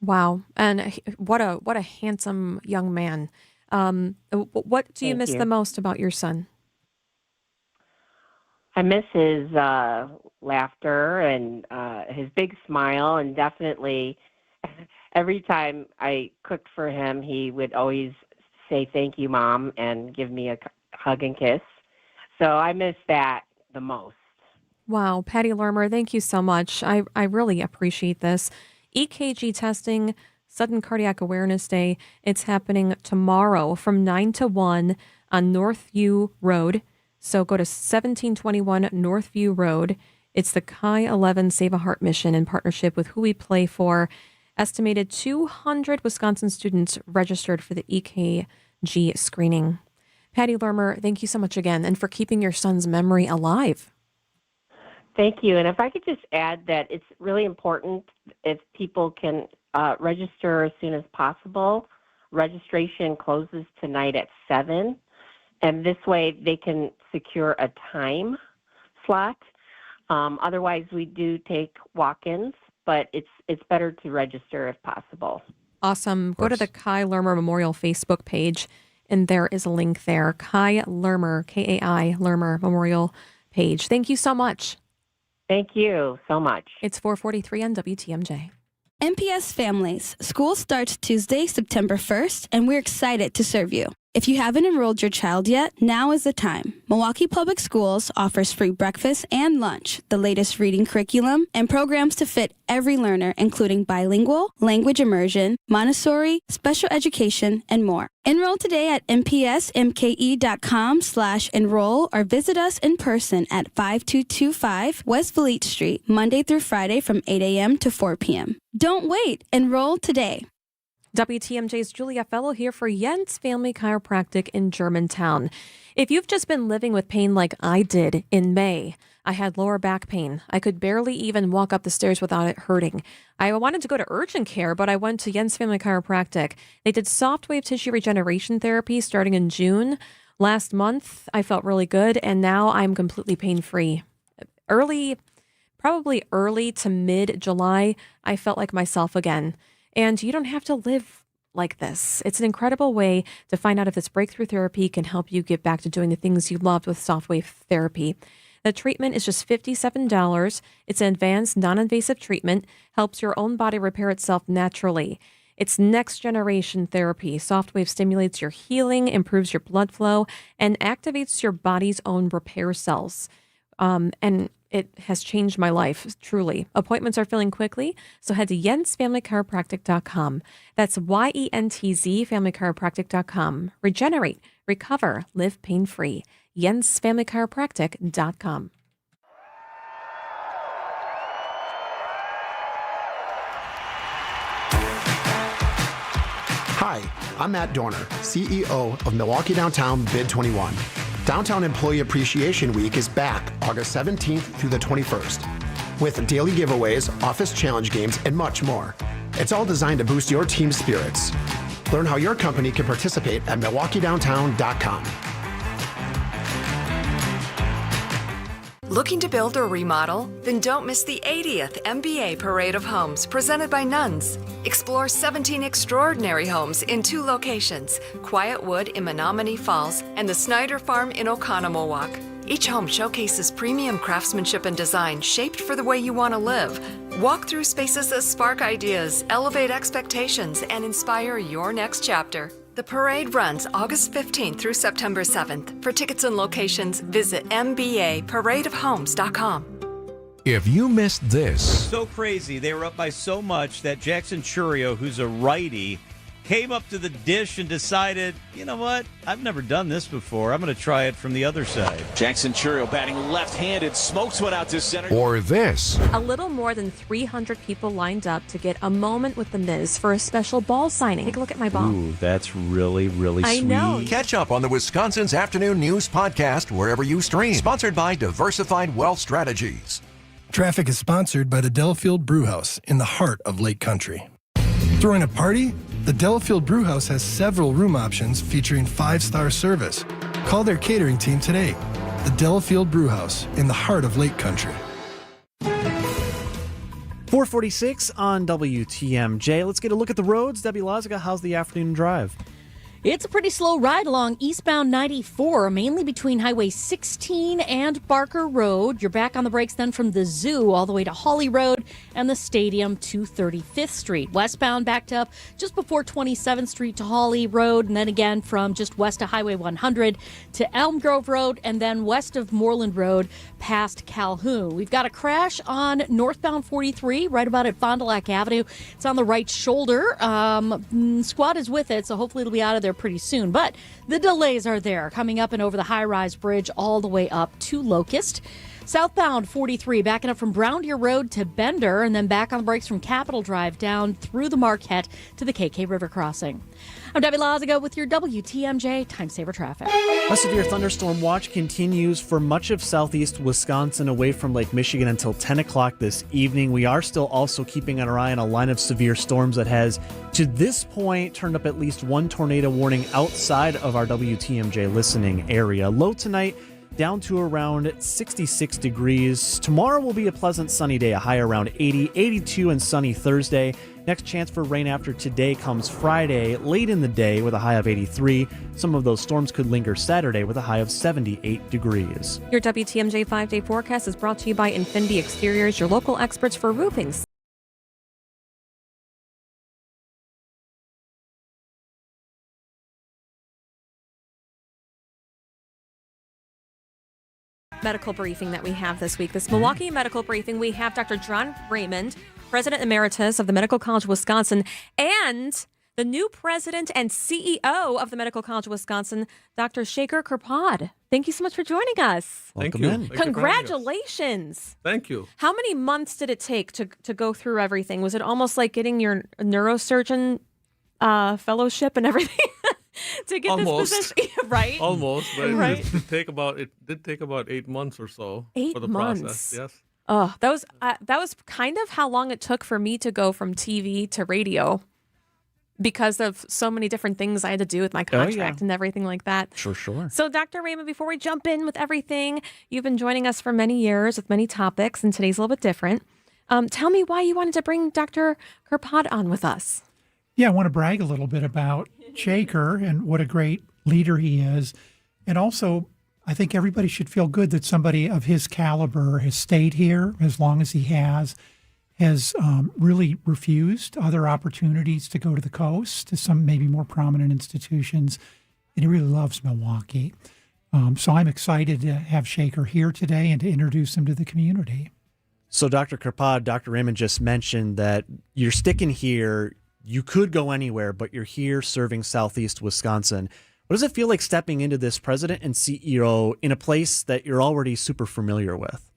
Wow. And what a handsome young man. What do you miss the most about your son? I miss his laughter and his big smile, and definitely every time I cooked for him, he would always say, "Thank you, Mom," and give me a hug and kiss. So I miss that the most. Wow. Patty Lermer, thank you so much. I really appreciate this. EKG testing, Sudden Cardiac Awareness Day. It's happening tomorrow from 9 to 1 on Northview Road. So go to 1721 Northview Road. It's the Chi 11 Save a Heart mission in partnership with Who We Play For. Estimated 200 Wisconsin students registered for the EKG screening. Patty Lermer, thank you so much again and for keeping your son's memory alive. Thank you. And if I could just add that it's really important if people can register as soon as possible. Registration closes tonight at 7. And this way they can secure a time slot. Otherwise, we do take walk-ins, but it's better to register if possible. Awesome. Go to the Kai Lermer Memorial Facebook page, and there is a link there. Kai Lermer, Kai Lermer Memorial page. Thank you so much. Thank you so much. It's 4:43 on WTMJ. MPS Families. School starts Tuesday, September 1st, and we're excited to serve you. If you haven't enrolled your child yet, now is the time. Milwaukee Public Schools offers free breakfast and lunch, the latest reading curriculum, and programs to fit every learner, including bilingual, language immersion, Montessori, special education, and more. Enroll today at mpsmke.com/enroll or visit us in person at 5225 West Fleet Street, Monday through Friday from 8 a.m. to 4 p.m. Don't wait. Enroll today. WTMJ's Julia Fellow here for Jens Family Chiropractic in Germantown. If you've just been living with pain like I did in May, I had lower back pain. I could barely even walk up the stairs without it hurting. I wanted to go to urgent care, but I went to Jens Family Chiropractic. They did soft wave tissue regeneration therapy starting in June. Last month, I felt really good, and now I'm completely pain-free. Probably early to mid-July, I felt like myself again. And you don't have to live like this. It's an incredible way to find out if this breakthrough therapy can help you get back to doing the things you loved with soft wave therapy. The treatment is just $57. It's an advanced, non-invasive treatment, helps your own body repair itself naturally. It's next generation therapy. Soft wave stimulates your healing, improves your blood flow, and activates your body's own repair cells. And it has changed my life, truly. Appointments are filling quickly, so head to jensfamilychiropractic.com. That's YENTZ, familychiropractic.com. Regenerate, recover, live pain-free. jensfamilychiropractic.com. Hi, I'm Matt Dorner, CEO of Milwaukee Downtown Bid 21. Downtown Employee Appreciation Week is back August 17th through the 21st with daily giveaways, office challenge games, and much more. It's all designed to boost your team's spirits. Learn how your company can participate at MilwaukeeDowntown.com. Looking to build or remodel? Then don't miss the 80th MBA Parade of Homes presented by Nuns. Explore 17 extraordinary homes in 2 locations, Quiet Wood in Menominee Falls and the Snyder Farm in Oconomowoc. Each home showcases premium craftsmanship and design shaped for the way you want to live. Walk through spaces that spark ideas, elevate expectations, and inspire your next chapter. The parade runs August 15th through September 7th. For tickets and locations, visit mbaparadeofhomes.com. If you missed this, So crazy. They were up by so much that Jackson Churio, who's a righty, came up to the dish and decided, you know what? I've never done this before. I'm going to try it from the other side. Jackson Churio batting left-handed, smokes one out to center. or this, A little more than 300 people lined up to get a moment with the Miz for a special ball signing. Take a look at my ball. Ooh, that's really, really I sweet. know. catch up on the Wisconsin's Afternoon News podcast wherever you stream. Sponsored by Diversified Wealth Strategies. Traffic is sponsored by the Delafield Brewhouse in the heart of Lake Country. Throwing a party? The Delafield Brewhouse has several room options featuring 5-star service. Call their catering team today. The Delafield Brewhouse in the heart of Lake Country. 446 on WTMJ. Let's get a look at the roads. Debbie Lozica, how's the afternoon drive? It's a pretty slow ride along eastbound 94, mainly between Highway 16 and Barker Road. You're back on the brakes then from the zoo all the way to Hawley Road and the stadium to 35th Street. Westbound backed up just before 27th Street to Hawley Road, and then again from just west of Highway 100 to Elm Grove Road, and then west of Moreland Road past Calhoun. We've got a crash on northbound 43 right about at Fond du Lac Avenue. It's on the right shoulder. Squad is with it, so hopefully it'll be out of there pretty soon. But the delays are there, coming up and over the high-rise bridge all the way up to Locust. Southbound 43, backing up from Brown Deer Road to Bender, and then back on the brakes from Capitol Drive down through the Marquette to the KK River crossing. I'm Debbie Lozica with your WTMJ Time Saver Traffic. A severe thunderstorm watch continues for much of southeast Wisconsin away from Lake Michigan until 10 o'clock this evening. We are still also keeping an eye on a line of severe storms that has, to this point, turned up at least one tornado warning outside of our WTMJ listening area. Low tonight, down to around 66 degrees. Tomorrow will be a pleasant sunny day, a high around 80, 82 and sunny Thursday. Next chance for rain after today comes Friday, late in the day with a high of 83. Some of those storms could linger Saturday with a high of 78 degrees. Your WTMJ 5-day forecast is brought to you by Infinity Exteriors, your local experts for roofing. medical briefing that we have this week. This Milwaukee medical briefing, we have Dr. John Raymond, President Emeritus of the Medical College of Wisconsin, and the new president and CEO of the Medical College of Wisconsin, Dr. Shaker Kirpad. Thank you so much for joining us. Thank you. Congratulations. Thank you. How many months did it take to go through everything? Was it almost like getting your neurosurgeon fellowship and everything to get Almost. this position? Right? Almost, but Right. it did take about 8 months or so for the 8 months. process. Yes. Oh, that was kind of how long it took for me to go from TV to radio because of so many different things I had to do with my contract and everything like that. Sure. So, Dr. Raymond, before we jump in with everything, you've been joining us for many years with many topics, and today's a little bit different. Tell me why you wanted to bring Dr. Kirpad on with us. Yeah, I want to brag a little bit about Shaker and what a great leader he is. And also, I think everybody should feel good that somebody of his caliber has stayed here as long as he has really refused other opportunities to go to the coast, to some maybe more prominent institutions. And he really loves Milwaukee. So I'm excited to have Shaker here today and to introduce him to the community. So Dr. Kirpad, Dr. Raymond just mentioned that you're sticking here. You could go anywhere, but you're here serving Southeast Wisconsin. What does it feel like stepping into this president and CEO in a place that you're already super familiar with?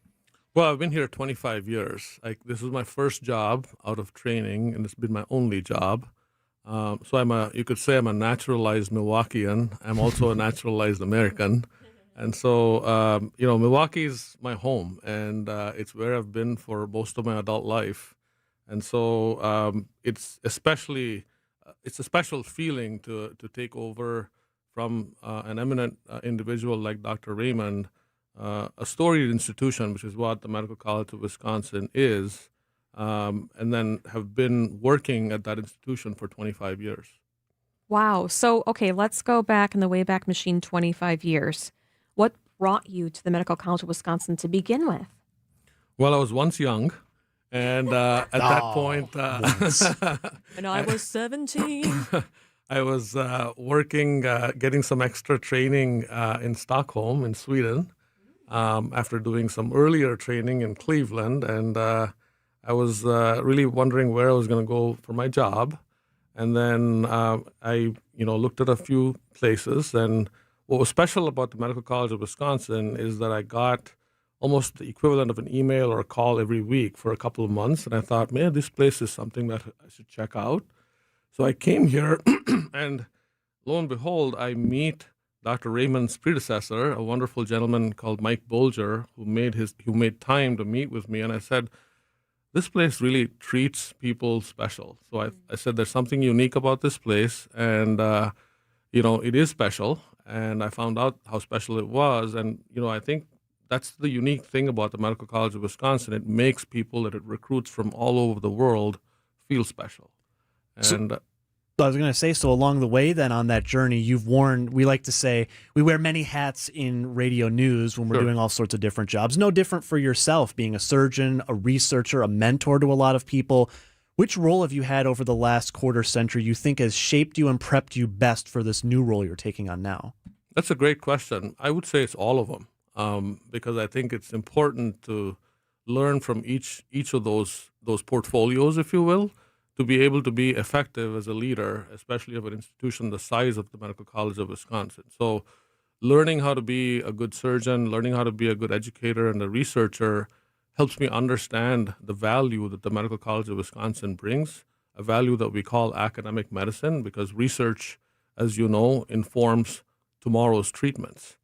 Well, I've been here 25 years. This is my first job out of training, and it's been my only job. So you could say I'm a naturalized Milwaukeean. I'm also a naturalized American. And so, Milwaukee is my home, and it's where I've been for most of my adult life. And so it's a special feeling to take over from an eminent individual like Dr. Raymond, a storied institution, which is what the Medical College of Wisconsin is, and then have been working at that institution for 25 years. Wow. So, okay, let's go back in the Wayback Machine 25 years. What brought you to the Medical College of Wisconsin to begin with? Well, I was once young. And at that point, when I was 17, I was working, getting some extra training in Stockholm, in Sweden, after doing some earlier training in Cleveland. And I was really wondering where I was going to go for my job. And then I looked at a few places. And what was special about the Medical College of Wisconsin is that I got almost the equivalent of an email or a call every week for a couple of months. And I thought, man, this place is something that I should check out. So I came here, and lo and behold, I meet Dr. Raymond's predecessor, a wonderful gentleman called Mike Bolger, who made time to meet with me. And I said, this place really treats people special. So I said, there's something unique about this place, and it is special. And I found out how special it was. And I think that's the unique thing about the Medical College of Wisconsin. It makes people that it recruits from all over the world feel special. And I was going to say, so along the way then on that journey, you've worn, we like to say, we wear many hats in radio news when we're doing all sorts of different jobs. No different for yourself, being a surgeon, a researcher, a mentor to a lot of people. Which role have you had over the last quarter century you think has shaped you and prepped you best for this new role you're taking on now? That's a great question. I would say it's all of them. Because I think it's important to learn from each of those portfolios, if you will, to be able to be effective as a leader, especially of an institution the size of the Medical College of Wisconsin. So learning how to be a good surgeon, learning how to be a good educator and a researcher helps me understand the value that the Medical College of Wisconsin brings, a value that we call academic medicine, because research, as you know, informs tomorrow's treatments.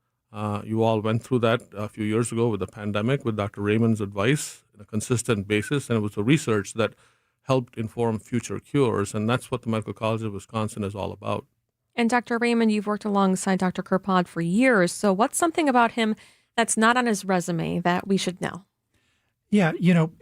You all went through that a few years ago with the pandemic with Dr. Raymond's advice on a consistent basis, and it was the research that helped inform future cures, and that's what the Medical College of Wisconsin is all about. And Dr. Raymond, you've worked alongside Dr. Kirpad for years, so what's something about him that's not on his resume that we should know? Yeah,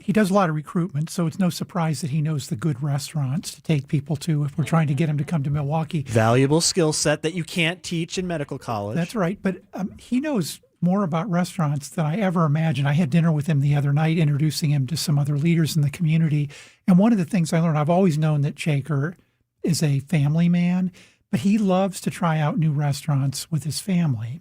he does a lot of recruitment, so it's no surprise that he knows the good restaurants to take people to if we're trying to get him to come to Milwaukee. Valuable skill set that you can't teach in medical college. That's right, but he knows more about restaurants than I ever imagined. I had dinner with him the other night, introducing him to some other leaders in the community. And one of the things I learned, I've always known that Shaker is a family man, but he loves to try out new restaurants with his family.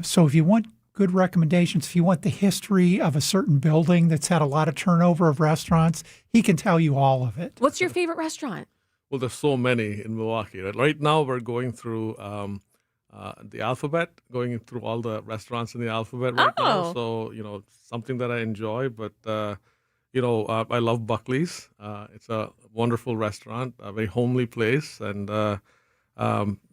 So if you want good recommendations. If you want the history of a certain building that's had a lot of turnover of restaurants, he can tell you all of it. What's your favorite restaurant? Well, there's so many in Milwaukee. Right now, we're going through the alphabet, going through all the restaurants in the alphabet right now. So, something that I enjoy. But, I love Buckley's. It's a wonderful restaurant, a very homely place. And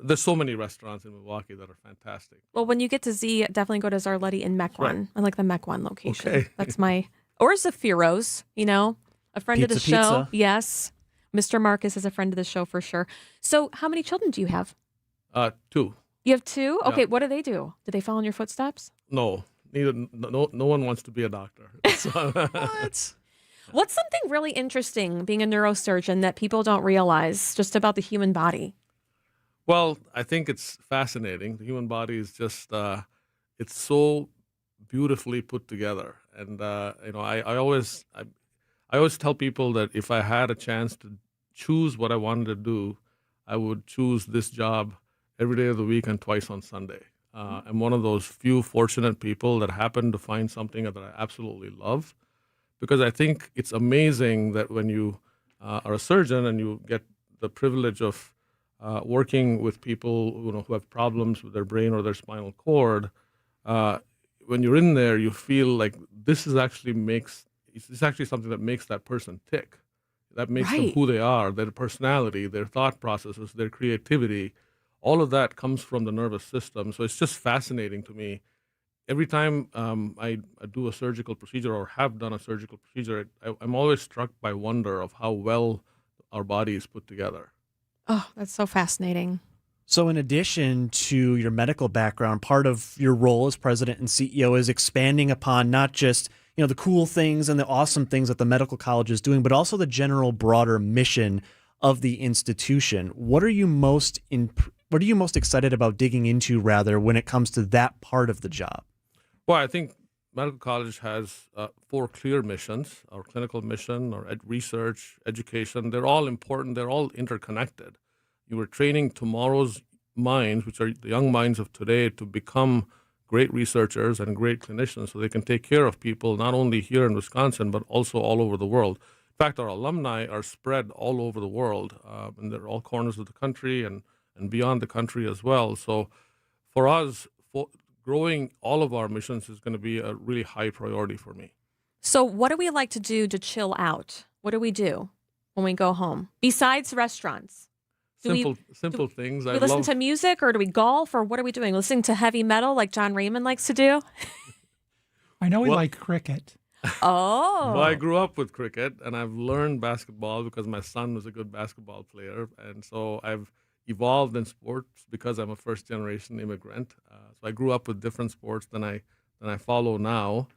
there's so many restaurants in Milwaukee that are fantastic. Well, when you get to Z, definitely go to Zarletti in Mequon. Right. I like the Mequon location. Okay. That's or Zafiro's, a friend of the show. Pizza. Yes. Mr. Marcus is a friend of the show for sure. So how many children do you have? 2. You have 2? Yeah. Okay, what do they do? Do they follow in your footsteps? No, no one wants to be a doctor. What? What's something really interesting being a neurosurgeon that people don't realize just about the human body? Well, I think it's fascinating. The human body is just, it's so beautifully put together. And, I always tell people that if I had a chance to choose what I wanted to do, I would choose this job every day of the week and twice on Sunday. I'm one of those few fortunate people that happen to find something that I absolutely love, because I think it's amazing that when you are a surgeon and you get the privilege of working with people who have problems with their brain or their spinal cord, when you're in there, you feel like this is actually something that makes that person tick. That makes them who they are, their personality, their thought processes, their creativity. All of that comes from the nervous system. So it's just fascinating to me. Every time I do a surgical procedure or have done a surgical procedure, I'm always struck by wonder of how well our body is put together. Oh, that's so fascinating. So in addition to your medical background, part of your role as president and CEO is expanding upon not just the cool things and the awesome things that the medical college is doing, but also the general broader mission of the institution. What are you most excited about digging into, rather, when it comes to that part of the job? Well, I think medical college has 4 clear missions: our clinical mission, our research, education. They're all important. They're all interconnected. You are training tomorrow's minds, which are the young minds of today, to become great researchers and great clinicians so they can take care of people not only here in Wisconsin, but also all over the world. In fact, our alumni are spread all over the world, and they're all corners of the country and beyond the country as well. So for us, growing all of our missions is going to be a really high priority for me. So what do we like to do to chill out? What do we do when we go home besides restaurants? Simple things. Do we listen to music, or do we golf, or what are we doing? Listening to heavy metal like John Raymond likes to do? I know we like cricket. Oh. Well, I grew up with cricket, and I've learned basketball because my son was a good basketball player. And so I've evolved in sports because I'm a first-generation immigrant. So I grew up with different sports than I follow now.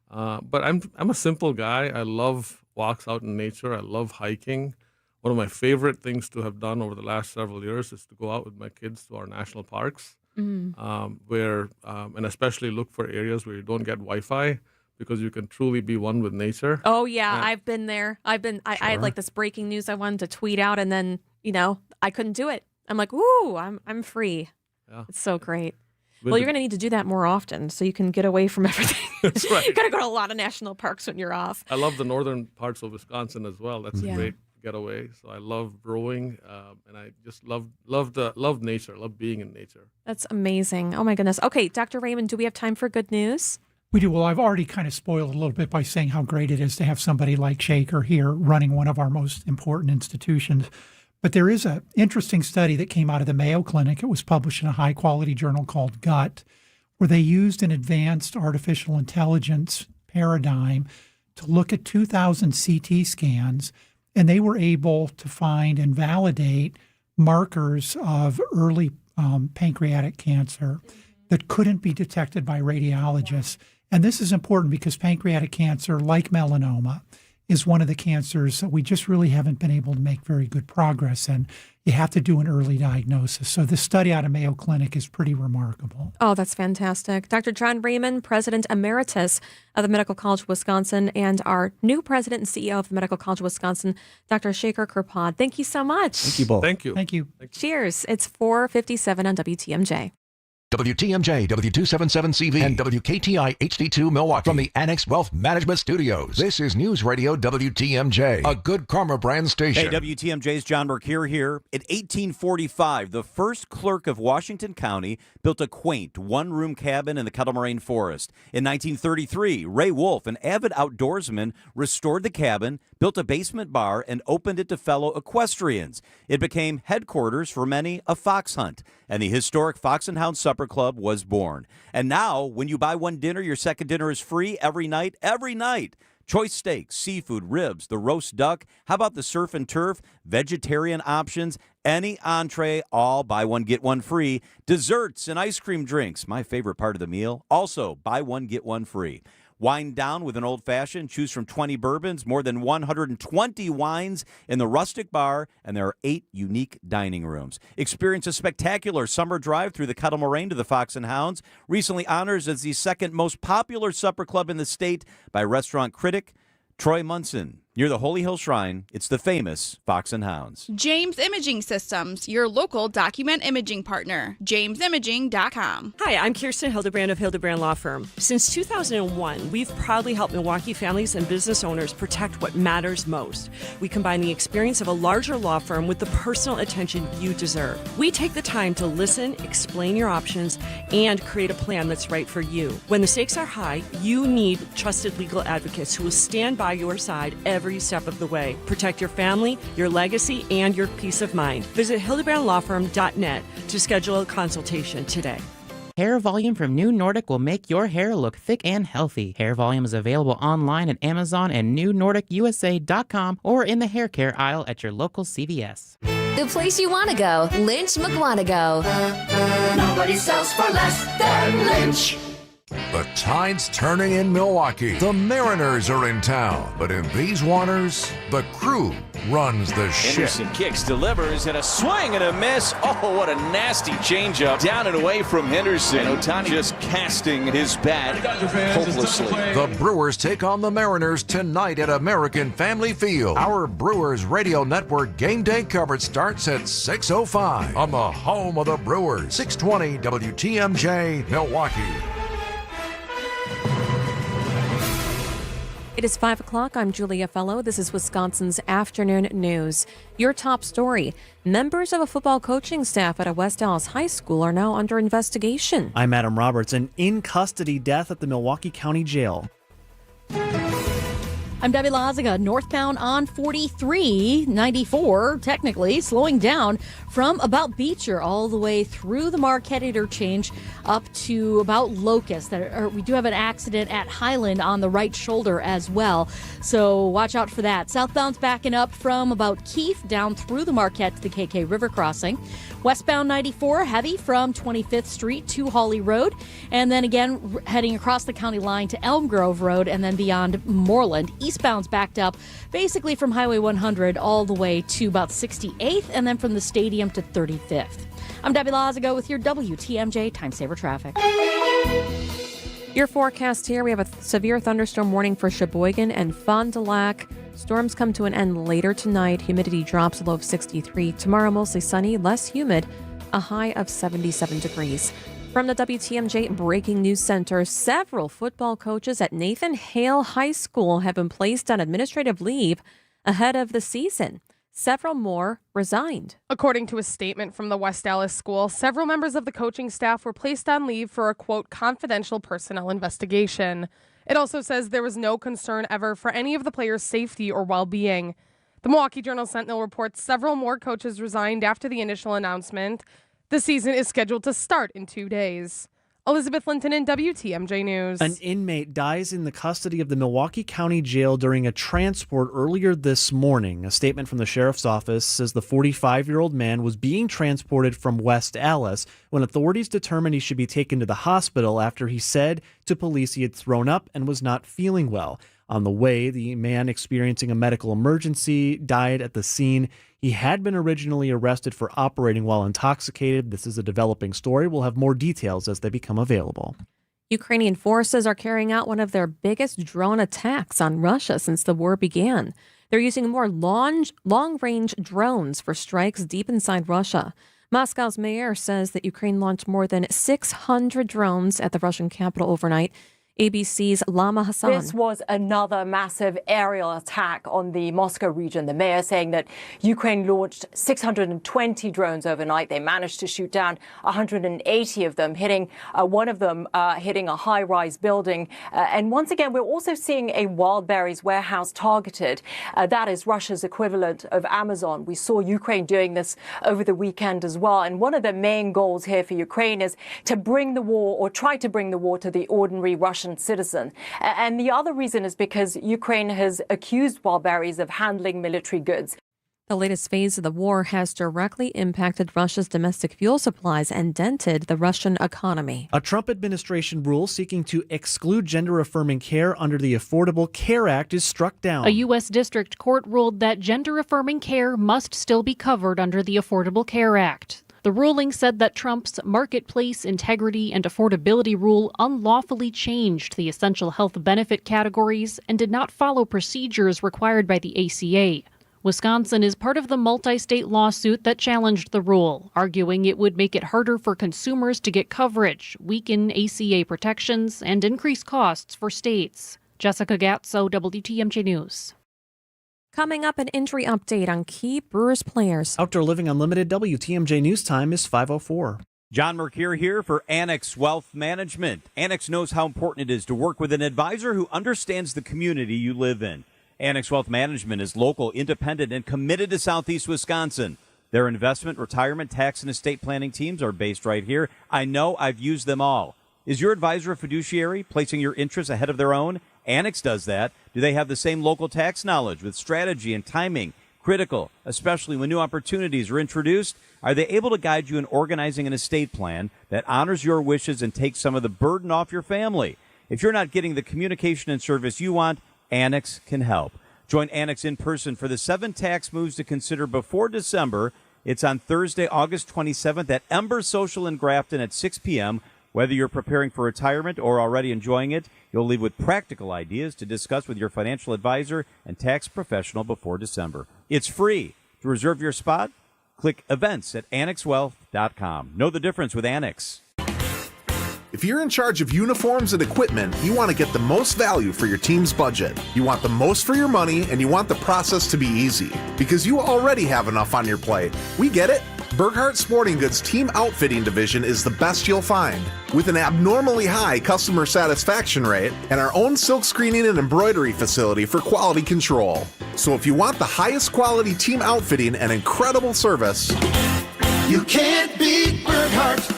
But I'm a simple guy. I love walks out in nature. I love hiking. One of my favorite things to have done over the last several years is to go out with my kids to our national parks, and especially look for areas where you don't get Wi-Fi, because you can truly be one with nature. Oh yeah, I've been there. I had like this breaking news I wanted to tweet out, and then I couldn't do it. I'm like, ooh, I'm free. Yeah. It's so great. Well, you're going to need to do that more often so you can get away from everything. That's right. You got to go to a lot of national parks when you're off. I love the northern parts of Wisconsin as well. That's a great getaway. So I love rowing, and I just love nature, love being in nature. That's amazing. Oh my goodness. Okay, Dr. Raymond, do we have time for good news? We do. Well, I've already kind of spoiled a little bit by saying how great it is to have somebody like Shaker here running one of our most important institutions. But there is an interesting study that came out of the Mayo Clinic. It was published in a high-quality journal called Gut, where they used an advanced artificial intelligence paradigm to look at 2,000 CT scans, and they were able to find and validate markers of early pancreatic cancer that couldn't be detected by radiologists. And this is important because pancreatic cancer, like melanoma, is one of the cancers that we just really haven't been able to make very good progress in. You have to do an early diagnosis. So this study out of Mayo Clinic is pretty remarkable. Oh, that's fantastic. Dr. John Raymond, President Emeritus of the Medical College of Wisconsin, and our new President and CEO of the Medical College of Wisconsin, Dr. Shaker Kirpad. Thank you so much. Thank you both. Thank you. Thank you. Cheers. It's 4:57 on WTMJ. WTMJ, W277CV, and WKTI HD2 Milwaukee from the Annex Wealth Management Studios. This is News Radio WTMJ, a Good Karma brand station. Hey, WTMJ's John Mercure here. In 1845, the first clerk of Washington County built a quaint one-room cabin in the Kettle Moraine Forest. In 1933, Ray Wolf, an avid outdoorsman, restored the cabin, built a basement bar, and opened it to fellow equestrians. It became headquarters for many a fox hunt, and the historic Fox and Hound Supper Club was born. And now, when you buy one dinner, your second dinner is free every night, every night. Choice steaks, seafood, ribs, the roast duck. How about the surf and turf? Vegetarian options, any entree, all buy one, get one free. Desserts and ice cream drinks, my favorite part of the meal. Also, buy one, get one free. Wine down with an old-fashioned. Choose from 20 bourbons, more than 120 wines in the rustic bar, and there are 8 unique dining rooms. Experience a spectacular summer drive through the Kettle Moraine to the Fox and Hounds, recently honored as the second most popular supper club in the state by restaurant critic Troy Munson. Near the Holy Hill Shrine, it's the famous Fox and Hounds. James Imaging Systems, your local document imaging partner. JamesImaging.com. Hi, I'm Kirsten Hildebrand of Hildebrand Law Firm. Since 2001, we've proudly helped Milwaukee families and business owners protect what matters most. We combine the experience of a larger law firm with the personal attention you deserve. We take the time to listen, explain your options, and create a plan that's right for you. When the stakes are high, you need trusted legal advocates who will stand by your side every step of the way. Protect your family, your legacy, and your peace of mind. Visit hildebrandlawfirm.net to schedule a consultation today. Hair Volume from New Nordic will make your hair look thick and healthy. Hair Volume is available online at Amazon and newnordicusa.com or in the hair care aisle at your local CVS. The place you want to go, Lynch McWanago. Nobody sells for less than Lynch. The tide's turning in Milwaukee. The Mariners are in town. But in these waters, the crew runs the ship. Henderson kicks, delivers, and a swing and a miss. Oh, what a nasty changeup. Down and away from Henderson. And Ohtani just casting his bat hopelessly. The Brewers take on the Mariners tonight at American Family Field. Our Brewers Radio Network game day coverage starts at 6:05 on the home of the Brewers. 620 WTMJ, Milwaukee. It is 5 o'clock. I'm Julia Fellow. This is Wisconsin's Afternoon News. Your top story. Members of a football coaching staff at a West Dallas high school are now under investigation. I'm Adam Roberts. An in-custody death at the Milwaukee County Jail. I'm Debbie Lazaga, northbound on 43, 94, technically, slowing down from about Beecher all the way through the Marquette interchange up to about Locust. We do have an accident at Highland on the right shoulder as well, so watch out for that. Southbound's backing up from about Keefe down through the Marquette to the KK River crossing. Westbound 94, heavy from 25th Street to Hawley Road, and then again heading across the county line to Elm Grove Road and then beyond Moreland. Eastbound's backed up basically from Highway 100 all the way to about 68th and then from the stadium to 35th. I'm Debbie Lazago with your WTMJ Time Saver Traffic. Your forecast here, we have a severe thunderstorm warning for Sheboygan and Fond du Lac. Storms come to an end later tonight. Humidity drops a low of 63. Tomorrow, mostly sunny, less humid, a high of 77 degrees. From the WTMJ Breaking News Center, several football coaches at Nathan Hale High School have been placed on administrative leave ahead of the season. Several more resigned. According to a statement from the West Dallas School, several members of the coaching staff were placed on leave for a, quote, confidential personnel investigation. It also says there was no concern ever for any of the players' safety or well-being. The Milwaukee Journal-Sentinel reports several more coaches resigned after the initial announcement. The season is scheduled to start in 2 days. Elizabeth Linton in WTMJ News. An inmate dies in the custody of the Milwaukee County Jail during a transport earlier this morning. A statement from the sheriff's office says the 45-year-old man was being transported from West Dallas when authorities determined he should be taken to the hospital after he said to police he had thrown up and was not feeling well. On the way, the man experiencing a medical emergency died at the scene. He had been originally arrested for operating while intoxicated. This is a developing story. We'll have more details as they become available. Ukrainian forces are carrying out one of their biggest drone attacks on Russia since the war began. They're using more long-range drones for strikes deep inside Russia. Moscow's mayor says that Ukraine launched more than 600 drones at the Russian capital overnight. ABC's Lama Hassan. This was another massive aerial attack on the Moscow region. The mayor saying that Ukraine launched 620 drones overnight. They managed to shoot down 180 of them, hitting one of them hitting a high-rise building. And once again, we're also seeing a wild berries warehouse targeted. That is Russia's equivalent of Amazon. We saw Ukraine doing this over the weekend as well. And one of the main goals here for Ukraine is to bring the war, or try to bring the war, to the ordinary Russian citizen. And the other reason is because Ukraine has accused wild berries of handling military goods. The latest phase of the war has directly impacted Russia's domestic fuel supplies and dented the Russian economy. A Trump administration rule seeking to exclude gender-affirming care under the Affordable Care Act is struck down. A U.S. district court ruled that gender-affirming care must still be covered under the Affordable Care Act. The ruling said that Trump's marketplace integrity and affordability rule unlawfully changed the essential health benefit categories and did not follow procedures required by the ACA. Wisconsin is part of the multi-state lawsuit that challenged the rule, arguing it would make it harder for consumers to get coverage, weaken ACA protections, and increase costs for states. Jessica Gatso, WTMJ News. Coming up, an injury update on key Brewers players. Outdoor Living Unlimited WTMJ News Time is 5:04. John Mercure here for Annex Wealth Management. Annex knows how important it is to work with an advisor who understands the community you live in. Annex Wealth Management is local, independent, and committed to Southeast Wisconsin. Their investment, retirement, tax, and estate planning teams are based right here. I know, I've used them all. Is your advisor a fiduciary, placing your interests ahead of their own? Annex does that. Do they have the same local tax knowledge with strategy and timing critical, especially when new opportunities are introduced? Are they able to guide you in organizing an estate plan that honors your wishes and takes some of the burden off your family? If you're not getting the communication and service you want, Annex can help. Join Annex in person for the 7 tax moves to consider before December. It's on Thursday, August 27th at Ember Social in Grafton at 6 p.m. Whether you're preparing for retirement or already enjoying it, you'll leave with practical ideas to discuss with your financial advisor and tax professional before December. It's free. To reserve your spot, click events at annexwealth.com. Know the difference with Annex. If you're in charge of uniforms and equipment, you want to get the most value for your team's budget. You want the most for your money, and you want the process to be easy. Because you already have enough on your plate. We get it. Burkhart Sporting Goods Team Outfitting Division is the best you'll find. With an abnormally high customer satisfaction rate and our own silk screening and embroidery facility for quality control. So if you want the highest quality team outfitting and incredible service, you can't beat Burkhart.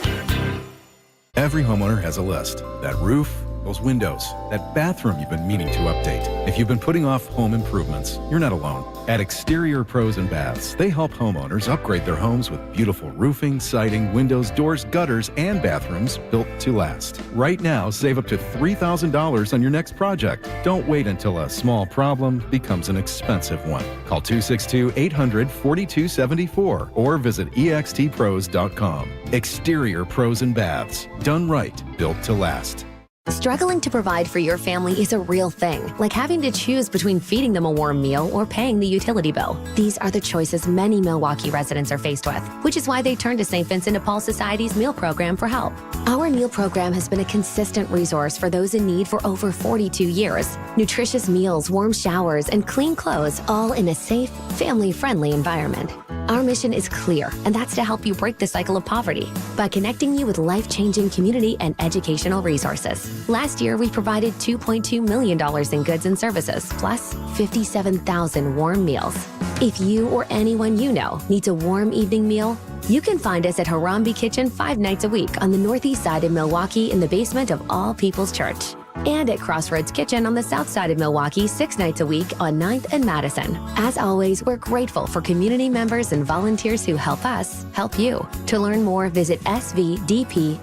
Every homeowner has a list. That roof, those windows, that bathroom you've been meaning to update. If you've been putting off home improvements, you're not alone. At Exterior Pros and Baths, they help homeowners upgrade their homes with beautiful roofing, siding, windows, doors, gutters, and bathrooms built to last. Right now, save up to $3,000 on your next project. Don't wait until a small problem becomes an expensive one. Call 262-800-4274 or visit extpros.com. Exterior Pros and Baths. Done right, built to last. Struggling to provide for your family is a real thing, like having to choose between feeding them a warm meal or paying the utility bill. These are the choices many Milwaukee residents are faced with, which is why they turn to St. Vincent de Paul Society's meal program for help. Our meal program has been a consistent resource for those in need for over 42 years. Nutritious meals, warm showers, and clean clothes, all in a safe, family-friendly environment. Our mission is clear, and that's to help you break the cycle of poverty by connecting you with life-changing community and educational resources. Last year, we provided $2.2 million in goods and services, plus 57,000 warm meals. If you or anyone you know needs a warm evening meal, you can find us at Harambe Kitchen 5 nights a week on the northeast side of Milwaukee in the basement of All People's Church. And at Crossroads Kitchen on the south side of Milwaukee 6 nights a week on 9th and Madison. As always, we're grateful for community members and volunteers who help us help you. To learn more, visit svdpmilw.org.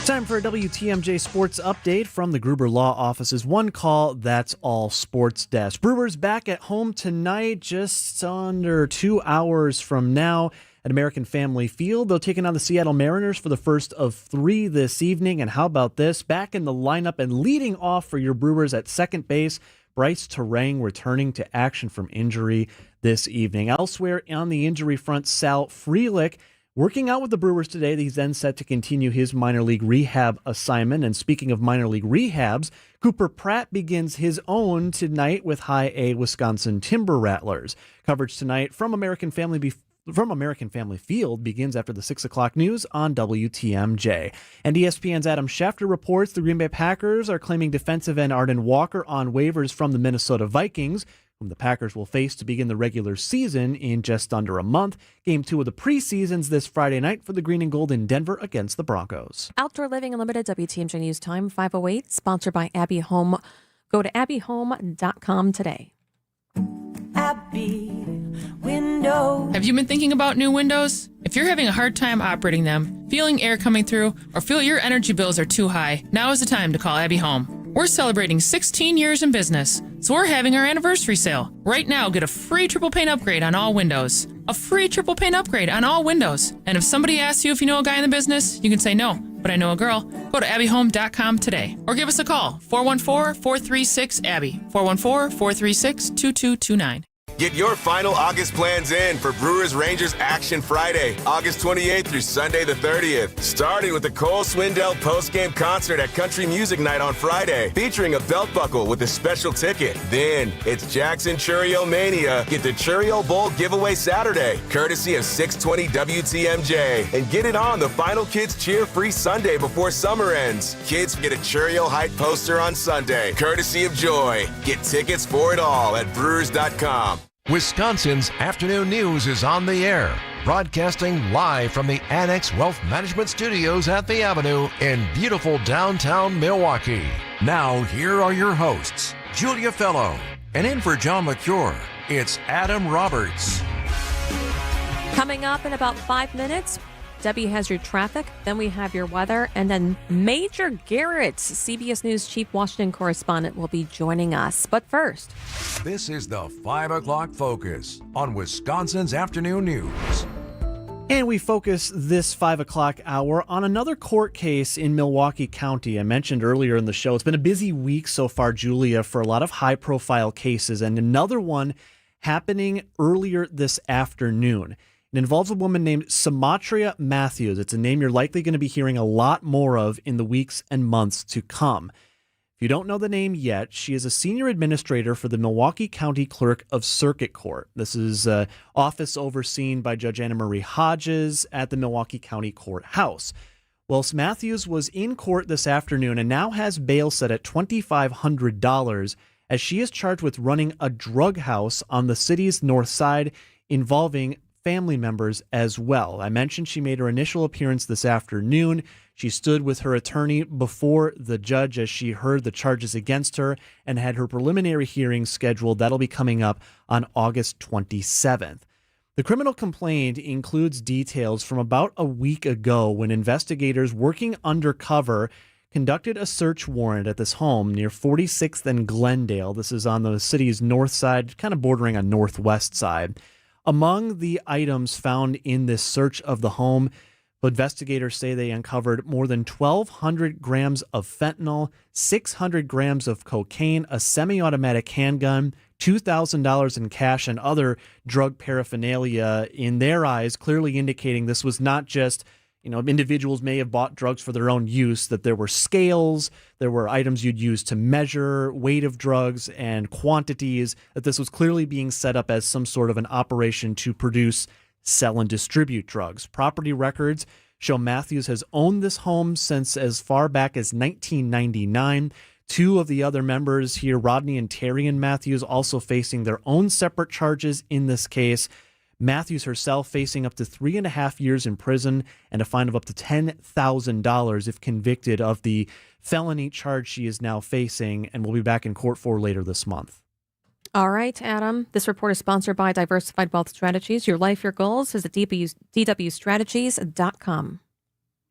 Time for a WTMJ Sports Update from the Gruber Law Office's One Call, That's All Sports Desk. Brewers back at home tonight, just under 2 hours from now at American Family Field. They'll take on the Seattle Mariners for the first of 3 this evening. And how about this? Back in the lineup and leading off for your Brewers at second base, Bryce Terang returning to action from injury this evening. Elsewhere on the injury front, Sal Frelick working out with the Brewers today. He's then set to continue his minor league rehab assignment. And speaking of minor league rehabs, Cooper Pratt begins his own tonight with High A Wisconsin Timber Rattlers. Coverage tonight from American Family Field begins after the 6 o'clock news on WTMJ. And ESPN's Adam Schefter reports the Green Bay Packers are claiming defensive end Arden Walker on waivers from the Minnesota Vikings, whom the Packers will face to begin the regular season in just under a month. Game 2 of the preseason's this Friday night for the Green and Gold in Denver against the Broncos. Outdoor Living Unlimited, WTMJ News Time 5:08, sponsored by Abbey Home. Go to abbyhome.com today. Abbey Windows. Have you been thinking about new windows? If you're having a hard time operating them, feeling air coming through, or feel your energy bills are too high, now is the time to call Abbey Home. We're celebrating 16 years in business, so we're having our anniversary sale. Right now, get a free triple pane upgrade on all windows. A free triple pane upgrade on all windows. And if somebody asks you if you know a guy in the business, you can say no, but I know a girl. Go to abbyhome.com today or give us a call, 414-436-ABBY, 414-436-2229. Get your final August plans in for Brewers Rangers Action Friday, August 28th through Sunday the 30th. Starting with the Cole Swindell post-game concert at Country Music Night on Friday, featuring a belt buckle with a special ticket. Then it's Jackson Churio Mania. Get the Churio Bowl giveaway Saturday, courtesy of 620 WTMJ. And get it on the Final Kids Cheer Free Sunday before summer ends. Kids get a Churio Height poster on Sunday, courtesy of Joy. Get tickets for it all at brewers.com. Wisconsin's afternoon news is on the air, broadcasting live from the Annex Wealth Management Studios at the Avenue in beautiful downtown Milwaukee. Now, here are your hosts, Julia Fellow, and in for John McCure, it's Adam Roberts. Coming up in about 5 minutes, Debbie has your traffic, then we have your weather, and then Major Garrett, CBS News Chief Washington Correspondent, will be joining us. But first, this is the 5 o'clock focus on Wisconsin's afternoon news. And we focus this 5 o'clock hour on another court case in Milwaukee County. I mentioned earlier in the show, it's been a busy week so far, Julia, for a lot of high-profile cases, and another one happening earlier this afternoon. It involves a woman named Sumatria Matthews. It's a name you're likely going to be hearing a lot more of in the weeks and months to come. If you don't know the name yet, she is a senior administrator for the Milwaukee County Clerk of Circuit Court. This is an office overseen by Judge Anna Marie Hodges at the Milwaukee County Courthouse. Well, Matthews was in court this afternoon and now has bail set at $2,500 as she is charged with running a drug house on the city's north side involving family members as well. I mentioned she made her initial appearance this afternoon. She stood with her attorney before the judge as she heard the charges against her and had her preliminary hearing scheduled. That'll be coming up on August 27th. The criminal complaint includes details from about a week ago when investigators working undercover conducted a search warrant at this home near 46th and Glendale. This is on the city's north side, kind of bordering on northwest side. Among the items found in this search of the home, investigators say they uncovered more than 1,200 grams of fentanyl, 600 grams of cocaine, a semi-automatic handgun, $2,000 in cash, and other drug paraphernalia. In their eyes, clearly indicating this was not just, individuals may have bought drugs for their own use, that there were scales, there were items you'd use to measure weight of drugs and quantities, that this was clearly being set up as some sort of an operation to produce, sell, and distribute drugs. Property records show Matthews has owned this home since as far back as 1999. Two of the other members here, Rodney and Terrian Matthews, also facing their own separate charges in this case. Matthews herself facing up to 3.5 years in prison and a fine of up to $10,000 if convicted of the felony charge she is now facing and will be back in court for later this month. All right, Adam. This report is sponsored by Diversified Wealth Strategies. Your life, your goals. Visit DWstrategies.com.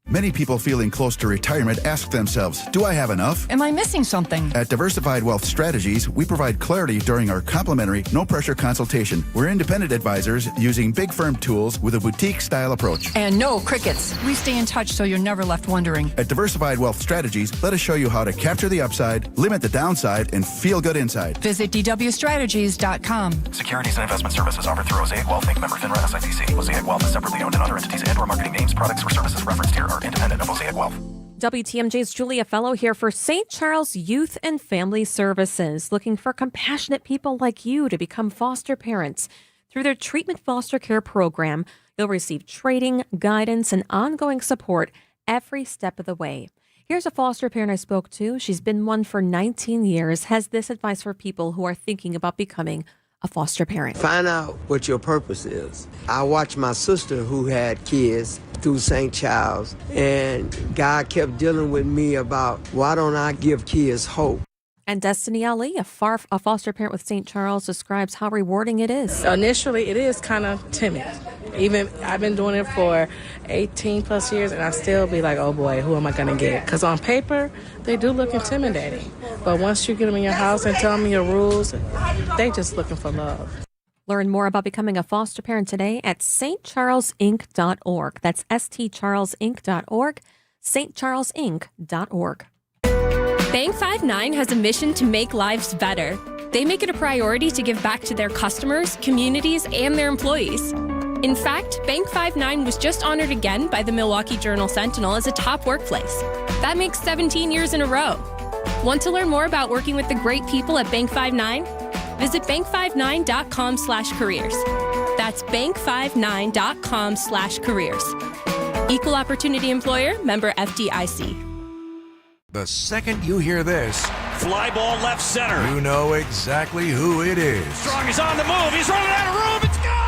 Many people feeling close to retirement ask themselves, do I have enough? Am I missing something? At Diversified Wealth Strategies, we provide clarity during our complimentary, no-pressure consultation. We're independent advisors using big firm tools with a boutique-style approach. And no crickets. We stay in touch so you're never left wondering. At Diversified Wealth Strategies, let us show you how to capture the upside, limit the downside, and feel good inside. Visit dwstrategies.com. Securities and investment services offered through Mosaic Wealth Inc. Member FINRA SIPC. Mosaic Wealth is separately owned, and other entities and/or marketing names, products, or services referenced here are independent of Mosaic Wealth. WTMJ's Julia Fellow here for St. Charles Youth and Family Services, looking for compassionate people like you to become foster parents. Through their treatment foster care program, you'll receive training, guidance, and ongoing support every step of the way. Here's a foster parent I spoke to. She's been one for 19 years, has this advice for people who are thinking about becoming a foster parent. Find out what your purpose is. I watched my sister who had kids through St. Charles, and God kept dealing with me about why don't I give kids hope. And Destiny Ali, a foster parent with St. Charles, describes how rewarding it is. Initially, it is kind of timid. Even I've been doing it for 18 plus years, and I still be like, oh boy, who am I going to get? Because on paper, they do look intimidating. But once you get them in your house and tell them your rules, they just looking for love. Learn more about becoming a foster parent today at stcharlesinc.org. That's stcharlesinc.org, stcharlesinc.org. Bank 5-9 has a mission to make lives better. They make it a priority to give back to their customers, communities, and their employees. In fact, Bank 5-9 was just honored again by the Milwaukee Journal-Sentinel as a top workplace. That makes 17 years in a row. Want to learn more about working with the great people at Bank 5-9? Visit bank59.com/careers. That's bank59.com/careers. Equal Opportunity Employer, member FDIC. The second you hear this, fly ball left center. You know exactly who it is. Strong is on the move. He's running out of room. It's gone!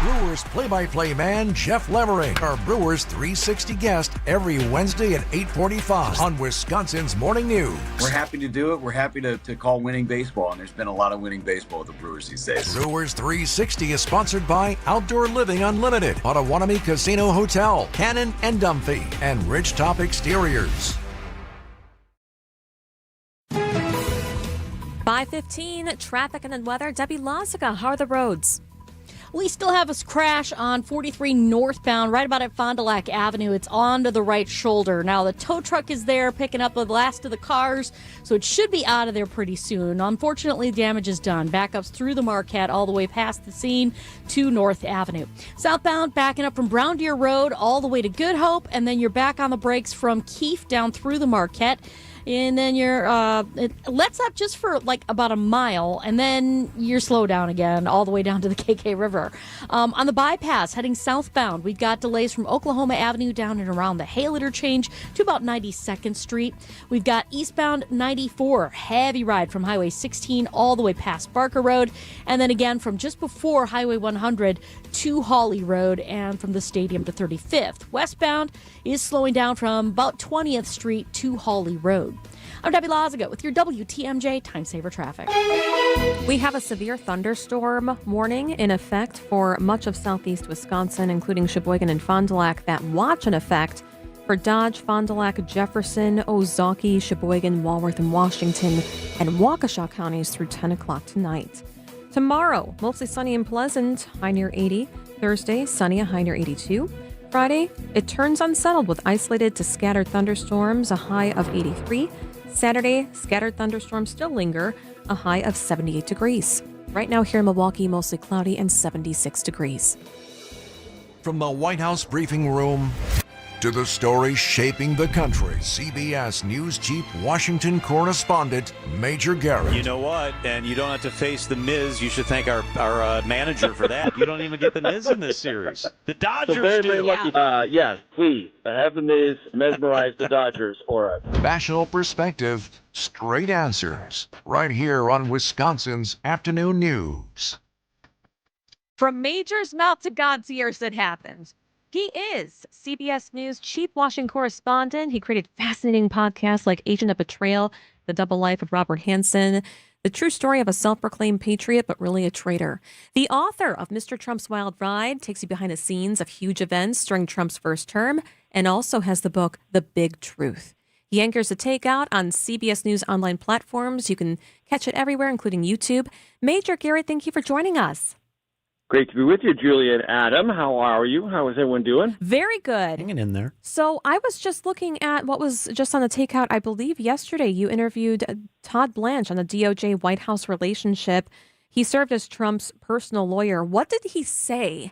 Brewers play-by-play man Jeff Levering, our Brewers 360 guest every Wednesday at 8:45 on Wisconsin's Morning News. We're happy to do it. We're happy to call winning baseball, and there's been a lot of winning baseball with the Brewers these days. Brewers 360 is sponsored by Outdoor Living Unlimited, Potawatomi Casino Hotel, Cannon and Dumphy, and Ridgetop Exteriors. 5:15, traffic and then weather. Debbie Lazaga, how are the roads? We still have a crash on 43 northbound, right about at Fond du Lac Avenue. It's onto the right shoulder. Now, the tow truck is there picking up the last of the cars, so it should be out of there pretty soon. Unfortunately, damage is done. Backups through the Marquette all the way past the scene to North Avenue. Southbound, backing up from Brown Deer Road all the way to Good Hope, and then you're back on the brakes from Keefe down through the Marquette. And then you're it lets up just for like about a mile, and then you're slow down again all the way down to the KK River. On the bypass heading southbound, we've got delays from Oklahoma Avenue down and around the Hale interchange to about 92nd Street. We've got eastbound 94, heavy ride from Highway 16 all the way past Barker Road, and then again from just before Highway 100 to Hawley Road, and from the stadium to 35th. Westbound is slowing down from about 20th Street to Hawley Road. I'm Debbie Lazaga with your WTMJ Time Saver Traffic. We have a severe thunderstorm warning in effect for much of southeast Wisconsin, including Sheboygan and Fond du Lac. That watch in effect for Dodge, Fond du Lac, Jefferson, Ozaukee, Sheboygan, Walworth, and Washington, and Waukesha counties through 10 o'clock tonight. Tomorrow, mostly sunny and pleasant, high near 80. Thursday, sunny, a high near 82. Friday, it turns unsettled with isolated to scattered thunderstorms, a high of 83. Saturday, scattered thunderstorms still linger, a high of 78 degrees. Right now here in Milwaukee, mostly cloudy and 76 degrees. From the White House briefing room to the stories shaping the country, CBS News Chief Washington correspondent Major Garrett. You know what? And you don't have to face the Miz. You should thank our manager for that. You don't even get the Miz in this series. The Dodgers very lucky. Yes, please. Have the Miz mesmerize the Dodgers for us. National perspective, straight answers, right here on Wisconsin's Afternoon News. From Major's mouth to God's ears, it happened. He is CBS News Chief Washington correspondent. He created fascinating podcasts like Agent of Betrayal, The Double Life of Robert Hansen, the true story of a self-proclaimed patriot, but really a traitor. The author of Mr. Trump's Wild Ride takes you behind the scenes of huge events during Trump's first term and also has the book The Big Truth. He anchors The Takeout on CBS News online platforms. You can catch it everywhere, including YouTube. Major Garrett, thank you for joining us. Great to be with you, Julia and Adam. How are you? How is everyone doing? Very good. Hanging in there. So I was just looking at what was just on The Takeout. I believe yesterday you interviewed Todd Blanche on the DOJ White House relationship. He served as Trump's personal lawyer. What did he say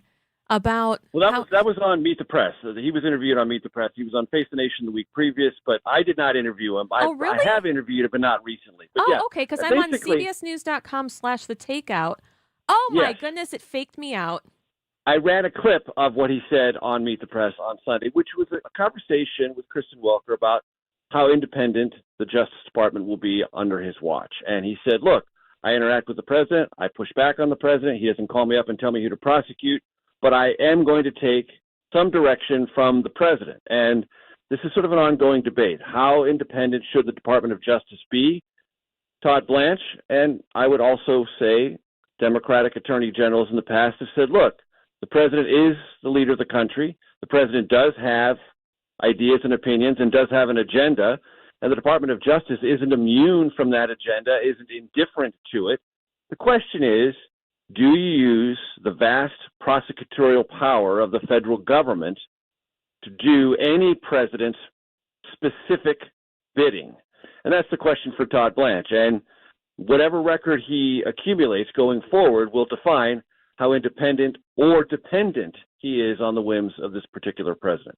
about... Well, that was on Meet the Press. He was interviewed on Meet the Press. He was on Face the Nation the week previous, but I did not interview him. Really? I have interviewed him, but not recently. But yeah, okay, because I'm on basically, cbsnews.com/The Takeout. Oh, my Yes. goodness, it faked me out. I ran a clip of what he said on Meet the Press on Sunday, which was a conversation with Kristen Welker about how independent the Justice Department will be under his watch. And he said, look, I interact with the president. I push back on the president. He doesn't call me up and tell me who to prosecute, but I am going to take some direction from the president. And this is sort of an ongoing debate. How independent should the Department of Justice be? Todd Blanche, and I would also say Democratic attorney generals in the past have said, look, the president is the leader of the country. The president does have ideas and opinions and does have an agenda, and the Department of Justice isn't immune from that agenda, isn't indifferent to it. The question is, do you use the vast prosecutorial power of the federal government to do any president's specific bidding? And that's the question for Todd Blanche. And whatever record he accumulates going forward will define how independent or dependent he is on the whims of this particular president.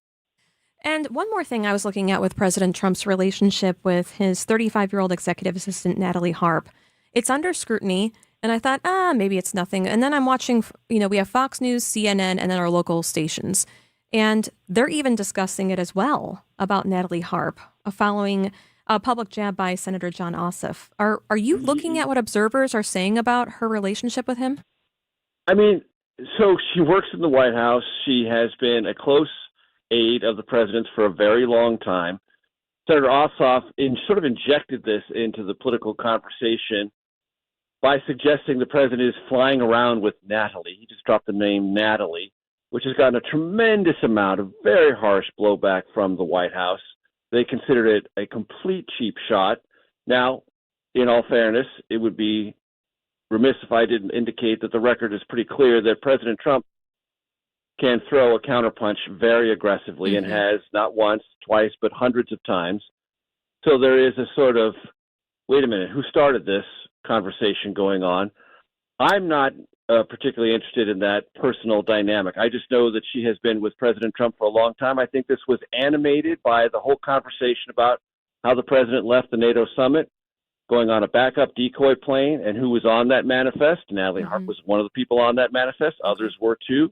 And one more thing I was looking at with President Trump's relationship with his 35-year-old executive assistant, Natalie Harp. It's under scrutiny, and I thought, maybe it's nothing. And then I'm watching, we have Fox News, CNN, and then our local stations. And they're even discussing it as well about Natalie Harp, following a public jab by Senator John Ossoff. Are you looking at what observers are saying about her relationship with him? I mean, so she works in the White House. She has been a close aide of the president's for a very long time. Senator Ossoff sort of injected this into the political conversation by suggesting the president is flying around with Natalie. He just dropped the name Natalie, which has gotten a tremendous amount of very harsh blowback from the White House. They considered it a complete cheap shot. Now, in all fairness, it would be remiss if I didn't indicate that the record is pretty clear that President Trump can throw a counterpunch very aggressively and has not once, twice, but hundreds of times. So there is a sort of, wait a minute, who started this conversation going on? I'm not particularly interested in that personal dynamic. I just know that she has been with President Trump for a long time. I think this was animated by the whole conversation about how the president left the NATO summit, going on a backup decoy plane, and who was on that manifest. Natalie Harp was one of the people on that manifest. Others were too.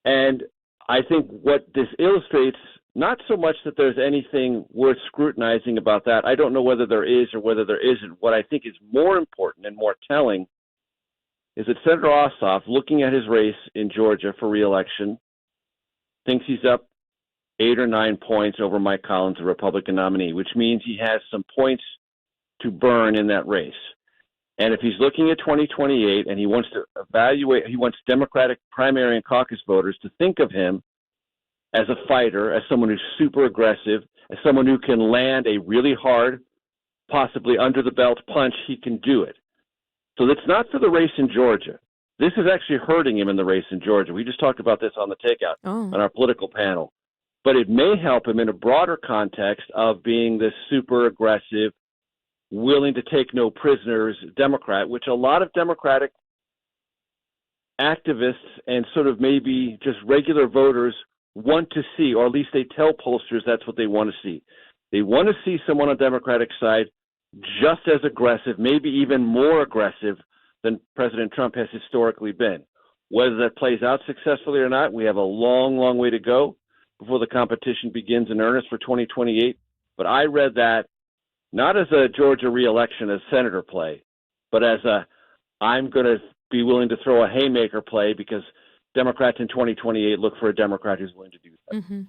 And I think what this illustrates, not so much that there's anything worth scrutinizing about that. I don't know whether there is or whether there isn't. What I think is more important and more telling is that Senator Ossoff, looking at his race in Georgia for re-election, thinks he's up 8 or 9 points over Mike Collins, the Republican nominee, which means he has some points to burn in that race. And if he's looking at 2028 and he wants to evaluate, he wants Democratic primary and caucus voters to think of him as a fighter, as someone who's super aggressive, as someone who can land a really hard, possibly under the belt punch, he can do it. So that's not for the race in Georgia. This is actually hurting him in the race in Georgia. We just talked about this on the Takeout on our political panel. But it may help him in a broader context of being this super aggressive, willing to take no prisoners Democrat, which a lot of Democratic activists and sort of maybe just regular voters want to see, or at least they tell pollsters that's what they want to see. They want to see someone on the Democratic side just as aggressive, maybe even more aggressive than President Trump has historically been. Whether that plays out successfully or not, we have a long, long way to go before the competition begins in earnest for 2028. But I read that not as a Georgia re-election as senator play, but as I'm going to be willing to throw a haymaker play because Democrats in 2028 look for a Democrat who's willing to do that.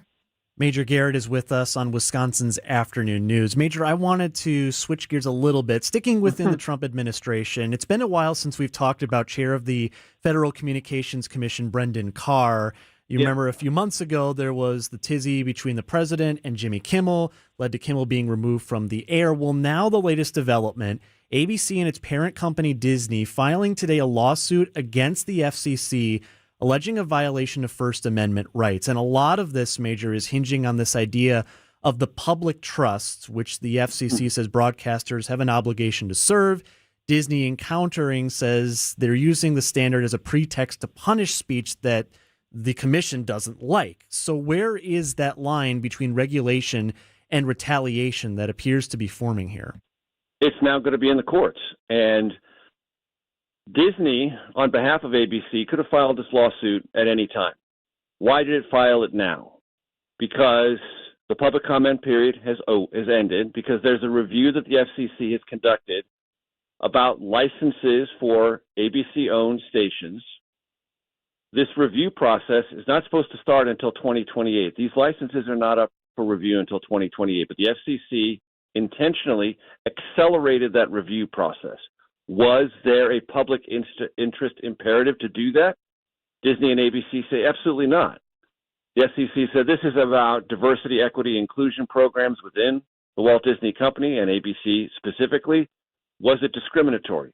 Major Garrett is with us on Wisconsin's Afternoon News. Major, I wanted to switch gears a little bit, sticking within the Trump administration. It's been a while since we've talked about Chair of the Federal Communications Commission, Brendan Carr. You remember a few months ago, there was the tizzy between the president and Jimmy Kimmel, led to Kimmel being removed from the air. Well, now the latest development, ABC and its parent company Disney filing today a lawsuit against the FCC alleging a violation of First Amendment rights. And a lot of this, Major, is hinging on this idea of the public trust, which the FCC says broadcasters have an obligation to serve. Disney, in countering, says they're using the standard as a pretext to punish speech that the commission doesn't like. So where is that line between regulation and retaliation that appears to be forming here? It's now going to be in the courts. And Disney, on behalf of ABC, could have filed this lawsuit at any time. Why did it file it now? Because the public comment period has ended, because there's a review that the FCC has conducted about licenses for ABC-owned stations. This review process is not supposed to start until 2028. These licenses are not up for review until 2028, but the FCC intentionally accelerated that review process. Was there a public interest imperative to do that? Disney and ABC say absolutely not. The FCC said this is about diversity, equity, inclusion programs within the Walt Disney Company and ABC specifically. Was it discriminatory?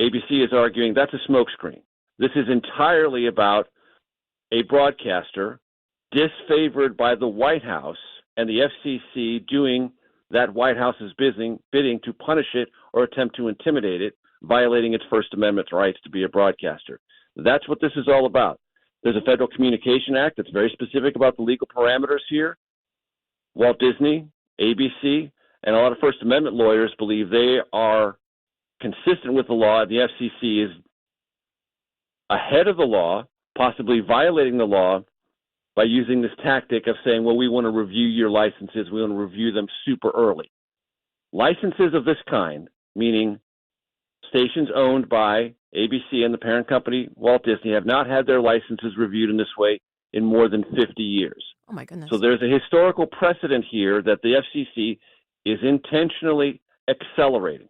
ABC is arguing that's a smokescreen. This is entirely about a broadcaster disfavored by the White House and the FCC doing that White House's bidding to punish it or attempt to intimidate it, violating its First Amendment rights to be a broadcaster. That's what this is all about. There's a Federal Communication Act that's very specific about the legal parameters here. Walt Disney, ABC, and a lot of First Amendment lawyers believe they are consistent with the law. The FCC is ahead of the law, possibly violating the law by using this tactic of saying, well, we want to review your licenses. We want to review them super early. Licenses of this kind, meaning stations owned by ABC and the parent company, Walt Disney, have not had their licenses reviewed in this way in more than 50 years. Oh, my goodness. So there's a historical precedent here that the FCC is intentionally accelerating.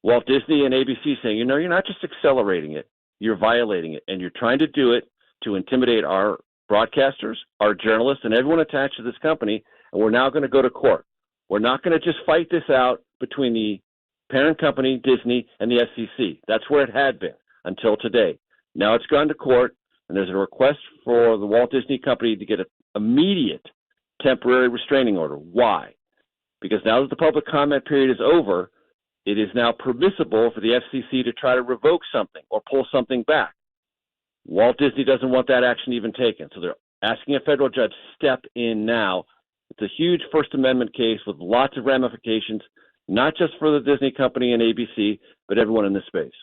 Walt Disney and ABC saying, you're not just accelerating it, you're violating it, and you're trying to do it to intimidate our broadcasters, our journalists, and everyone attached to this company, and we're now going to go to court. We're not going to just fight this out between the parent company, Disney, and the FCC. That's where it had been until today. Now it's gone to court, and there's a request for the Walt Disney Company to get an immediate temporary restraining order. Why? Because now that the public comment period is over, it is now permissible for the FCC to try to revoke something or pull something back. Walt Disney doesn't want that action even taken, so they're asking a federal judge to step in now. It's a huge First Amendment case with lots of ramifications, not just for the Disney Company and ABC, but everyone in this space.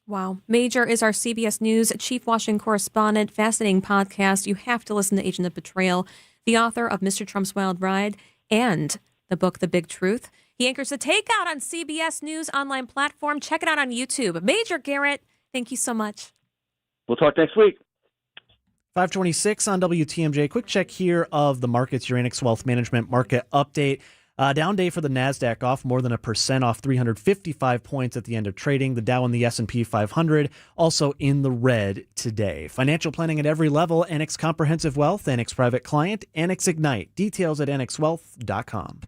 Wow. Major is our CBS News chief Washington correspondent. Fascinating podcast. You have to listen to Agent of Betrayal, the author of Mr. Trump's Wild Ride and the book, The Big Truth. He anchors The Takeout on CBS News online platform. Check it out on YouTube. Major Garrett, thank you so much. We'll talk next week. 526 on WTMJ. Quick check here of the markets, your Annex Wealth Management market update. Down day for the NASDAQ, off more than 1%, off 355 points at the end of trading. The Dow and the S&P 500 also in the red today. Financial planning at every level. Annex Comprehensive Wealth, Annex Private Client, Annex Ignite. Details at annexwealth.com.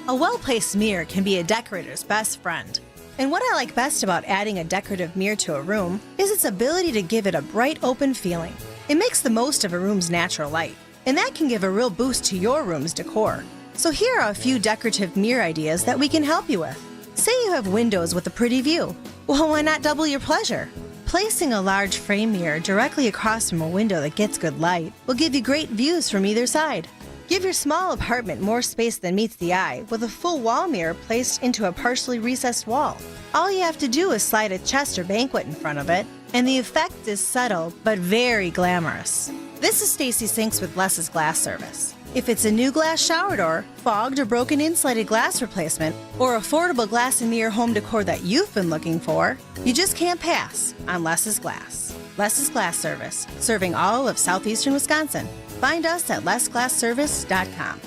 A well-placed mirror can be a decorator's best friend. And what I like best about adding a decorative mirror to a room is its ability to give it a bright, open feeling. It makes the most of a room's natural light, and that can give a real boost to your room's decor. So here are a few decorative mirror ideas that we can help you with. Say you have windows with a pretty view. Well, why not double your pleasure? Placing a large frame mirror directly across from a window that gets good light will give you great views from either side. Give your small apartment more space than meets the eye with a full wall mirror placed into a partially recessed wall. All you have to do is slide a chest or banquet in front of it, and the effect is subtle but very glamorous. This is Stacy Sinks with Less's Glass Service. If it's a new glass shower door, fogged or broken insulated glass replacement, or affordable glass and mirror home decor that you've been looking for, you just can't pass on Less's Glass. Less's Glass Service, serving all of southeastern Wisconsin. Find us at lessglassservice.com.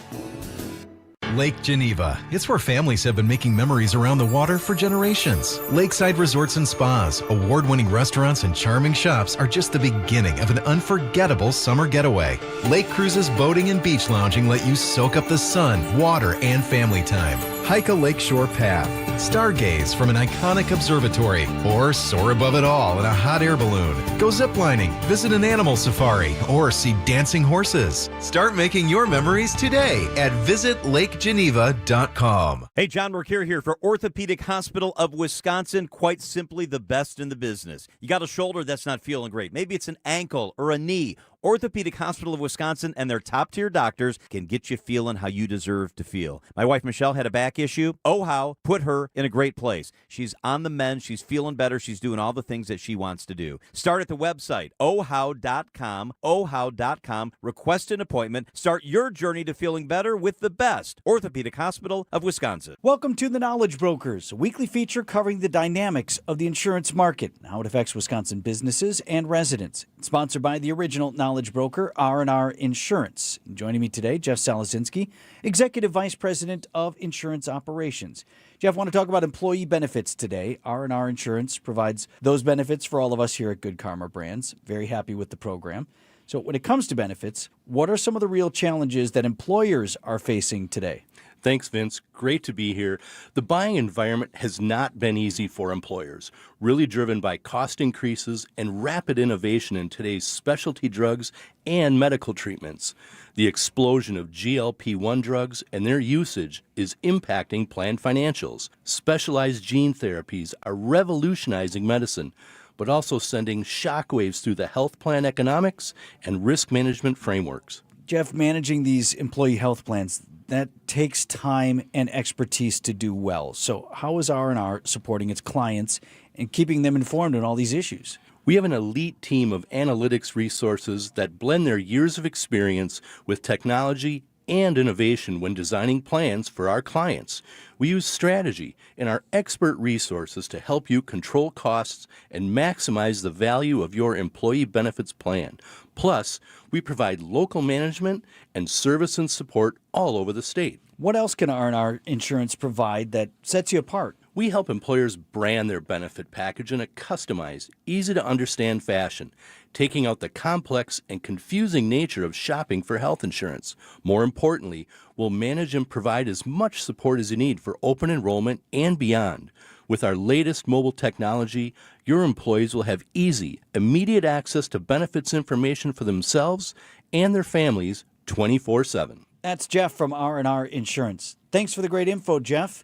Lake Geneva. It's where families have been making memories around the water for generations. Lakeside resorts and spas, award-winning restaurants, and charming shops are just the beginning of an unforgettable summer getaway. Lake cruises, boating, and beach lounging let you soak up the sun, water, and family time. Hike a lakeshore path, stargaze from an iconic observatory, or soar above it all in a hot air balloon. Go ziplining, visit an animal safari, or see dancing horses. Start making your memories today at visitlakegeneva.com. Hey, John Mercure here for Orthopedic Hospital of Wisconsin, quite simply the best in the business. You got a shoulder that's not feeling great. Maybe it's an ankle or a knee. Orthopedic Hospital of Wisconsin and their top-tier doctors can get you feeling how you deserve to feel. My wife, Michelle, had a back issue. OHOW put her in a great place. She's on the mend. She's feeling better. She's doing all the things that she wants to do. Start at the website, ohow.com, ohow.com. Request an appointment. Start your journey to feeling better with the best. Orthopedic Hospital of Wisconsin. Welcome to The Knowledge Brokers, a weekly feature covering the dynamics of the insurance market and how it affects Wisconsin businesses and residents. It's sponsored by the original Knowledge Broker, R&R Insurance. Joining me today, Jeff Salazinski, Executive Vice President of Insurance Operations. Jeff, I want to talk about employee benefits today. R&R Insurance provides those benefits for all of us here at Good Karma Brands. Very happy with the program. So when it comes to benefits, what are some of the real challenges that employers are facing today? Thanks, Vince. Great to be here. The buying environment has not been easy for employers, really driven by cost increases and rapid innovation in today's specialty drugs and medical treatments. The explosion of GLP-1 drugs and their usage is impacting plan financials. Specialized gene therapies are revolutionizing medicine, but also sending shockwaves through the health plan economics and risk management frameworks. Jeff, managing these employee health plans, that takes time and expertise to do well. So how is R&R supporting its clients and keeping them informed on all these issues? We have an elite team of analytics resources that blend their years of experience with technology and innovation when designing plans for our clients. We use strategy and our expert resources to help you control costs and maximize the value of your employee benefits plan. Plus, we provide local management and service and support all over the state. What else can R&R Insurance provide that sets you apart? We help employers brand their benefit package in a customized, easy-to-understand fashion, taking out the complex and confusing nature of shopping for health insurance. More importantly, we'll manage and provide as much support as you need for open enrollment and beyond. With our latest mobile technology, your employees will have easy, immediate access to benefits information for themselves and their families 24/7. That's Jeff from R&R Insurance. Thanks for the great info, Jeff.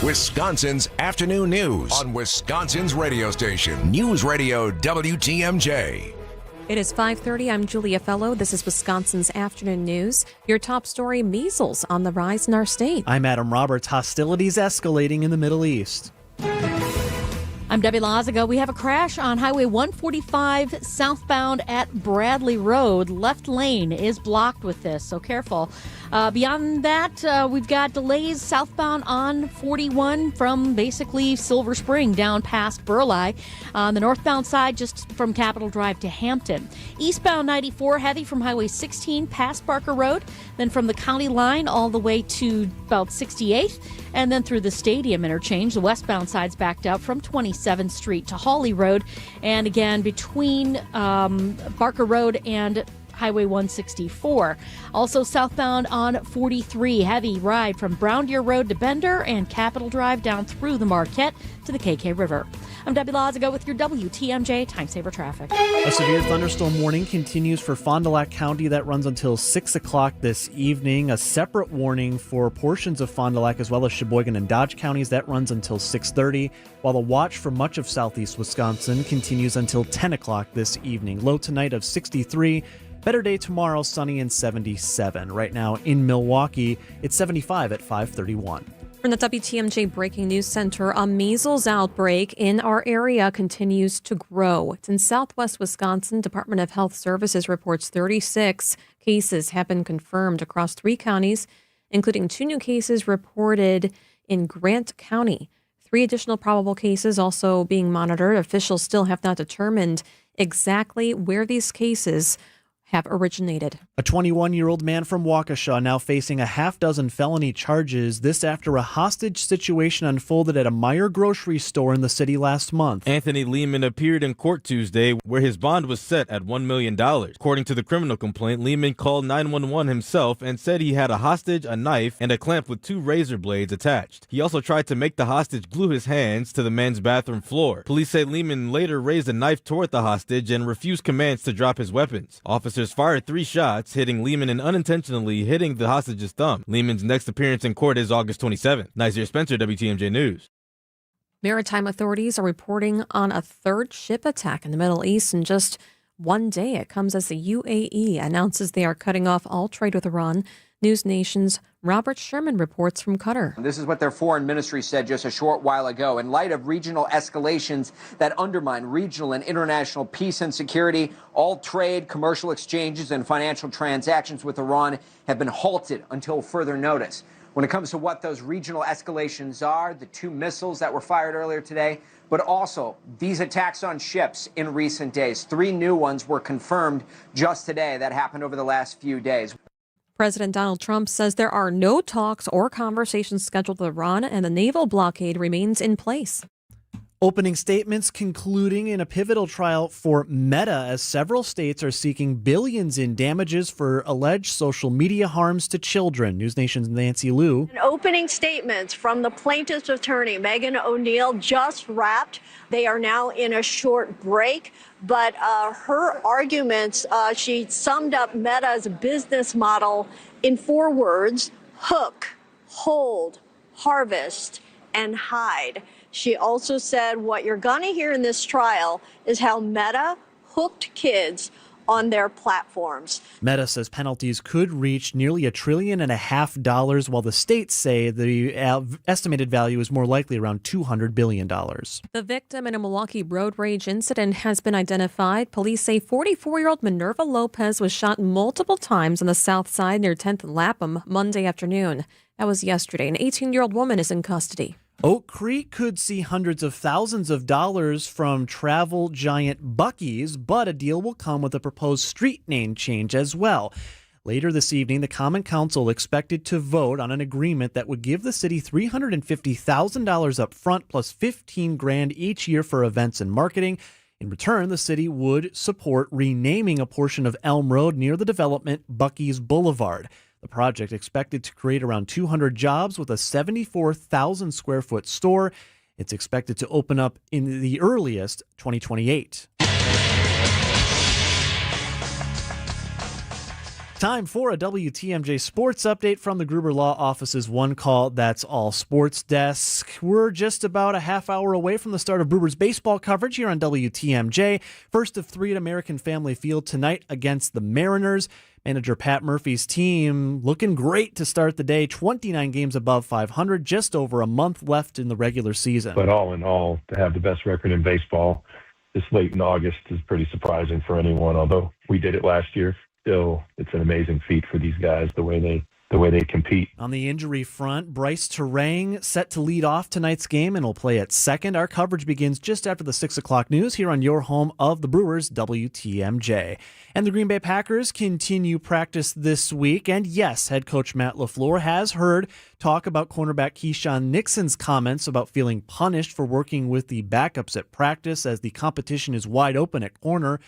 Wisconsin's afternoon news on Wisconsin's radio station, News Radio WTMJ. It is 5:30. I'm Julia Fellow. This is Wisconsin's afternoon news. Your top story, measles on the rise in our state. I'm Adam Roberts. Hostilities escalating in the Middle East. I'm Debbie Lazago. We have a crash on Highway 145 southbound at Bradley Road. Left lane is blocked with this, so careful. Beyond that, we've got delays southbound on 41 from basically Silver Spring down past Burleigh. On the northbound side, just from Capitol Drive to Hampton. Eastbound 94 heavy from Highway 16 past Barker Road, then from the county line all the way to about 68th, and then through the Stadium interchange. The westbound side's backed up from 27th Street to Hawley Road, and again between Barker Road and Highway 164. Also southbound on 43, heavy ride from Brown Deer Road to Bender and Capitol Drive down through the Marquette to the KK River. I'm Debbie Lazago with your WTMJ Time Saver Traffic. A severe thunderstorm warning continues for Fond du Lac County. That runs until 6 o'clock this evening. A separate warning for portions of Fond du Lac as well as Sheboygan and Dodge counties. That runs until 6:30, while the watch for much of southeast Wisconsin continues until 10 o'clock this evening. Low tonight of 63. Better day tomorrow, sunny and 77. Right now in Milwaukee, it's 75 at 5:31. From the WTMJ Breaking News Center, a measles outbreak in our area continues to grow. It's in southwest Wisconsin. Department of Health Services reports 36 cases have been confirmed across 3 counties, including 2 new cases reported in Grant County. 3 additional probable cases also being monitored. Officials still have not determined exactly where these cases have originated. A 21-year-old man from Waukesha now facing a half-dozen felony charges. This after a hostage situation unfolded at a Meijer grocery store in the city last month. Anthony Lehman appeared in court Tuesday where his bond was set at $1 million. According to the criminal complaint, Lehman called 911 himself and said he had a hostage, a knife, and a clamp with 2 razor blades attached. He also tried to make the hostage glue his hands to the men's bathroom floor. Police say Lehman later raised a knife toward the hostage and refused commands to drop his weapons. Officers fired 3 shots, hitting Lehman and unintentionally hitting the hostage's thumb. Lehman's next appearance in court is August 27th. Nazir Spencer, WTMJ News. Maritime authorities are reporting on a 3rd ship attack in the Middle East in just one day. It comes as the UAE announces they are cutting off all trade with Iran. News Nation's Robert Sherman reports from Qatar. This is what their foreign ministry said just a short while ago. In light of regional escalations that undermine regional and international peace and security, all trade, commercial exchanges, and financial transactions with Iran have been halted until further notice. When it comes to what those regional escalations are, the 2 missiles that were fired earlier today, but also these attacks on ships in recent days. 3 new ones were confirmed just today that happened over the last few days. President Donald Trump says there are no talks or conversations scheduled with Iran and the naval blockade remains in place. Opening statements concluding in a pivotal trial for Meta as several states are seeking billions in damages for alleged social media harms to children. News Nation's Nancy Liu. Opening statements from the plaintiff's attorney, Megan O'Neill, just wrapped. They are now in a short break, but her arguments, she summed up Meta's business model in 4 words: hook, hold, harvest, and hide. She also said what you're going to hear in this trial is how Meta hooked kids on their platforms. Meta says penalties could reach nearly $1.5 trillion, while the states say the estimated value is more likely around $200 billion. The victim in a Milwaukee road rage incident has been identified. Police say 44-year-old Minerva Lopez was shot multiple times on the south side near 10th and Lapham Monday afternoon. That was yesterday. An 18-year-old woman is in custody. Oak Creek could see hundreds of thousands of dollars from travel giant Buc-ee's, but a deal will come with a proposed street name change as well. Later this evening, the Common Council expected to vote on an agreement that would give the city $350,000 up front plus $15,000 each year for events and marketing. In return, the city would support renaming a portion of Elm Road near the development Buc-ee's Boulevard. The project expected to create around 200 jobs with a 74,000 square foot store. It's expected to open up in the earliest 2028. Time for a WTMJ sports update from the Gruber Law Office's One Call That's All Sports Desk. We're just about a half hour away from the start of Brewers baseball coverage here on WTMJ. First of 3 at American Family Field tonight against the Mariners. Manager Pat Murphy's team looking great to start the day. 29 games above 500, just over a month left in the regular season. But all in all, to have the best record in baseball this late in August is pretty surprising for anyone, although we did it last year. Still, it's an amazing feat for these guys, the way they compete. On the injury front, Bryce Terang set to lead off tonight's game and will play at second. Our coverage begins just after the 6 o'clock news here on your home of the Brewers, WTMJ. And the Green Bay Packers continue practice this week. And yes, head coach Matt LaFleur has heard talk about cornerback Keyshawn Nixon's comments about feeling punished for working with the backups at practice as the competition is wide open at corner.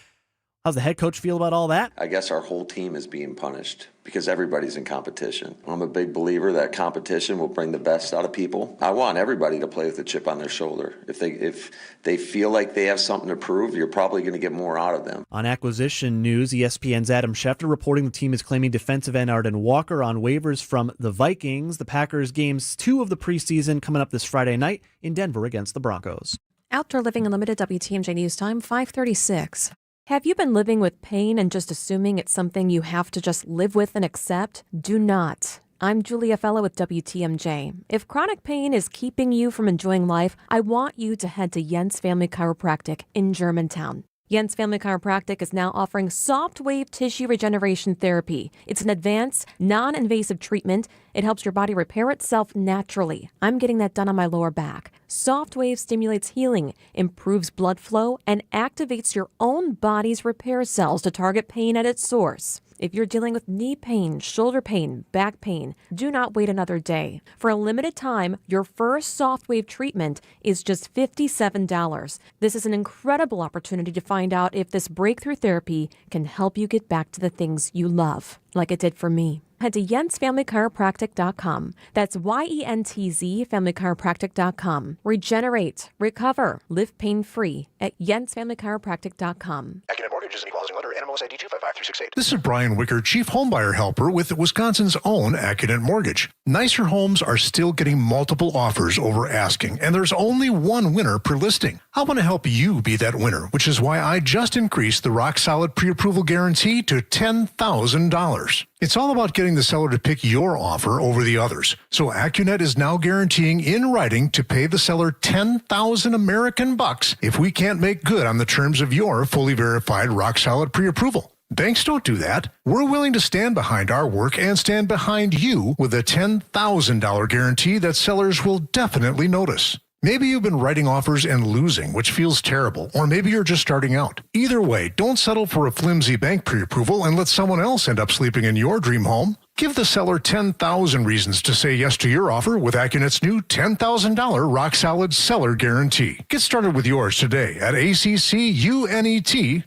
How's the head coach feel about all that? I guess our whole team is being punished because everybody's in competition. I'm a big believer that competition will bring the best out of people. I want everybody to play with a chip on their shoulder. If they feel like they have something to prove, you're probably going to get more out of them. On acquisition news, ESPN's Adam Schefter reporting the team is claiming defensive end Arden Walker on waivers from the Vikings. The Packers games 2 of the preseason coming up this Friday night in Denver against the Broncos. Outdoor Living Unlimited, WTMJ News Time, 5:36. Have you been living with pain and just assuming it's something you have to just live with and accept? Do not. I'm Julia Fellow with WTMJ. If chronic pain is keeping you from enjoying life, I want you to head to Jens Family Chiropractic in Germantown. Jens Family Chiropractic is now offering soft wave tissue regeneration therapy. It's an advanced, non-invasive treatment. It helps your body repair itself naturally. I'm getting that done on my lower back. Soft wave stimulates healing, improves blood flow, and activates your own body's repair cells to target pain at its source. If you're dealing with knee pain, shoulder pain, back pain, do not wait another day. For a limited time, your first soft wave treatment is just $57. This is an incredible opportunity to find out if this breakthrough therapy can help you get back to the things you love, like it did for me. Head to jensfamilychiropractic.com. That's YENTZ familychiropractic.com. Regenerate, recover, live pain-free at jensfamilychiropractic.com. Accident Mortgage is an equal housing lender. NMLS ID 255368. This is Brian Wicker, Chief Homebuyer Helper with Wisconsin's own Accident Mortgage. Nicer homes are still getting multiple offers over asking, and there's only one winner per listing. I want to help you be that winner, which is why I just increased the Rock Solid Pre-Approval Guarantee to $10,000. It's all about getting the seller to pick your offer over the others. So AccuNet is now guaranteeing in writing to pay the seller 10,000 American bucks if we can't make good on the terms of your fully verified Rock Solid Pre-Approval. Banks don't do that. We're willing to stand behind our work and stand behind you with a $10,000 guarantee that sellers will definitely notice. Maybe you've been writing offers and losing, which feels terrible, or maybe you're just starting out. Either way, don't settle for a flimsy bank pre-approval and let someone else end up sleeping in your dream home. Give the seller 10,000 reasons to say yes to your offer with AccuNet's new $10,000 Rock Solid Seller Guarantee. Get started with yours today at accunet.com.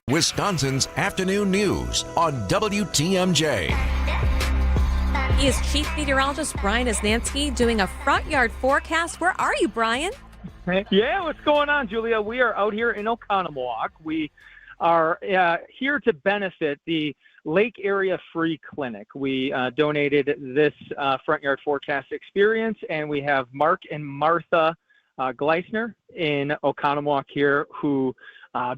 Wisconsin's afternoon news on WTMJ. He is Chief Meteorologist Brian Isnansky doing a front yard forecast. Where are you, Brian? Yeah, what's going on, Julia? We are out here in Oconomowoc. We are here to benefit the Lake Area Free Clinic. We donated this front yard forecast experience, and we have Mark and Martha Gleisner in Oconomowoc here who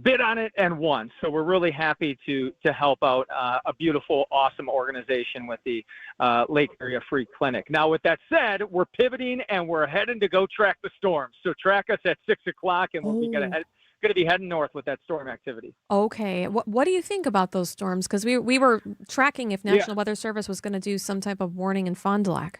bid on it and won. So we're really happy to help out a beautiful, awesome organization with the Lake Area Free Clinic. Now, with that said, we're pivoting and we're heading to go track the storms. So track us at 6 o'clock, and we'll be going to be heading north with that storm activity. Okay. What do you think about those storms? Because we were tracking if National Weather Service was going to do some type of warning in Fond du Lac.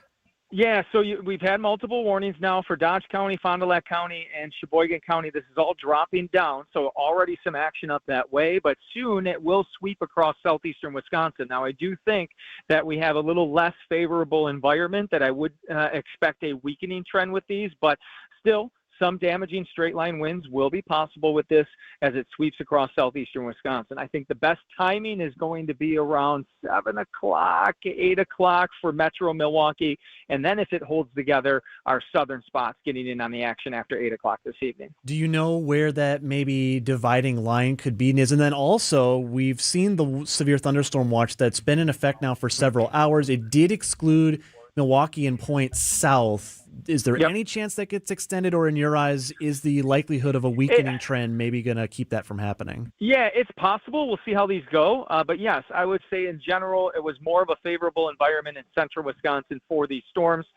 Yeah, so we've had multiple warnings now for Dodge County, Fond du Lac County, and Sheboygan County. This is all dropping down, so already some action up that way, but soon it will sweep across southeastern Wisconsin. Now, I do think that we have a little less favorable environment, that I would expect a weakening trend with these, but still, some damaging straight line winds will be possible with this as it sweeps across southeastern Wisconsin. I think the best timing is going to be around 7 o'clock, 8 o'clock for Metro Milwaukee. And then if it holds together, our southern spots getting in on the action after 8 o'clock this evening. Do you know where that maybe dividing line could be? And then also, we've seen the severe thunderstorm watch that's been in effect now for several hours. It did exclude Milwaukee and Point South. Is there any chance that gets extended, or in your eyes, is the likelihood of a weakening trend maybe going to keep that from happening? Yeah, it's possible. We'll see how these go. But yes, I would say in general, it was more of a favorable environment in central Wisconsin for these storms.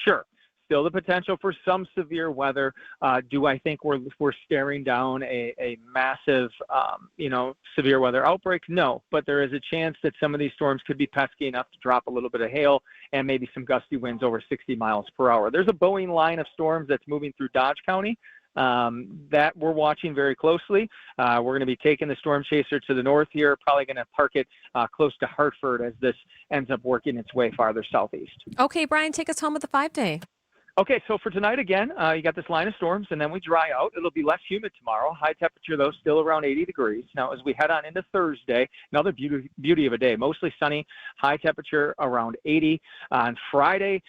Sure. Still the potential for some severe weather. Do I think we're staring down a massive, severe weather outbreak? No, but there is a chance that some of these storms could be pesky enough to drop a little bit of hail and maybe some gusty winds over 60 miles per hour. There's a Boeing line of storms that's moving through Dodge County that we're watching very closely. We're going to be taking the storm chaser to the north here, probably going to park it close to Hartford as this ends up working its way farther southeast. Okay, Brian, take us home with the 5-day. Okay, so for tonight, again, you got this line of storms, and then we dry out. It'll be less humid tomorrow. High temperature, though, still around 80 degrees. Now, as we head on into Thursday, another beauty of a day, mostly sunny, high temperature around 80. On Friday,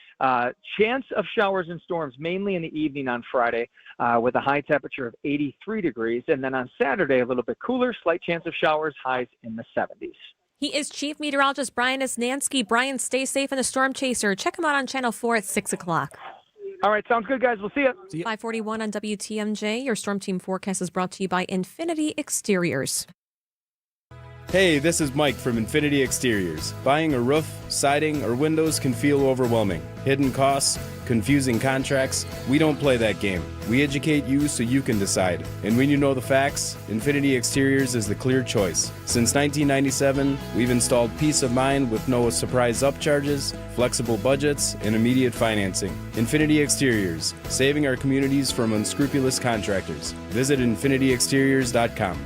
chance of showers and storms, mainly in the evening on Friday, with a high temperature of 83 degrees. And then on Saturday, a little bit cooler, slight chance of showers, highs in the 70s. He is Chief Meteorologist Brian Isnansky. Brian, stay safe in the Storm Chaser. Check him out on Channel 4 at 6 o'clock. All right, sounds good, guys. We'll see you. 541 on WTMJ. Your Storm Team forecast is brought to you by Infinity Exteriors. Hey, this is Mike from Infinity Exteriors. Buying a roof, siding, or windows can feel overwhelming. Hidden costs, confusing contracts. We don't play that game. We educate you so you can decide. And when you know the facts, Infinity Exteriors is the clear choice. Since 1997, we've installed peace of mind with no surprise upcharges, flexible budgets, and immediate financing. Infinity Exteriors, saving our communities from unscrupulous contractors. Visit infinityexteriors.com.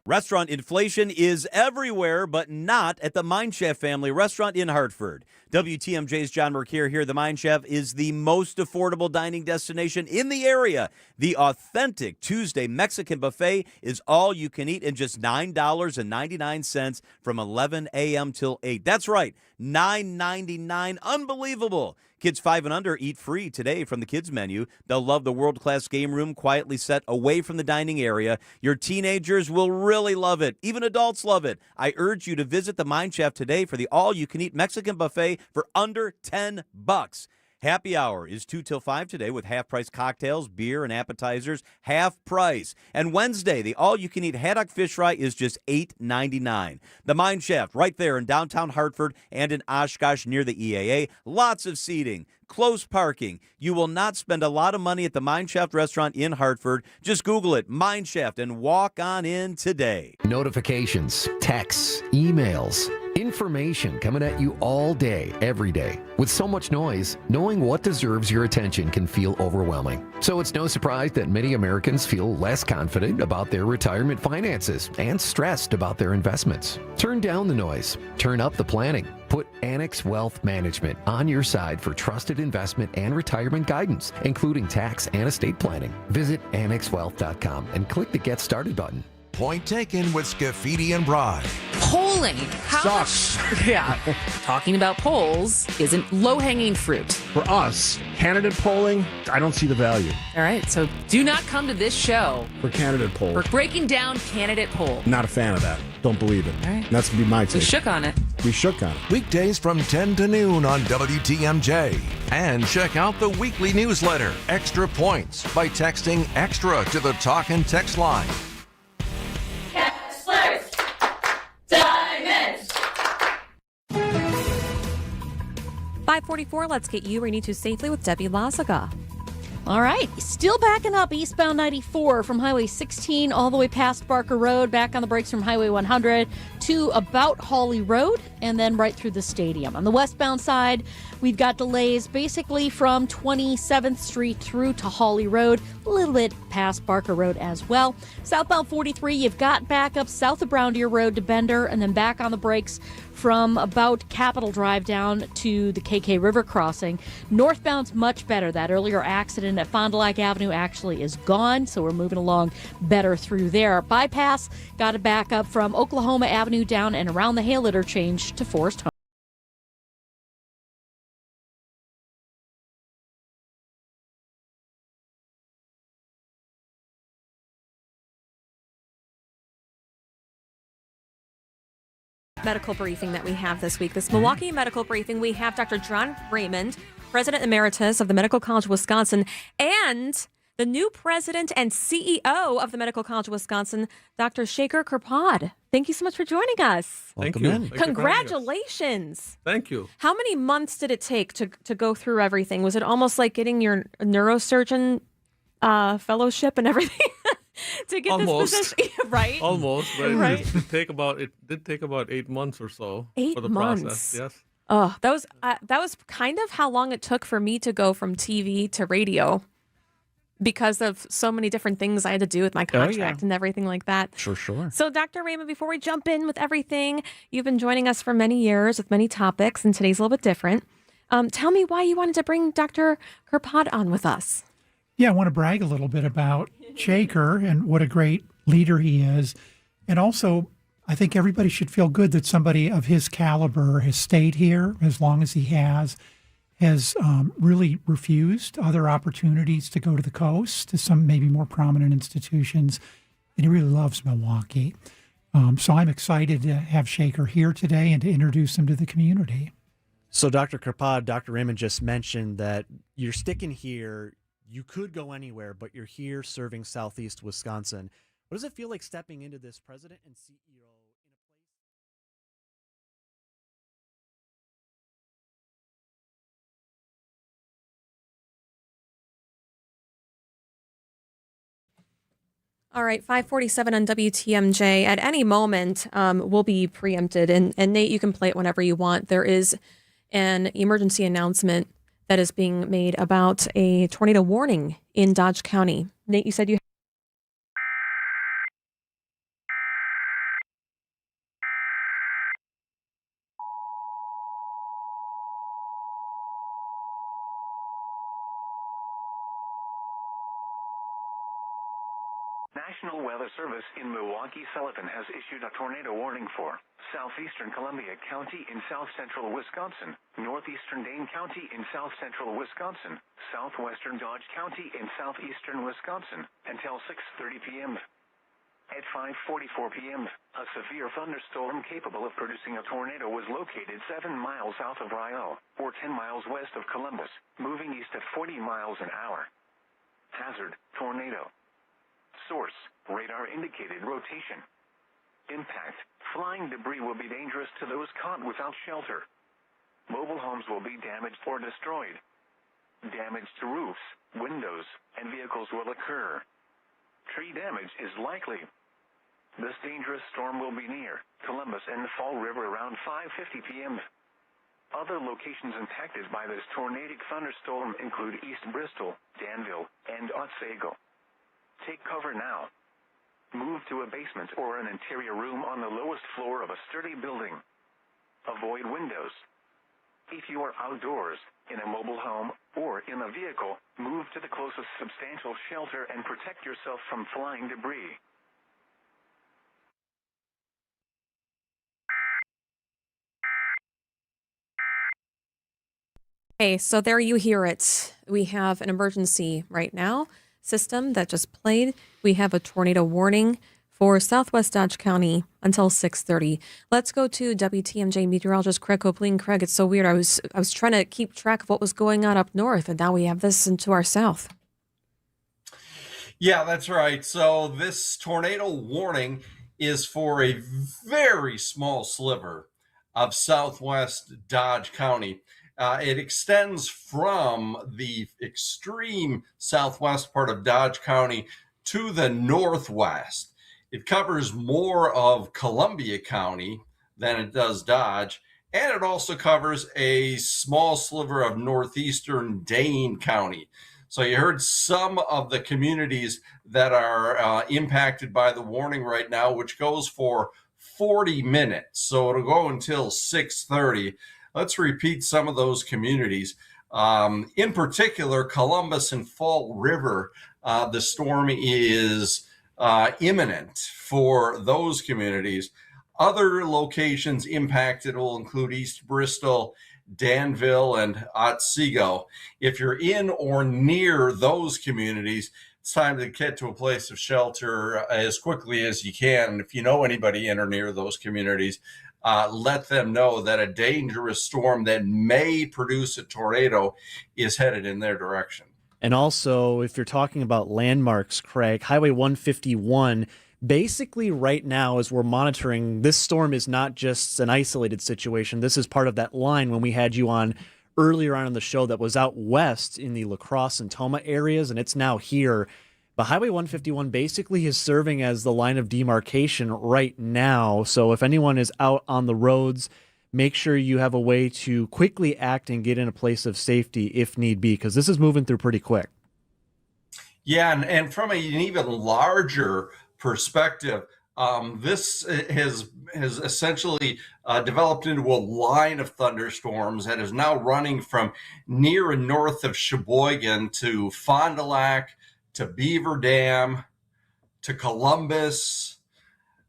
Restaurant inflation is everywhere, but not at the Mine Chef family restaurant in Hartford. WTMJ's John Mercure here. The Mine Chef is the most affordable dining destination in the area. The authentic Tuesday Mexican buffet is all you can eat in just $9.99 from 11 a.m. till 8. That's right, $9.99. Unbelievable. Kids 5 and under eat free today from the kids menu. They'll love the world-class game room quietly set away from the dining area. Your teenagers will really love it. Even adults love it. I urge you to visit the Mine Chef today for the all-you-can-eat Mexican buffet for under $10. Happy hour is 2 till 5 today with half-price cocktails, beer, and appetizers, half price. And Wednesday, the all-you-can-eat haddock fish fry is just $8.99. The Mine Chef, right there in downtown Hartford and in Oshkosh near the EAA. Lots of seating, close parking. You will not spend a lot of money at the Mine Shaft restaurant in Hartford. Just Google it, Mine Shaft, and walk on in today. Notifications, texts, emails, information coming at you all day, every day. With so much noise, knowing what deserves your attention can feel overwhelming. So it's no surprise that many Americans feel less confident about their retirement finances and stressed about their investments. Turn down the noise. Turn up the planning. Put Annex Wealth Management on your side for trusted investment and retirement guidance, including tax and estate planning. Visit annexwealth.com and click the Get Started button. Point taken with Scafidi and Bry. Polling. How Sucks. much? Yeah. Talking about polls isn't low-hanging fruit. For us, candidate polling, I don't see the value. All right, so do not come to this show For candidate polls, for breaking down candidate poll. not a fan of that. Don't believe it. All right. That's going to be my take. We shook on it. We shook on it. Weekdays from 10 to noon on WTMJ. And check out the weekly newsletter, Extra Points, by texting EXTRA to the talk and text line. Kessler's Diamonds. 544, let's get you where you need to safely with Debbie Lazaga. All right, still backing up eastbound 94 from Highway 16 all the way past Barker Road, back on the brakes from Highway 100 to about Hawley Road, and then right through the stadium. On the westbound side, we've got delays basically from 27th Street through to Hawley Road, a little bit past Barker Road as well. Southbound 43, you've got backup south of Brown Deer Road to Bender, and then back on the brakes from about Capitol Drive down to the KK River crossing. Northbound's much better. That earlier accident at Fond du Lac Avenue actually is gone, so we're moving along better through there. Bypass got to back up from Oklahoma Avenue down and around the Hale interchange to Forest Home. Medical briefing that we have this week. This Milwaukee medical briefing, we have Dr. John Raymond, President Emeritus of the Medical College of Wisconsin, and the new President and CEO of the Medical College of Wisconsin, Dr. Shaker Kirpad. Thank you so much for joining us. Thank you. Thank you. Congratulations. Thank you. How many months did it take to go through everything? Was it almost like getting your neurosurgeon fellowship and everything? To get Almost. this position, right? Almost, but Right. it did take about 8 months or so 8 for the months. process. Yes. Oh, that was kind of how long it took for me to go from TV to radio because of so many different things I had to do with my contract and everything like that. Sure. So, Dr. Raymond, before we jump in with everything, you've been joining us for many years with many topics, and today's a little bit different. Tell me why you wanted to bring Dr. Kirpad on with us. Yeah, I want to brag a little bit about Shaker and what a great leader he is. And also, I think everybody should feel good that somebody of his caliber has stayed here as long as he has really refused other opportunities to go to the coast, to some maybe more prominent institutions. And he really loves Milwaukee. So I'm excited to have Shaker here today and to introduce him to the community. So Dr. Kirpad, Dr. Raymond just mentioned that you're sticking here. You could go anywhere, but you're here serving Southeast Wisconsin. What does it feel like stepping into this president and CEO in a place? All right, 547 on WTMJ. At any moment, we'll be preempted. And Nate, you can play it whenever you want. There is an emergency announcement that is being made about a tornado warning in Dodge County. Nate, you said you. National Weather Service in Milwaukee-Sullivan has issued a tornado warning for southeastern Columbia County in south-central Wisconsin, northeastern Dane County in south-central Wisconsin, southwestern Dodge County in southeastern Wisconsin until 6:30 p.m. At 5:44 p.m., a severe thunderstorm capable of producing a tornado was located 7 miles south of Ryo, or 10 miles west of Columbus, moving east at 40 miles an hour. Hazard, tornado. Source, radar indicated rotation. Impact, flying debris will be dangerous to those caught without shelter. Mobile homes will be damaged or destroyed. Damage to roofs, windows, and vehicles will occur. Tree damage is likely. This dangerous storm will be near Columbus and the Fall River around 5:50 p.m. Other locations impacted by this tornadic thunderstorm include East Bristol, Danville, and Otsego. Take cover now. Move to a basement or an interior room on the lowest floor of a sturdy building. Avoid windows. If you are outdoors, in a mobile home, or in a vehicle, move to the closest substantial shelter and protect yourself from flying debris. Okay, so there you hear it. We have an emergency right now system that just played. We have a tornado warning for Southwest Dodge County until 6:30. Let's go to WTMJ meteorologist Craig Copeland. Craig, it's so weird. I was trying to keep track of what was going on up north, and now we have this into our south. Yeah, that's right. So this tornado warning is for a very small sliver of Southwest Dodge County. It extends from the extreme southwest part of Dodge County to the northwest. It covers more of Columbia County than it does Dodge, and it also covers a small sliver of northeastern Dane County. So you heard some of the communities that are impacted by the warning right now, which goes for 40 minutes. So it'll go until 6:30. Let's repeat some of those communities. In particular, Columbus and Fall River, the storm is imminent for those communities. Other locations impacted will include East Bristol, Danville, and Otsego. If you're in or near those communities, it's time to get to a place of shelter as quickly as you can. And if you know anybody in or near those communities, let them know that a dangerous storm that may produce a tornado is headed in their direction. And also, if you're talking about landmarks, Craig, Highway 151, basically right now as we're monitoring, this storm is not just an isolated situation. This is part of that line when we had you on earlier on in the show that was out west in the La Crosse and Toma areas, and it's now here. But Highway 151 basically is serving as the line of demarcation right now. So if anyone is out on the roads, make sure you have a way to quickly act and get in a place of safety if need be, because this is moving through pretty quick. Yeah, and from an even larger perspective, this has essentially developed into a line of thunderstorms that is now running from near and north of Sheboygan to Fond du Lac, to Beaver Dam, to Columbus,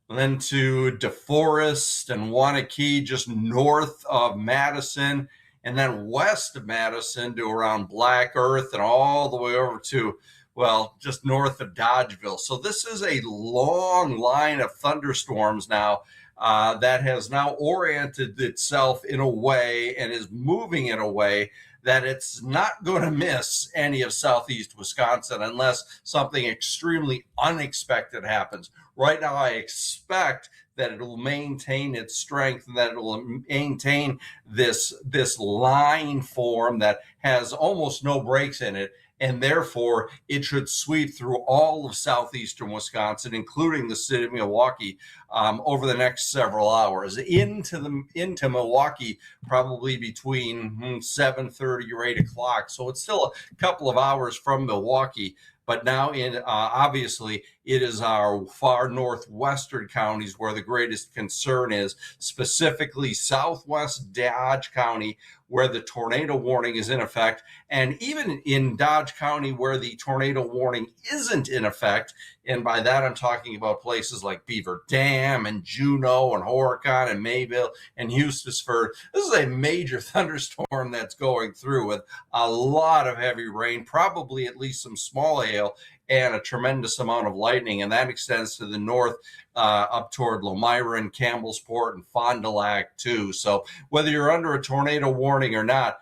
then to DeForest and Wanakee, just north of Madison, and then west of Madison to around Black Earth and all the way over to, well, just north of Dodgeville. So this is a long line of thunderstorms now that has now oriented itself in a way and is moving in a way that it's not going to miss any of southeast Wisconsin unless something extremely unexpected happens. Right now, I expect that it will maintain its strength and that it will maintain this line form that has almost no breaks in it, and therefore it should sweep through all of southeastern Wisconsin, including the city of Milwaukee, over the next several hours into Milwaukee, probably between 7:30 or 8 o'clock. So it's still a couple of hours from Milwaukee. But now, obviously, it is our far northwestern counties where the greatest concern is, specifically southwest Dodge County, where the tornado warning is in effect, and even in Dodge County where the tornado warning isn't in effect. And by that, I'm talking about places like Beaver Dam and Juneau and Horicon and Mayville and Hustisford. This is a major thunderstorm that's going through with a lot of heavy rain, probably at least some small hail, and a tremendous amount of lightning. And that extends to the north up toward Lomira and Campbellsport and Fond du Lac too. So whether you're under a tornado warning or not,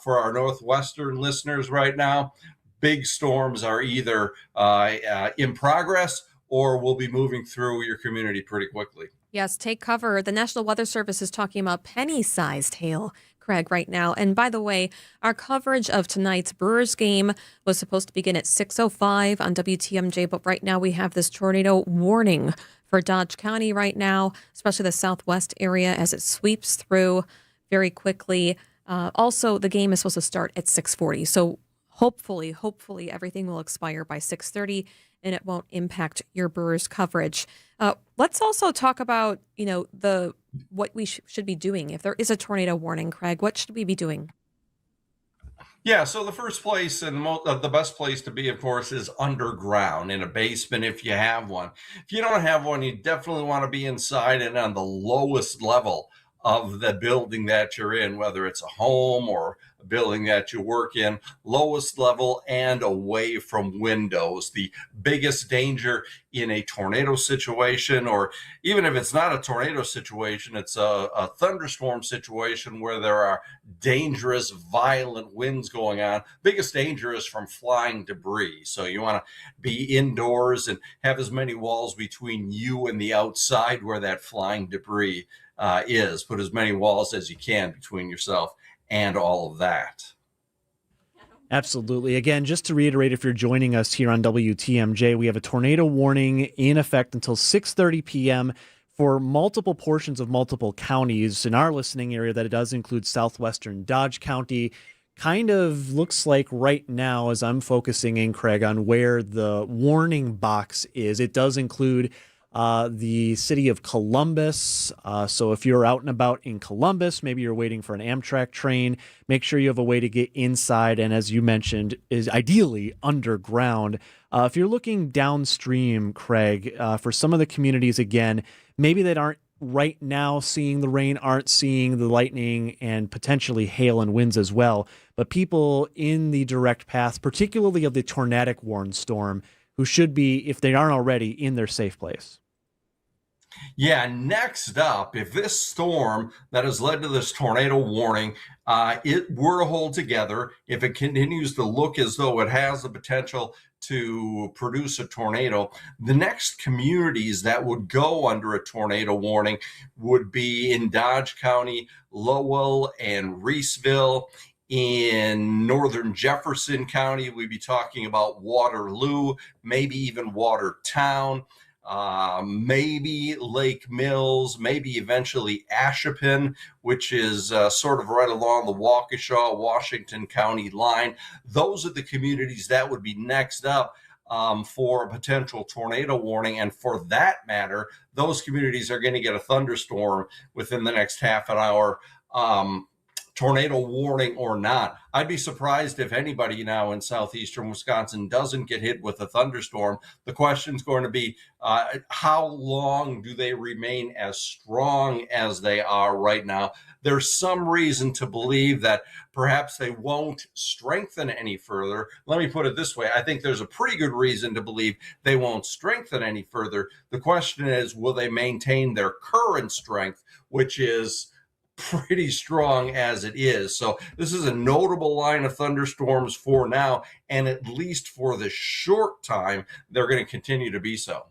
for our northwestern listeners right now, big storms are either in progress or will be moving through your community pretty quickly. Yes, take cover. The National Weather Service is talking about penny-sized hail, Craig, right now. And by the way, our coverage of tonight's Brewers game was supposed to begin at 6:05 on WTMJ, but right now we have this tornado warning for Dodge County right now, especially the southwest area as it sweeps through very quickly. Also, the game is supposed to start at 6:40. So hopefully everything will expire by 6:30 and it won't impact your Brewers coverage. Let's also talk about, what we should be doing. If there is a tornado warning, Craig, what should we be doing? Yeah, so the first place and the best place to be, of course, is underground in a basement if you have one. If you don't have one, you definitely want to be inside and on the lowest level of the building that you're in, whether it's a home or a building that you work in, lowest level and away from windows. The biggest danger in a tornado situation, or even if it's not a tornado situation, it's a thunderstorm situation where there are dangerous, violent winds going on. Biggest danger is from flying debris. So you want to be indoors and have as many walls between you and the outside where that flying debris is. Put as many walls as you can between yourself and all of that. Absolutely. Again, just to reiterate, if you're joining us here on WTMJ, we have a tornado warning in effect until 6:30 p.m. for multiple portions of multiple counties. In our listening area, that it does include southwestern Dodge County. Kind of looks like right now, as I'm focusing in, Craig, on where the warning box is, it does include the city of Columbus. So if you're out and about in Columbus, maybe you're waiting for an Amtrak train, make sure you have a way to get inside. And as you mentioned, is ideally underground. If you're looking downstream, Craig, for some of the communities, again, maybe that aren't right now seeing the rain, aren't seeing the lightning and potentially hail and winds as well. But people in the direct path, particularly of the tornadic warned storm, who should be, if they aren't already, in their safe place. Yeah, next up, if this storm that has led to this tornado warning, it were to hold together, if it continues to look as though it has the potential to produce a tornado, the next communities that would go under a tornado warning would be in Dodge County, Lowell, and Reeseville. In northern Jefferson County, we'd be talking about Waterloo, maybe even Watertown, maybe Lake Mills, maybe eventually Ashippun, which is sort of right along the Waukesha, Washington County line. Those are the communities that would be next up for a potential tornado warning. And for that matter, those communities are going to get a thunderstorm within the next half an hour. tornado warning or not. I'd be surprised if anybody now in southeastern Wisconsin doesn't get hit with a thunderstorm. The question's going to be how long do they remain as strong as they are right now? There's some reason to believe that perhaps they won't strengthen any further. Let me put it this way. I think there's a pretty good reason to believe they won't strengthen any further. The question is, will they maintain their current strength, which is pretty strong as it is? So this is a notable line of thunderstorms for now, and at least for the short time, they're going to continue to be so.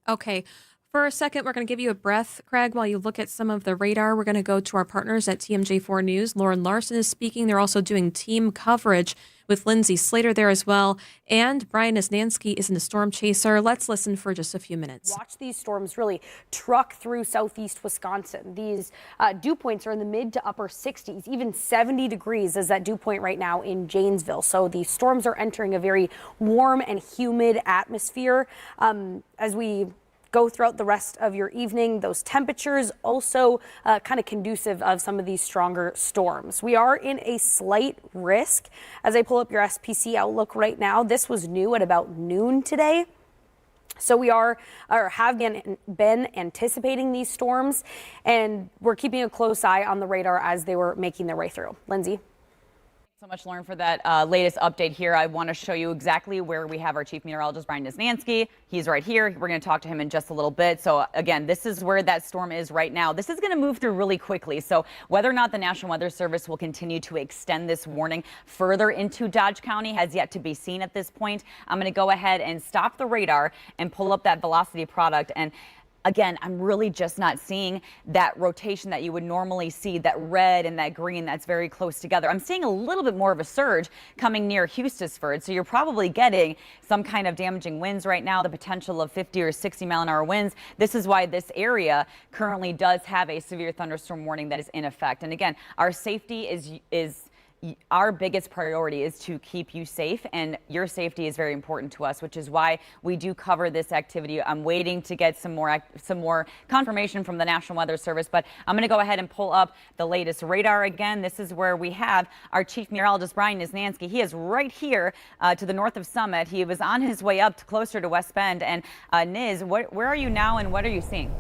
Okay. For a second, we're going to give you a breath, Craig, while you look at some of the radar. We're going to go to our partners at TMJ4 News. Lauren Larson is speaking. They're also doing team coverage with Lindsay Slater there as well. And Brian Isnansky is in the storm chaser. Let's listen for just a few minutes. Watch these storms really truck through southeast Wisconsin. These dew points are in the mid to upper 60s, even 70 degrees is that dew point right now in Janesville. So the storms are entering a very warm and humid atmosphere. As we go throughout the rest of your evening, those temperatures also kind of conducive of some of these stronger storms. We are in a slight risk. As I pull up your SPC outlook right now, this was new at about noon today. So we are or have been anticipating these storms, and we're keeping a close eye on the radar as they were making their way through. Lindsay. So much, Lauren, for that latest update here. I want to show you exactly where we have our chief meteorologist, Brian Isnansky. He's right here. We're going to talk to him in just a little bit. So again, this is where that storm is right now. This is going to move through really quickly. So whether or not the National Weather Service will continue to extend this warning further into Dodge County has yet to be seen at this point. I'm going to go ahead and stop the radar and pull up that velocity product. And again, I'm really just not seeing that rotation that you would normally see, that red and that green that's very close together. I'm seeing a little bit more of a surge coming near Hustisford. So you're probably getting some kind of damaging winds right now, the potential of 50 or 60 mile an hour winds. This is why this area currently does have a severe thunderstorm warning that is in effect. And again, our safety is our biggest priority is to keep you safe, and your safety is very important to us, which is why we do cover this activity. I'm waiting to get some more confirmation from the National Weather Service, but I'm going to go ahead and pull up the latest radar again. This is where we have our chief meteorologist, Brian Isnansky. He is right here to the north of Summit. He was on his way up closer to West Bend. And Niz, where are you now, and what are you seeing?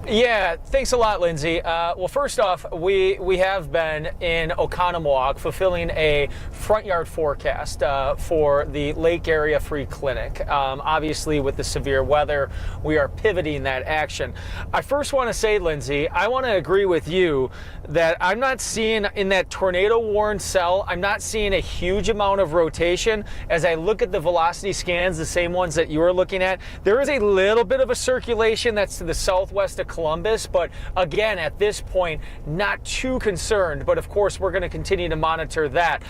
Yeah, thanks a lot, Lindsay. Well, first off, we have been in Oconomowoc fulfilling a front yard forecast for the Lake Area Free Clinic. Obviously, with the severe weather, we are pivoting that action. I first want to say, Lindsay, I want to agree with you that I'm not seeing in that tornado warned cell, I'm not seeing a huge amount of rotation. As I look at the velocity scans, the same ones that you are looking at, there is a little bit of a circulation that's to the southwest of Columbus, but again, at this point, not too concerned. But of course, we're going to continue to monitor that.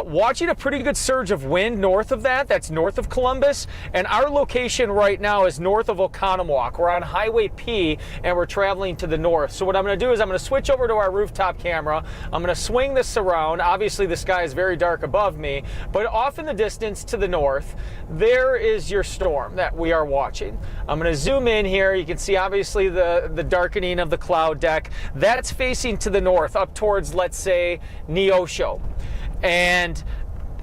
Watching a pretty good surge of wind north of that. That's north of Columbus, and our location right now is north of Oconomowoc. We're on Highway P, and we're traveling to the north. So what I'm going to do is I'm going to switch over to our rooftop camera. I'm going to swing this around. Obviously, the sky is very dark above me, but off in the distance to the north, there is your storm that we are watching. I'm going to zoom in here. You can see obviously the darkening of the cloud deck. That's facing to the north up towards, let's say, Neosho. And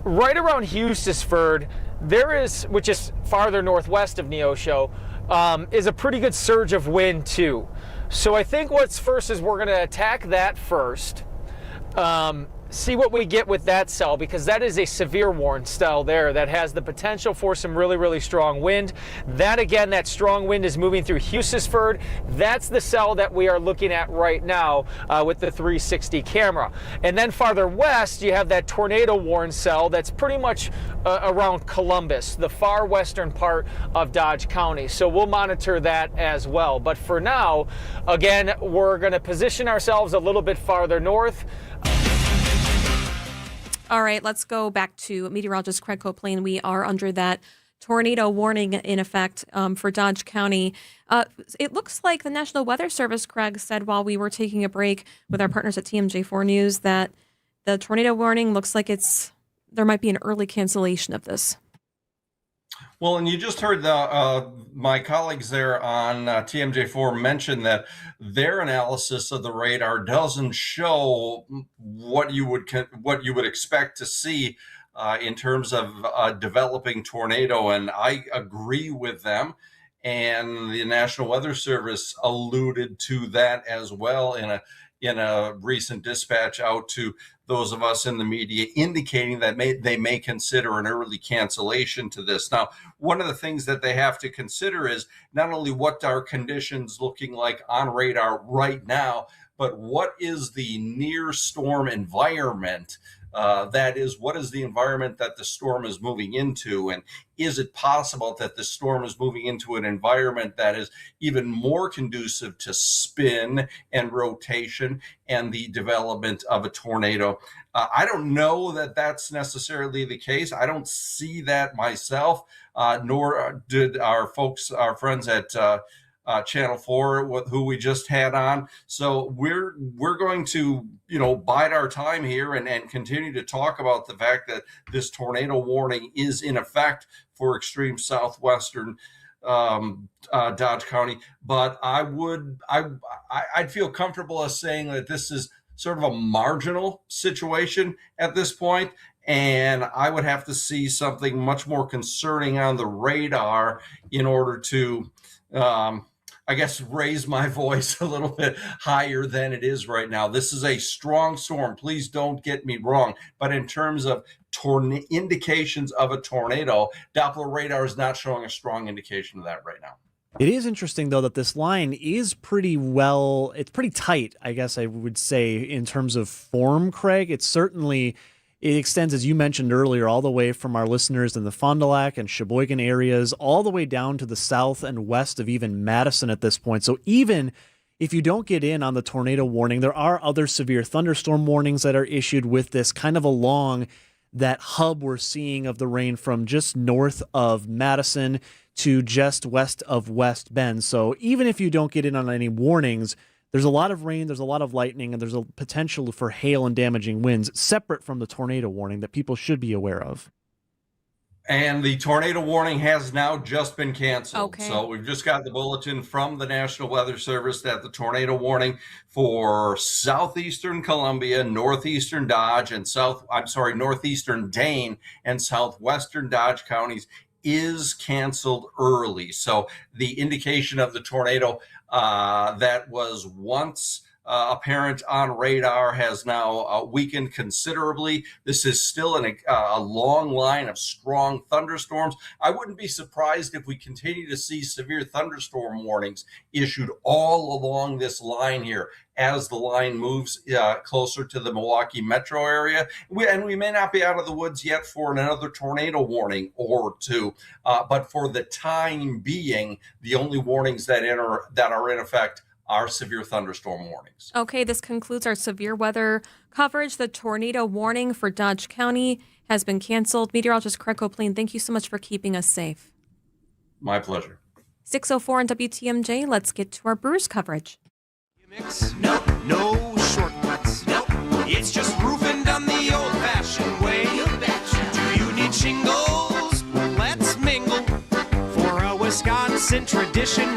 right around Hustisford, there is, which is farther northwest of Neosho, is a pretty good surge of wind too. So I think what's first is we're going to attack that first. See what we get with that cell, because that is a severe warned cell there that has the potential for some really, really strong wind. That again, that strong wind is moving through Hustisford. That's the cell that we are looking at right now with the 360 camera. And then farther west, you have that tornado warned cell that's pretty much around Columbus, the far western part of Dodge County. So we'll monitor that as well. But for now, again, we're going to position ourselves a little bit farther north. All right, let's go back to meteorologist Craig Copeland. We are under that tornado warning in effect for Dodge County. It looks like the National Weather Service, Craig, said while we were taking a break with our partners at TMJ4 News that the tornado warning looks like there might be an early cancellation of this. Well, and you just heard my colleagues there on TMJ4 mention that their analysis of the radar doesn't show what you would expect to see in terms of a developing tornado, and I agree with them. And the National Weather Service alluded to that as well in a recent dispatch out to those of us in the media, indicating that they may consider an early cancellation to this. Now, one of the things that they have to consider is not only what are conditions looking like on radar right now, but what is the near storm environment? That is, what is the environment that the storm is moving into? And is it possible that the storm is moving into an environment that is even more conducive to spin and rotation and the development of a tornado? I don't know that that's necessarily the case. I don't see that myself, nor did our friends at Channel 4, who we just had on. So we're going to, bide our time here and continue to talk about the fact that this tornado warning is in effect for extreme southwestern Dodge County. But I'd feel comfortable as saying that this is sort of a marginal situation at this point. And I would have to see something much more concerning on the radar in order to, I guess, raise my voice a little bit higher than it is right now. This is a strong storm. Please don't get me wrong. But in terms of indications of a tornado, Doppler radar is not showing a strong indication of that right now. It is interesting, though, that this line is it's pretty tight, I guess I would say, in terms of form, Craig. It extends, as you mentioned earlier, all the way from our listeners in the Fond du Lac and Sheboygan areas, all the way down to the south and west of even Madison at this point. So even if you don't get in on the tornado warning, there are other severe thunderstorm warnings that are issued with this kind of along that hub we're seeing of the rain from just north of Madison to just west of West Bend. So even if you don't get in on any warnings, there's a lot of rain, there's a lot of lightning, and there's a potential for hail and damaging winds separate from the tornado warning that people should be aware of. And the tornado warning has now just been canceled. Okay. So we've just got the bulletin from the National Weather Service that the tornado warning for southeastern Columbia, northeastern Dodge, and northeastern Dane and southwestern Dodge counties is canceled early. So the indication of the tornado that was once apparent on radar has now weakened considerably. This is still a long line of strong thunderstorms. I wouldn't be surprised if we continue to see severe thunderstorm warnings issued all along this line here as the line moves closer to the Milwaukee metro area. We may not be out of the woods yet for another tornado warning or two, but for the time being, the only warnings that are in effect are severe thunderstorm warnings. Okay, this concludes our severe weather coverage. The tornado warning for Dodge County has been canceled. Meteorologist Craig O'Plain, thank you so much for keeping us safe. My pleasure. 6:04 on WTMJ. Let's get to our Brewers coverage. Nope, no shortcuts. Nope, it's just roofing done the old-fashioned way. Do you need shingles? Let's mingle for a Wisconsin tradition.